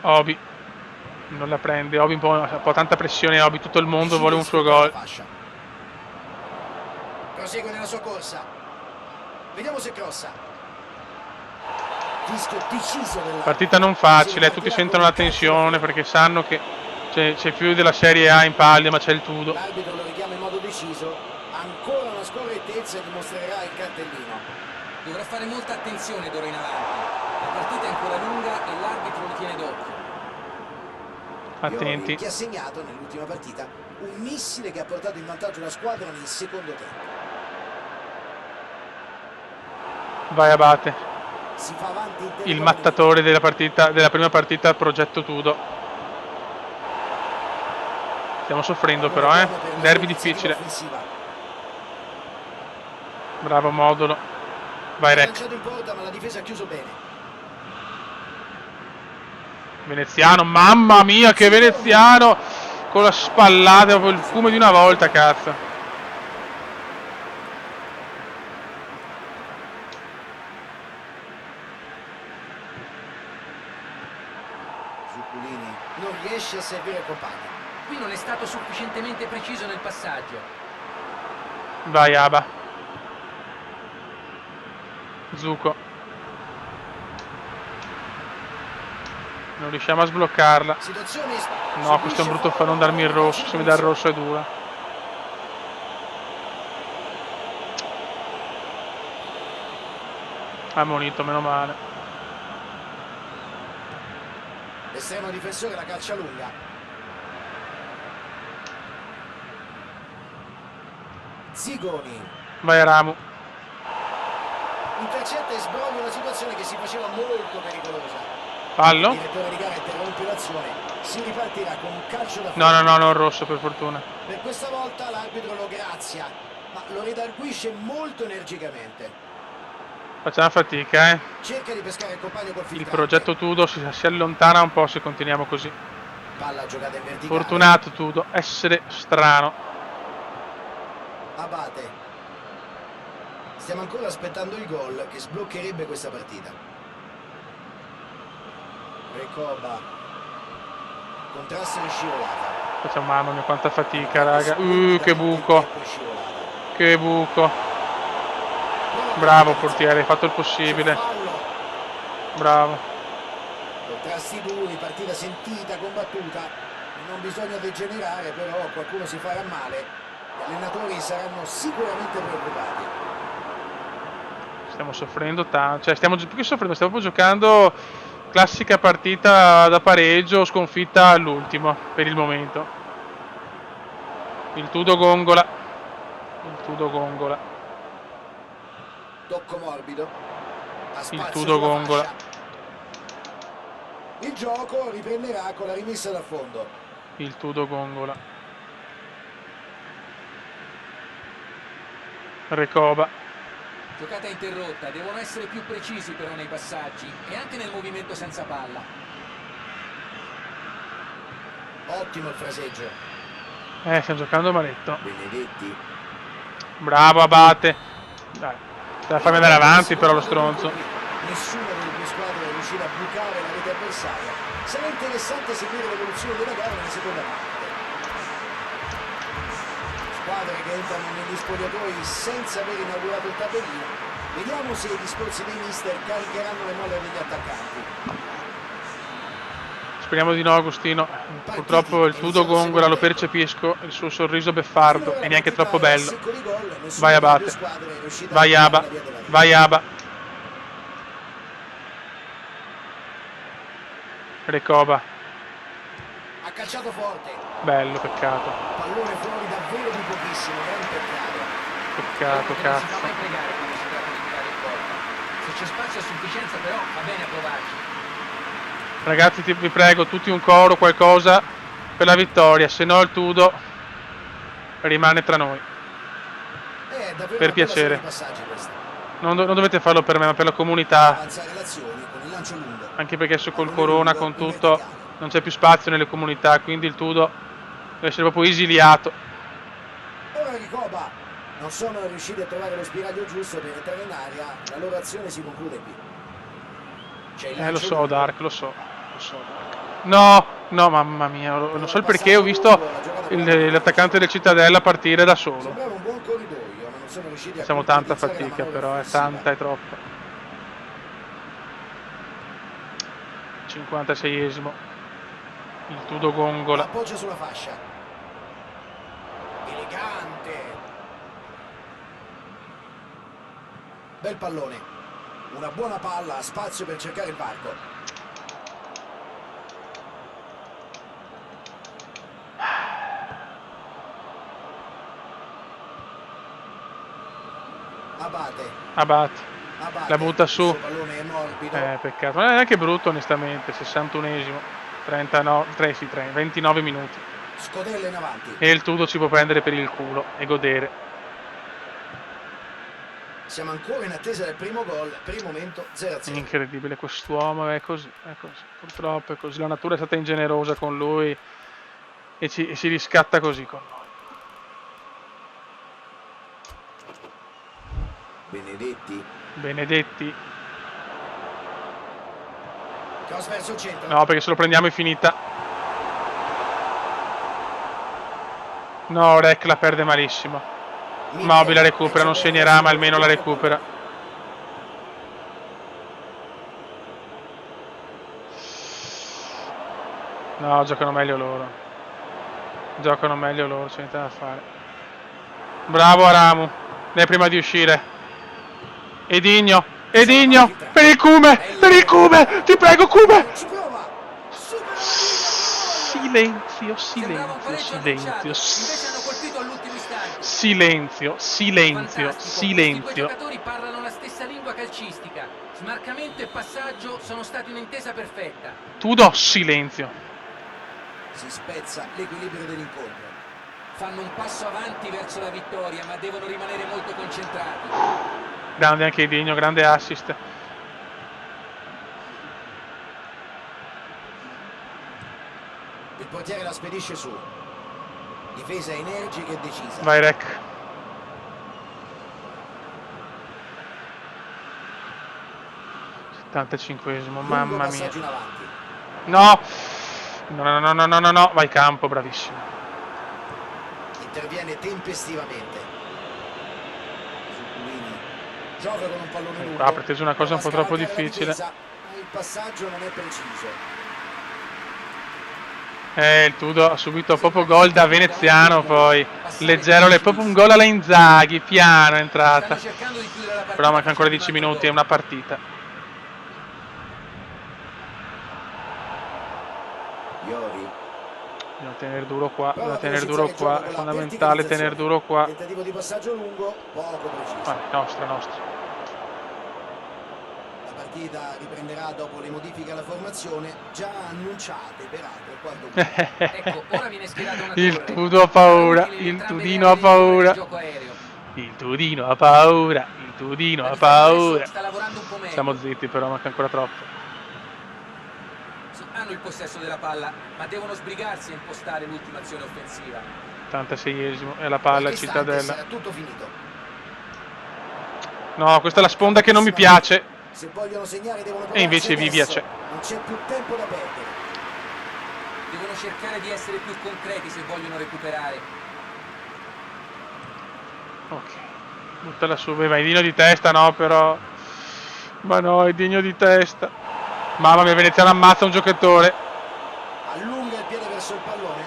Obi. Non la prende, Obi un po' tanta pressione, Obi, tutto il mondo Decide vuole di un suo sfruttare gol. la fascia. Prosegue nella sua corsa. Vediamo se crossa. Fischio deciso dell'arbitro. Partita non facile, tutti sentono la tensione perché sanno che c'è più della Serie A in palio, ma c'è il Tudo. L'arbitro lo richiama in modo deciso. Ancora una scorrettezza e dimostrerà il cartellino. Dovrà fare molta attenzione d'ora in avanti. La partita è ancora lunga e l'arbitro lo tiene d'occhio. Attenti. Che ha segnato nell'ultima partita un missile che ha portato in vantaggio la squadra nel secondo tempo. Vai Abate. Si fa avanti in Il mattatore della prima partita, progetto Tudo. Stiamo soffrendo però, derby difficile. Bravo Modulo. Vai Rec. Lanciato in porta, ma la difesa ha chiuso bene. Veneziano, mamma mia che veneziano! Con la spallata, proprio il fumo di una volta, cazzo. Zuccolini non riesce a servire il compagno. Qui non è stato sufficientemente preciso nel passaggio. Vai Aba. Zucco. Non riusciamo a sbloccarla. No, questo è un brutto fa non darmi il rosso. Se mi dà il rosso è dura. Ammonito, meno male. L'estremo difensore la calcia lunga. Zigoni. Vai Ramu. Intercetta e sbroglia una situazione che si faceva molto pericolosa. Fallo? Il direttore di gara interrompe l'azione. Si ripartirà con un calcio da fuori. No, non rosso per fortuna. Per questa volta l'arbitro lo grazia, ma lo redarguisce molto energicamente. Facciamo fatica, Cerca di pescare il compagno col Il filtrante. progetto Tudo si allontana un po' se continuiamo così. Palla giocata in verticale. Fortunato Tudo, essere strano. Abate. Stiamo ancora aspettando il gol che sbloccherebbe questa partita. Recoba. Contrasto in scivolata. Facciamo, mamma mia, quanta fatica, raga. Che Splendidamente buco. in scivolata. Che buco. Prova a Bravo capitalizzare. portiere, hai fatto il C'è possibile. fallo. Bravo. Contrasti duri, partita sentita, combattuta. Non bisogna degenerare, però qualcuno si farà male. Gli allenatori saranno sicuramente preoccupati. Stiamo soffrendo tanto. Cioè, stiamo più che soffrendo, stiamo proprio giocando classica partita da pareggio, sconfitta all'ultimo, per il momento. Il Tudo gongola. Il Tudo gongola. Tocco morbido. Ha Il spazio Tudo sulla gongola. fascia. Il gioco riprenderà con la rimessa da fondo. Il Tudo gongola. Recoba. Giocata interrotta, devono essere più precisi però nei passaggi e anche nel movimento senza palla. Ottimo il fraseggio. Stiamo giocando maletto. Benedetti. Bravo Abate. Dai. Deve farmi andare avanti però lo stronzo. Nessuna delle due squadre è riuscita a bucare la rete avversaria. Sarà interessante seguire l'evoluzione della gara nella seconda parte. Squadre che entrano negli spogliatoi senza aver inaugurato il tabellino. Vediamo se i discorsi dei mister caricheranno le molle degli attaccanti. Speriamo di no, Agostino. Purtroppo il Tudo gongola lo percepisco, il suo sorriso beffardo e neanche troppo bello. Vai Abate. Vai Aba. Vai Aba. Recoba. Ha calciato forte. Bello, peccato. Pallone fuori davvero di pochissimo, gran peccato. Peccato, Non si fa cazzo. mai pregare quando si tratta di tirare il gol. Se c'è spazio a sufficienza però va bene a provarci. Ragazzi, vi prego, tutti un coro, qualcosa per la vittoria, se no il Tudo rimane tra noi. È davvero Per una bella serie piacere. di passaggi questa. Non dovete farlo per me, ma per la comunità. Avanzare l'azione con il lancio lungo. Anche perché adesso col Pallone Corona, lungo con in tutto, verticale. non c'è più spazio nelle comunità, quindi il Tudo deve essere proprio esiliato. Ora Ricoba non sono riusciti a trovare lo spiraglio giusto per entrare in aria, la loro azione si conclude qui. C'è il Lo lancio so, lungo. Dark, lo so. Lo so, Dark. No, no, mamma mia, non so il perché ho visto l'attaccante del Cittadella partire da solo. Sembrava un buon corridoio, ma non sono riusciti a Facciamo tanta concretizzare la fatica, manovra però è offensiva. tanta e troppa. 56esimo. Il Tudo gongola. Appoggia sulla fascia. Elegante. Bel pallone. Una buona palla, ha spazio per cercare il varco. Abate. Abate. Abate. La butta Il su. suo pallone è morbido. Peccato. Non è neanche brutto, onestamente. 61esimo. 29 minuti. Scodella in avanti. E il Tudo ci può prendere per il culo e godere. Siamo ancora in attesa del primo gol. Per il momento 0-0. Incredibile, quest'uomo è così, è così. Purtroppo è così. La natura è stata ingenerosa con lui e si riscatta così con noi. Benedetti. Benedetti. Cross verso il centro. No, perché se lo prendiamo è finita. No, Rec la perde malissimo. Mobile la recupera, non segnerà, ma almeno la recupera. No, giocano meglio loro. Giocano meglio loro, c'è niente da fare. Bravo Aramu. Dai prima di uscire. Edigno. Edigno. Per il Cume. Per il Cume. Ti prego, Cume. Ci prova. Silenzio, Sembrava un silenzio, pareggio annunciato, silenzio. invece hanno colpito all'ultimo istante. Silenzio, silenzio, Fantastico, questi due silenzio. giocatori parlano la stessa lingua calcistica. Smarcamento e passaggio sono stati un'intesa perfetta. Tudo, silenzio. Si spezza l'equilibrio dell'incontro. Fanno un passo avanti verso la vittoria, ma devono rimanere molto concentrati. Grande anche Edigno, grande assist. Il portiere la spedisce su. Difesa energica e decisa. Vai Rec. '75esimo, Lungo mamma mia. passaggio in avanti. No! No, no, no, no, no, no, no, vai campo, bravissimo. Interviene tempestivamente. Zuccolini gioca con un pallone lungo. Qua ha preteso una cosa un po' Prova a troppo scavalcare la difficile. difesa, ma il passaggio non è preciso. Il Tudo ha subito proprio gol da veneziano, poi leggero, proprio un gol alla Inzaghi, piano è entrata. Stanno cercando di chiudere la partita. Però manca ancora facendo 10 un altro minuti, è gol. una partita. Iori Bisogna tenere duro qua, prova bisogna a tenere duro velocizzare il gioco qua, è con la fondamentale tenere verticalizzazione. duro qua. Tentativo di passaggio lungo, poco preciso. Vai, nostra, nostra. La partita riprenderà dopo le modifiche alla formazione, già annunciate peraltro al quarto Ecco, ora viene schierata una Il torre. Tudo ha paura, Sarà utile il entrambe le Tudino ha aree di rigore nel paura. gioco aereo. Il Tudino ha paura, il Tudino La ha difesa adesso paura. sta lavorando un po' meglio. Stiamo zitti però, manca ancora troppo. Sì, hanno il possesso della palla, ma devono sbrigarsi a impostare l'ultima azione offensiva. 86esimo, e la palla Qualche istante Cittadella. sarà tutto finito. No, questa è la sponda che non mi piace. Se vogliono segnare devono E provarci invece Vivia adesso. c'è. Non c'è più tempo da perdere. Devono cercare di essere più concreti se vogliono recuperare. Ok, buttala su, beh, ma è digno di testa, no, però. Ma no, è digno di testa. Mamma mia, Veneziano ammazza un giocatore. Allunga il piede verso il pallone.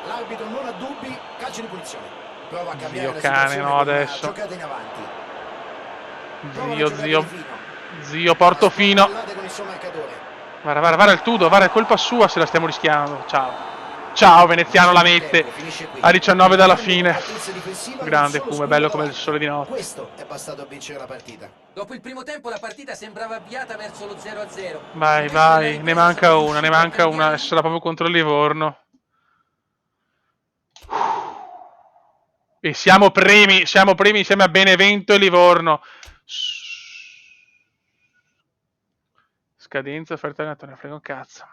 L'arbitro non ha dubbi, calcio di punizione. Prova a cambiare Zio la cane, situazione no, con una adesso. giocata in avanti. Prova una Zio, giocata zio, di fino. zio Portofino. Pallate con il suo marcatore. Guarda il Tudo, guarda, è colpa sua se la stiamo rischiando. Ciao. Ciao, Veneziano la mette. Finisce qui. A 19 dalla Grande fine. compattezza difensiva, Grande un solo Kuma, scudo bello come il davanti. sole di notte. Questo è bastato a vincere la partita. Dopo il primo tempo la partita sembrava avviata verso lo 0-0. Vai, Invece nella vai, ne ripresa manca sono una, ne riusciti a manca una. cambiare Adesso sarà proprio contro il Livorno. E siamo primi insieme a Benevento e Livorno. Scadenza, offerta allenatore, frega un cazzo.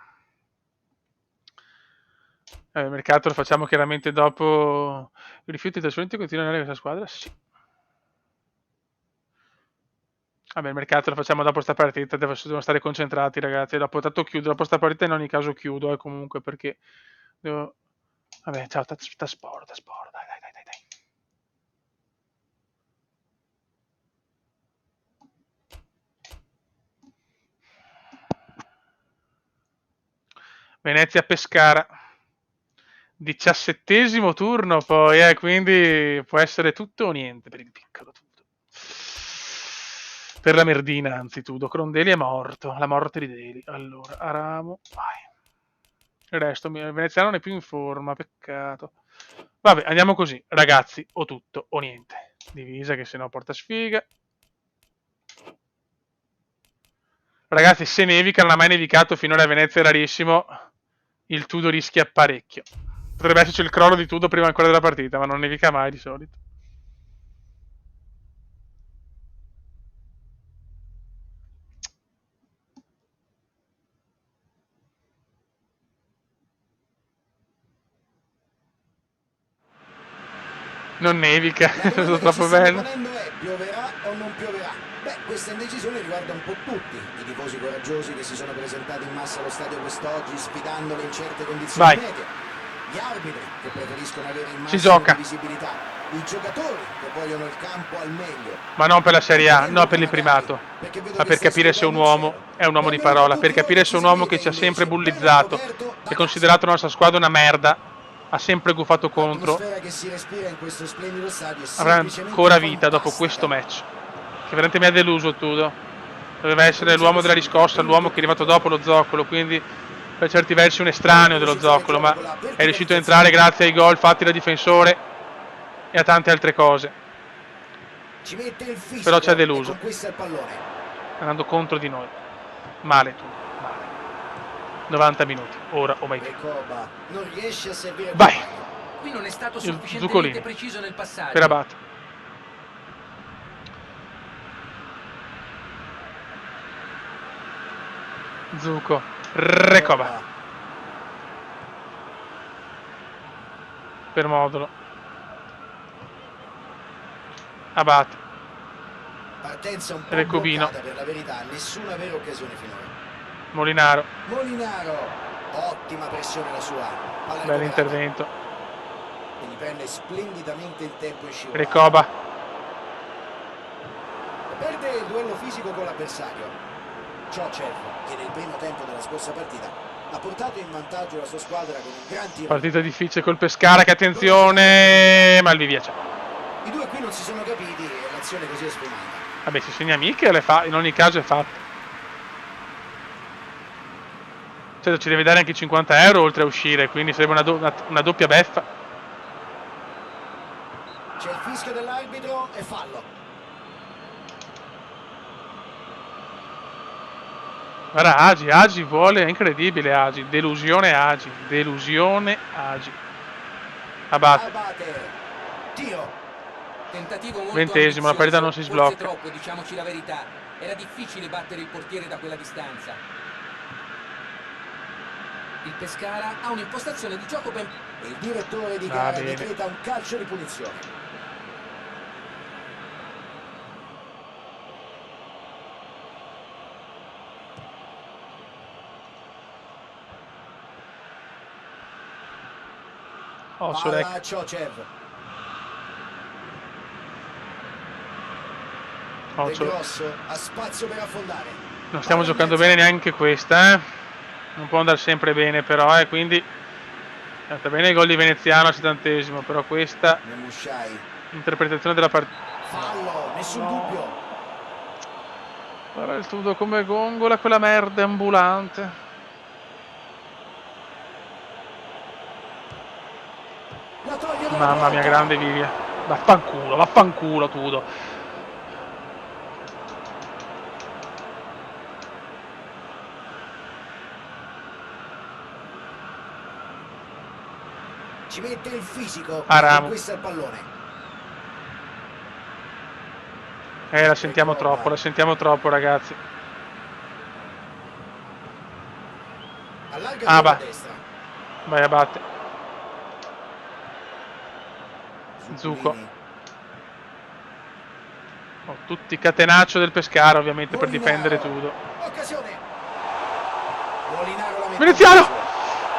Il mercato lo facciamo chiaramente dopo. I rifiuti e i trasferimenti continuano nella questa squadra? Sì. Vabbè, il mercato lo facciamo dopo sta partita, devono stare concentrati ragazzi. Dopo tanto chiudo, dopo sta partita in ogni caso chiudo, comunque perché devo. Vabbè, ciao, sta sport, dai, dai, dai, dai, dai. Venezia-Pescara. 17° turno poi, quindi può essere tutto o niente per il piccolo Tudo. Per la merdina, anzi, Tudo. Crondelli è morto, la morte di Deli. Allora, Aramo, vai. Il resto, il veneziano non è più in forma, peccato. Vabbè, andiamo così, ragazzi, o tutto o niente. Divisa che sennò porta sfiga. Ragazzi, se nevica, non ha mai nevicato finora a Venezia, è rarissimo. Il Tudo rischia parecchio. Potrebbe esserci il crollo di Tudo prima ancora della partita, ma non nevica mai di solito. Non nevica, La sono domanda che ci troppo stiamo bello. ponendo è: pioverà o non pioverà? Beh, questa indecisione riguarda un po' tutti. I tifosi coraggiosi che si sono presentati in massa allo stadio quest'oggi sfidando le incerte condizioni Vai. meteo. Gli arbitri che preferiscono avere il Si massimo gioca. di visibilità. I giocatori che vogliono il campo al meglio. Ma non per la Serie A, no per il primato, Perché vedo ma che per stai capire se un scrivendo in uomo cielo. è un uomo di Benvenuti a parola, tutti per voi capire che se ci un uomo che seguite, ci ha sempre invece. Ben bullizzato ricoperto da e considerato la nostra squadra una merda, ha sempre gufato contro, L'atmosfera che si respira in questo splendido stadio è avrà semplicemente ancora vita dopo fantastica. questo match. Che veramente mi ha deluso Tudo. Doveva essere l'uomo della riscossa, l'uomo che è arrivato dopo lo zoccolo, quindi per certi versi un estraneo dello zoccolo, ma è riuscito a entrare grazie ai gol fatti da difensore e a tante altre cose. Ci mette il fisico Però ci ha e deluso, conquista il pallone. andando contro di noi. Male Tudo, male. 90 minuti, ora o mai più. Recoba non riesce a servire il Vai. compagno. Qui non è stato Il sufficientemente Zuccolini. preciso nel passaggio. Per Abate. Zucco. Recoba. Per Modulo. Abate. Partenza un po' Recobino. bloccata per la verità, nessuna vera occasione finora. Molinaro. Molinaro Ottima pressione la sua. Palla recuperata. Bell'intervento. Quindi prende splendidamente il tempo in scivolata. Recoba. Perde il duello fisico con l'avversario. Ciocev, che nel primo tempo della scorsa partita ha portato in vantaggio la sua squadra con un gran tiro. Partita difficile col Pescara, che attenzione, ma il via c'è. I due qui non si sono capiti e l'azione così è sfumata. Vabbè, si segna mica, le fa, in ogni caso è fatta. Certo, ci deve dare anche 50 euro oltre a uscire, quindi sarebbe una doppia beffa. C'è il fischio dell'arbitro e fallo. Guarda, Agi vuole, è incredibile Agi, delusione Agi. Abate. Abate. Tiro. Tentativo molto 20esimo, la partita non si forse sblocca. troppo, diciamoci la verità. Era difficile battere il portiere da quella distanza. Il Pescara ha un'impostazione di gioco ben... Il direttore di Va gara bene. decreta un calcio di punizione. Oh, Palla Sorek. a Ciocev. Oh, Del Sorek. Grosso ha spazio per affondare. Non stiamo Palla in giocando mezzo. bene neanche questa, eh. Non può andare sempre bene però, quindi è andata bene il gol di Veneziano al 70esimo, però questa Nemushai. interpretazione della partita. Fallo, nessun dubbio. Guarda il Tudo come gongola quella merda ambulante. La toglie dalla Mamma mia, porta. grande Vivia. Vaffanculo Tudo. Ci mette il fisico. Aramo. Conquista il pallone. La sentiamo troppo ragazzi. Allarga Ah, il va. a destra. Vai Abate. Zucco. Zuccolini. Oh, tutti catenaccio del Pescara ovviamente per Molinaro. difendere Tudo. Occasione. Molinaro la mette Veneziano! in mezzo.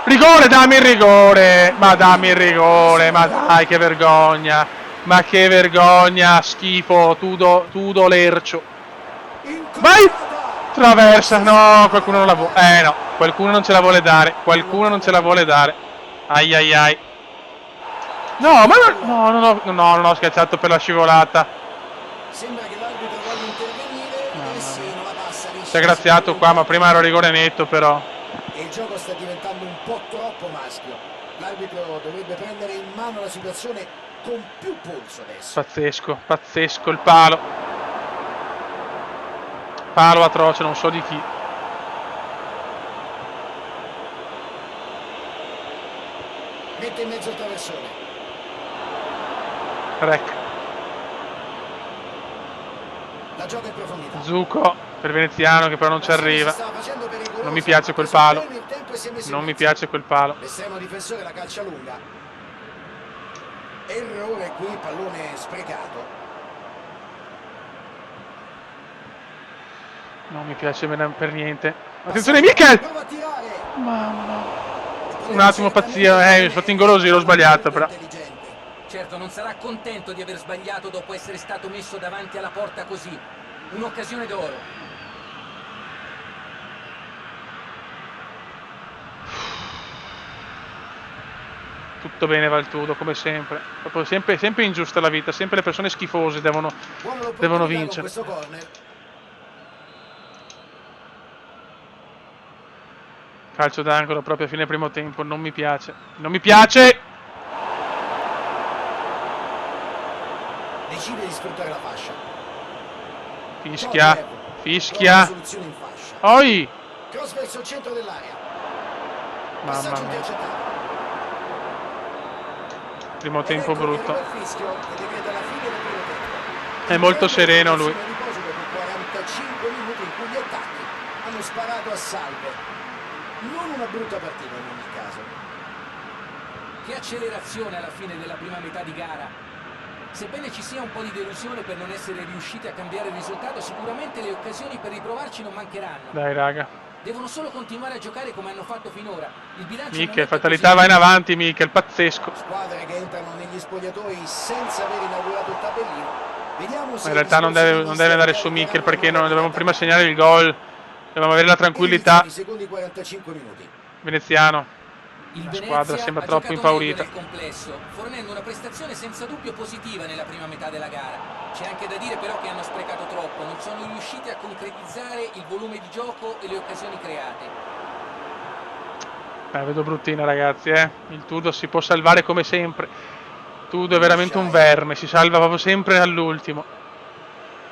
Rigore, dammi il rigore! Ma dammi il rigore, ma dai, che vergogna! Ma che vergogna, schifo, Tudo lercio. Vai! Incontrata. Traversa, no, qualcuno non la vuole. No, qualcuno non ce la vuole dare. Qualcuno non ce la vuole dare. Ai ai ai. No, ma non ho schiacciato per la scivolata. Sembra che l'arbitro voglia intervenire. E sì, non la passa. Si è graziato qua, ma prima era rigore netto però. E il gioco sta diventando un po' troppo maschio. L'arbitro dovrebbe prendere in mano la situazione con più polso adesso. Pazzesco il palo. Palo atroce, non so di chi. Mette in mezzo il traversone. Rec. La gioca in profondità. Zucco per Veneziano che però non ci arriva. Non mi piace quel palo. Non mi piace quel palo. L'estremo difensore la calcia lunga. Errore qui, pallone sprecato. Non mi piace per niente. Attenzione Michel! Prova a tirare. Mamma. Un attimo pazzia, mi sono fatto ingolosire, l'ho sbagliato però. Certo, non sarà contento di aver sbagliato dopo essere stato messo davanti alla porta così. Un'occasione d'oro. Tutto bene Valtudo, come sempre. Proprio sempre ingiusta la vita, sempre le persone schifose devono vincere. Questo corner. Calcio d'angolo proprio a fine primo tempo, non mi piace. Non mi piace! Decide di sfruttare la fascia. Fischia. Trova soluzione in fascia. Oi! Cross verso il centro dell'area. Mamma Passaggio mia. intercettato. Primo tempo Ed ecco che brutto. arriva il fischio che decreta la fine del primo tempo. È molto sereno lui. Riposo dopo 45 minuti in cui gli attacchi hanno sparato a salve. Non una brutta partita in ogni caso. Che accelerazione alla fine della prima metà di gara. Sebbene ci sia un po' di delusione per non essere riusciti a cambiare il risultato, sicuramente le occasioni per riprovarci non mancheranno. Dai raga. Devono solo continuare a giocare come hanno fatto finora. Il bilancio al Mikel, momento è fatalità, vai in positivo. avanti, Mikel, pazzesco. Squadre che entrano negli spogliatoi senza aver inaugurato il tabellino. Vediamo Ma se in il realtà non discorso deve, dei non deve mister andare su Mikel, caricheranno il perché non motorino dovevamo prima attaccante. segnare il gol. Dovevamo avere la E iniziano tranquillità. i secondi 45 minuti. Veneziano. Il La squadra Venezia sembra ha troppo giocato meglio impaurita. nel complesso, fornendo una prestazione senza dubbio positiva nella prima metà della gara. C'è anche da dire però che hanno sprecato troppo, non sono riusciti a concretizzare il volume di gioco e le occasioni create. Vedo bruttina, ragazzi, Il Tudo si può salvare come sempre. Tudo è veramente un Shai verme, si salva proprio sempre all'ultimo.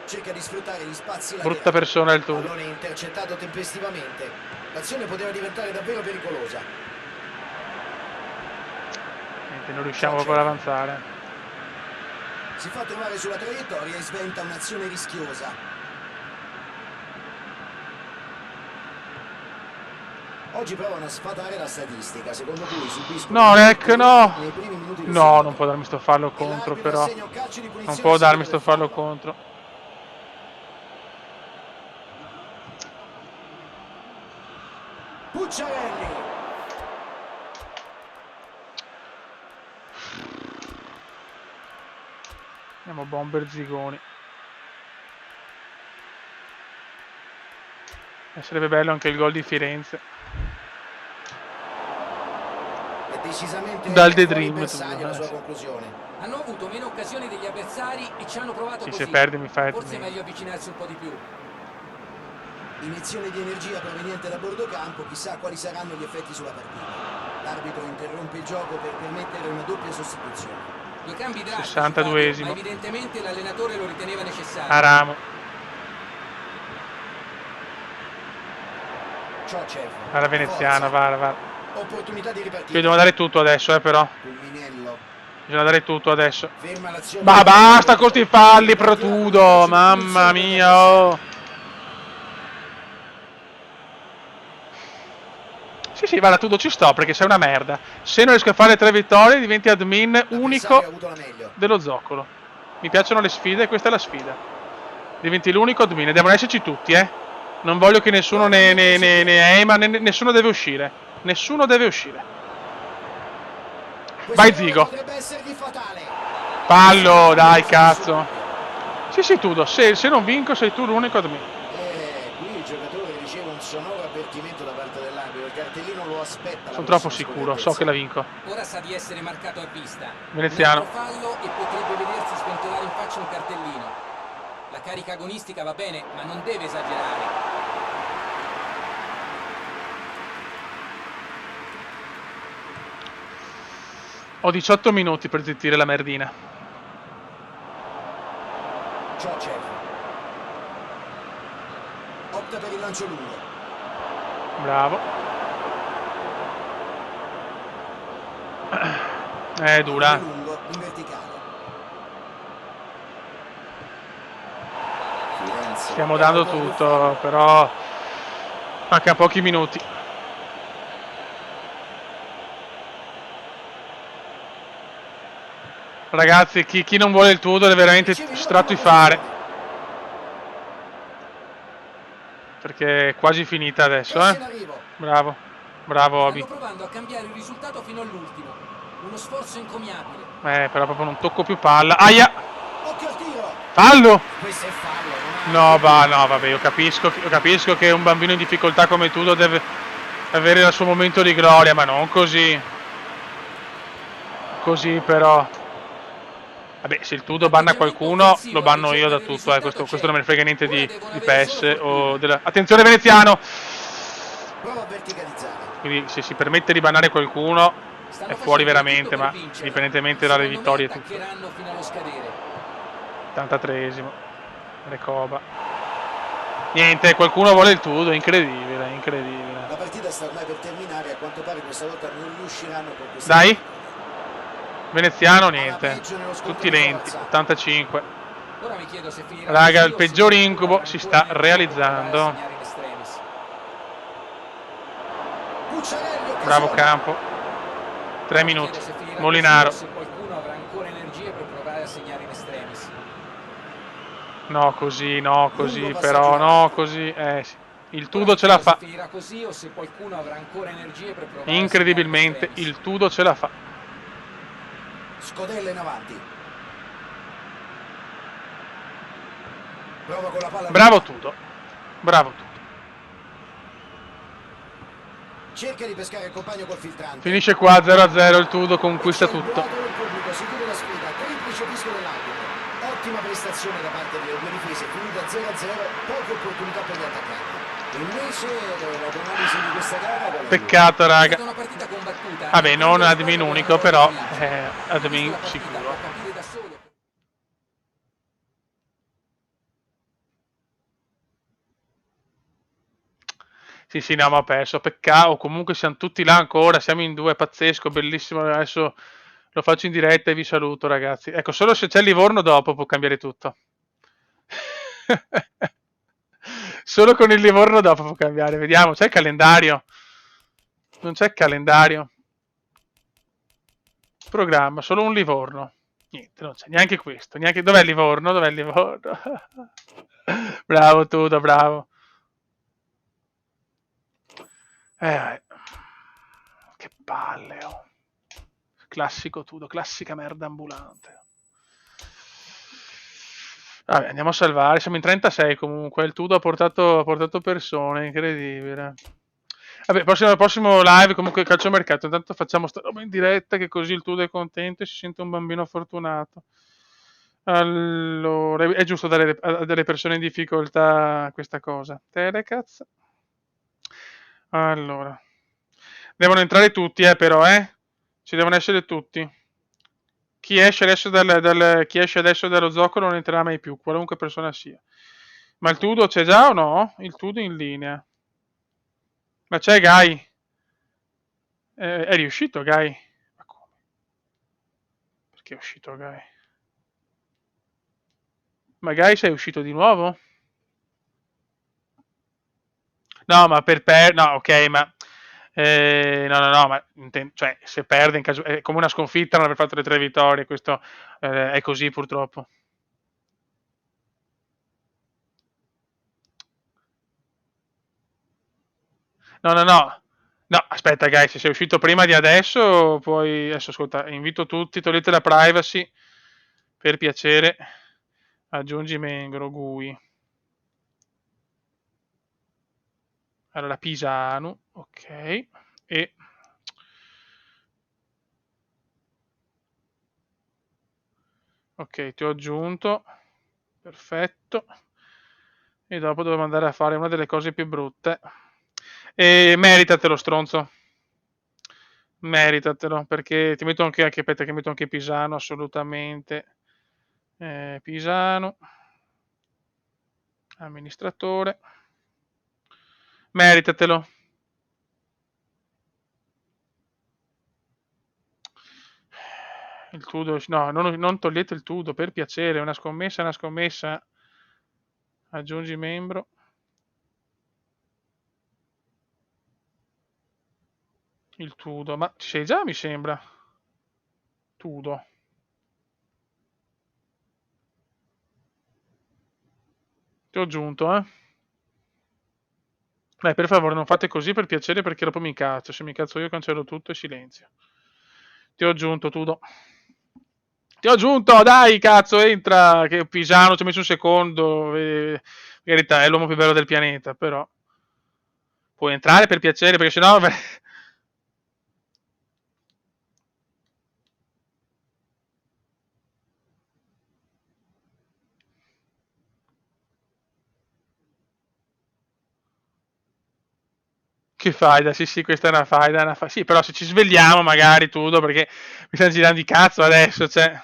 cerca di sfruttare gli spazi Brutta laterali. persona il Tudo. Pallone intercettato tempestivamente. L'azione poteva diventare davvero pericolosa. Niente, non riusciamo proprio ad avanzare. Si fa trovare sulla traiettoria e sventa un'azione rischiosa. Oggi provano a sfatare la statistica, secondo cui subiscono No, più Rec, no! nei primi minuti del No, non secondo. può darmi sto fallo E contro, l'arbitro però. assegna un calcio di Non punizione può a darmi seguito sto del fallo fallo. contro. Pucciarelli. Andiamo bomber zigoni. E sarebbe bello anche il gol di Firenze. È decisamente Dal The fuori Dream, bersaglio la Tudo. sua Sì. conclusione. Hanno avuto meno occasioni degli avversari e ci hanno provato Sì, così. se perdi mi fai Forse è meglio. meglio avvicinarsi un po' di più. Iniezione di energia proveniente da bordo campo, chissà quali saranno gli effetti sulla partita. L'arbitro interrompe il gioco per permettere una doppia sostituzione. Due cambi drastici, 62esimo. Fabio, ma evidentemente l'allenatore lo riteneva necessario. Aramo. Ciocev. Alla veneziana, Forza. va. Opportunità di Qui ripartita. dobbiamo dare tutto adesso, però. Pulminello. Bisogna dare tutto adesso. Ferma l'azione. Ma basta con sti falli, Ripartirà con un Protudo! calcio di Mamma punizione mia, dell'avversario. oh! Sì, guarda, Tudo, ci sto, perché sei una merda. Se non riesco a fare 3 vittorie, diventi admin L'avversario unico ha avuto la meglio. dello zoccolo. Mi piacciono le sfide e questa è la sfida. Diventi l'unico admin. Devono esserci tutti, Non voglio che nessuno ne ma nessuno deve uscire. Nessuno deve uscire. Questo Vai, errore Zigo. potrebbe essergli fatale. Fallo, dai, cazzo. Sì, Tudo, se non vinco sei tu l'unico admin. Qui il giocatore riceve un sonoro avvertimento da parte dell'arbitro. Il cartellino lo aspetta. Sono troppo sicuro, so che la vinco. Ora sa di essere marcato a vista. Veneziano. Un altro fallo e potrebbe vedersi sventolare in faccia un cartellino. La carica agonistica va bene, ma non deve esagerare. Ho 18 minuti per zittire la merdina. Ciocev. Opta per il lancio lungo. Bravo. È dura. Lungo in verticale. Firenze. Stiamo dando tutto, però manca pochi minuti. Ragazzi, chi non vuole il Tudo deve veramente strattifare. Perché è quasi finita adesso, Bravo. Bravo, Obi. Stanno provando a cambiare il risultato fino all'ultimo. Uno sforzo incommiabile. Però proprio non tocco più palla. Aia! Occhio al tiro. Fallo! Questo è fallo. No, vabbè, io capisco che un bambino in difficoltà come Tudo deve avere il suo momento di gloria, ma non così. Così però. Vabbè, se il Tudo banna qualcuno, lo banno io da tutto, questo non me ne frega niente di PES o della. Attenzione veneziano! Prova a verticalizzare. Quindi se si permette di bannare qualcuno è fuori veramente, ma indipendentemente dalle vittorie e tutto. Attaccheranno fino allo scadere. 83esimo. Recoba. Niente, qualcuno vuole il Tudo, incredibile. La partita sta ormai per terminare, a quanto pare questa volta non riusciranno con questa. Dai! Veneziano, niente. Tutti lenti, 85. Ora mi chiedo se finirà Raga, così il o peggior se incubo si sta ancora realizzando. segnare in extremis. Pucciarelli, Bravo occasione. Campo. 3 Mi minuti. chiedo se finirà Molinaro. così o se qualcuno avrà ancora energie per provare a segnare in extremis. No, così, Lungo però, passaggio no, avanti. così. Sì. Il Ora Tudo non ce so la se fa. finirà così o se qualcuno avrà ancora energie per provare a segnare Incredibilmente, l'extremis. il Tudo ce la fa. Scodella in avanti. Prova con la palla Bravo lunga. Tudo. Bravo Tudo. Cerca di pescare il compagno col filtrante. Finisce qua 0-0, il Tudo E conquista c'è il tutto. boato del pubblico, si chiude la sfida, triplice fischio dell'arbitro. Ottima prestazione da parte delle due difese, finita 0-0, poche opportunità per gli attaccanti. Invece la tua analisi di questa gara qual è? Peccato, È raga. stata una partita combattuta. Vabbè, non entrambe le admin squadre unico, volevano voglia però di vincere. Chi ha visto admin la partita sicuro. può capire da solo. Sì, sì, no, ma ho perso. Peccato. Comunque siamo tutti là ancora. Siamo in due, pazzesco, bellissimo. Adesso lo faccio in diretta e vi saluto, ragazzi. Ecco, solo se c'è il Livorno dopo può cambiare tutto. Solo con il Livorno dopo può cambiare. Vediamo, c'è il calendario. Non c'è il calendario. Programma, solo un Livorno. Niente, non c'è neanche questo. Neanche... Dov'è il Livorno? Dov'è il Livorno? Bravo Tudo, bravo. Eh, che palle, oh. Classico Tudo, classica merda ambulante. Vabbè, andiamo a salvare. Siamo in 36 comunque. Il Tudo ha portato persone, incredibile. Vabbè, prossimo live comunque calciomercato. Intanto facciamo sta roba in diretta che così il Tudo è contento e si sente un bambino fortunato. Allora, è giusto dare a delle persone in difficoltà questa cosa. Telecaz. Allora. Devono entrare tutti, però, eh. Ci devono essere tutti. Chi esce adesso dallo zoccolo non entrerà mai più, qualunque persona sia. Ma il Tudo c'è già o no? Il Tudo in linea. Ma c'è Guy? È riuscito Guy? Ma come? Perché è uscito Guy? Ma Guy sei uscito di nuovo? No, ma no, ok, ma no, no, no, ma cioè, se perde in caso, è come una sconfitta non aver fatto le 3 vittorie, questo è così purtroppo. No, no, no. No, aspetta, guys, se sei uscito prima di adesso, puoi... Adesso, ascolta, invito tutti, togliete la privacy, per piacere. Aggiungi membro, GUI. Allora, Pisano, ok. E... Ok, ti ho aggiunto. Perfetto. E dopo devo andare a fare una delle cose più brutte. E meritatelo, stronzo. Meritatelo, perché ti metto anche aspetta, che metto anche Pisano, assolutamente. Pisano. Amministratore. Meritatelo. Il Tudo, no, non togliete il Tudo, per piacere, è una scommessa, è una scommessa. Aggiungi membro. Il Tudo, ma ci sei già, mi sembra. Tudo. Ti ho aggiunto, eh. Dai, per favore, non fate così per piacere perché dopo mi incazzo. Se mi incazzo io cancello tutto e silenzio. Ti ho aggiunto, Tudo. Ti ho aggiunto, dai, cazzo, entra. Che Pisano ci ha messo un secondo. In verità, è l'uomo più bello del pianeta, però. Puoi entrare per piacere, perché sennò... Che faida, sì, sì, questa è una faida, sì, però se ci svegliamo magari, Tudo, perché mi stanno girando di cazzo adesso, cioè...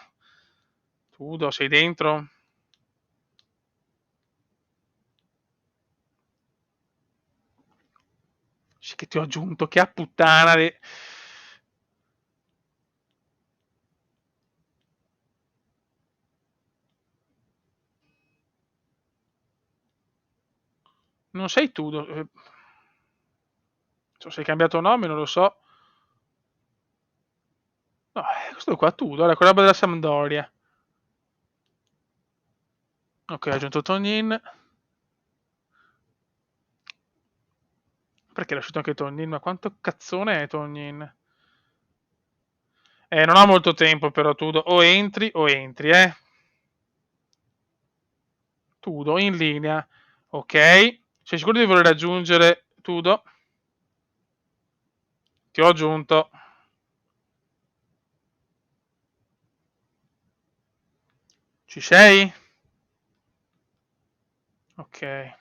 Tudo, sei dentro? Sì che ti ho aggiunto, che a puttana di... Non sei Tudo. Se sei cambiato nome, non lo so. No, questo qua Tudo, era quella roba della Sampdoria. Ok, ho aggiunto Tonin. Perché l'ha uscito anche Tonyin? Ma quanto cazzone è Tonyin? Non ha molto tempo però, Tudo. O entri, eh. Tudo, in linea. Ok. Sei sicuro di voler raggiungere Tudo? Ti ho aggiunto. Ci sei? Ok.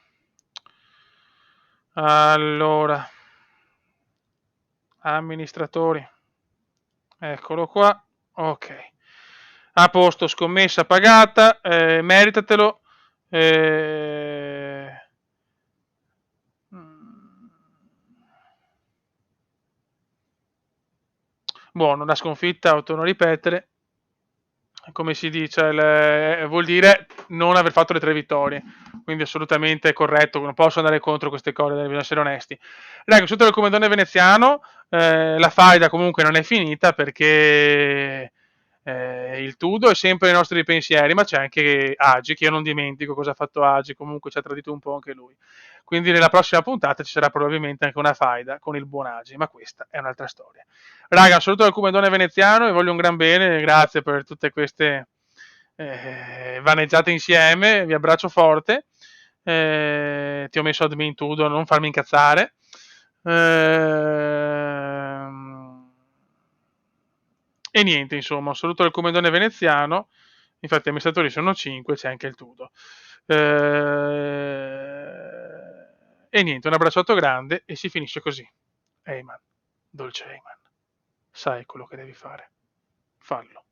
Allora. Amministratori. Eccolo qua. Ok. A posto, scommessa pagata. Meritatelo. Eh, mm, Buono, la sconfitta, torno a ripetere, come si dice, vuol dire non aver fatto le 3 vittorie. Quindi assolutamente corretto, non posso andare contro queste cose, bisogna essere onesti. Raga, sotto il comandone veneziano, la faida comunque non è finita perché il Tudo è sempre nei nostri pensieri, ma c'è anche Agi, che io non dimentico cosa ha fatto Agi, comunque ci ha tradito un po' anche lui. Quindi nella prossima puntata ci sarà probabilmente anche una faida con il buon Agi, ma questa è un'altra storia. Raga, un saluto dal Comandone veneziano e voglio un gran bene, grazie per tutte queste vaneggiate insieme, vi abbraccio forte, ti ho messo admin Tudo, non farmi incazzare. E niente, insomma, un saluto dal Comandone veneziano, infatti gli amministratori sono 5, c'è anche il Tudo. E niente, un abbracciato grande e si finisce così. Eyman, dolce Eyman, sai quello che devi fare. Fallo.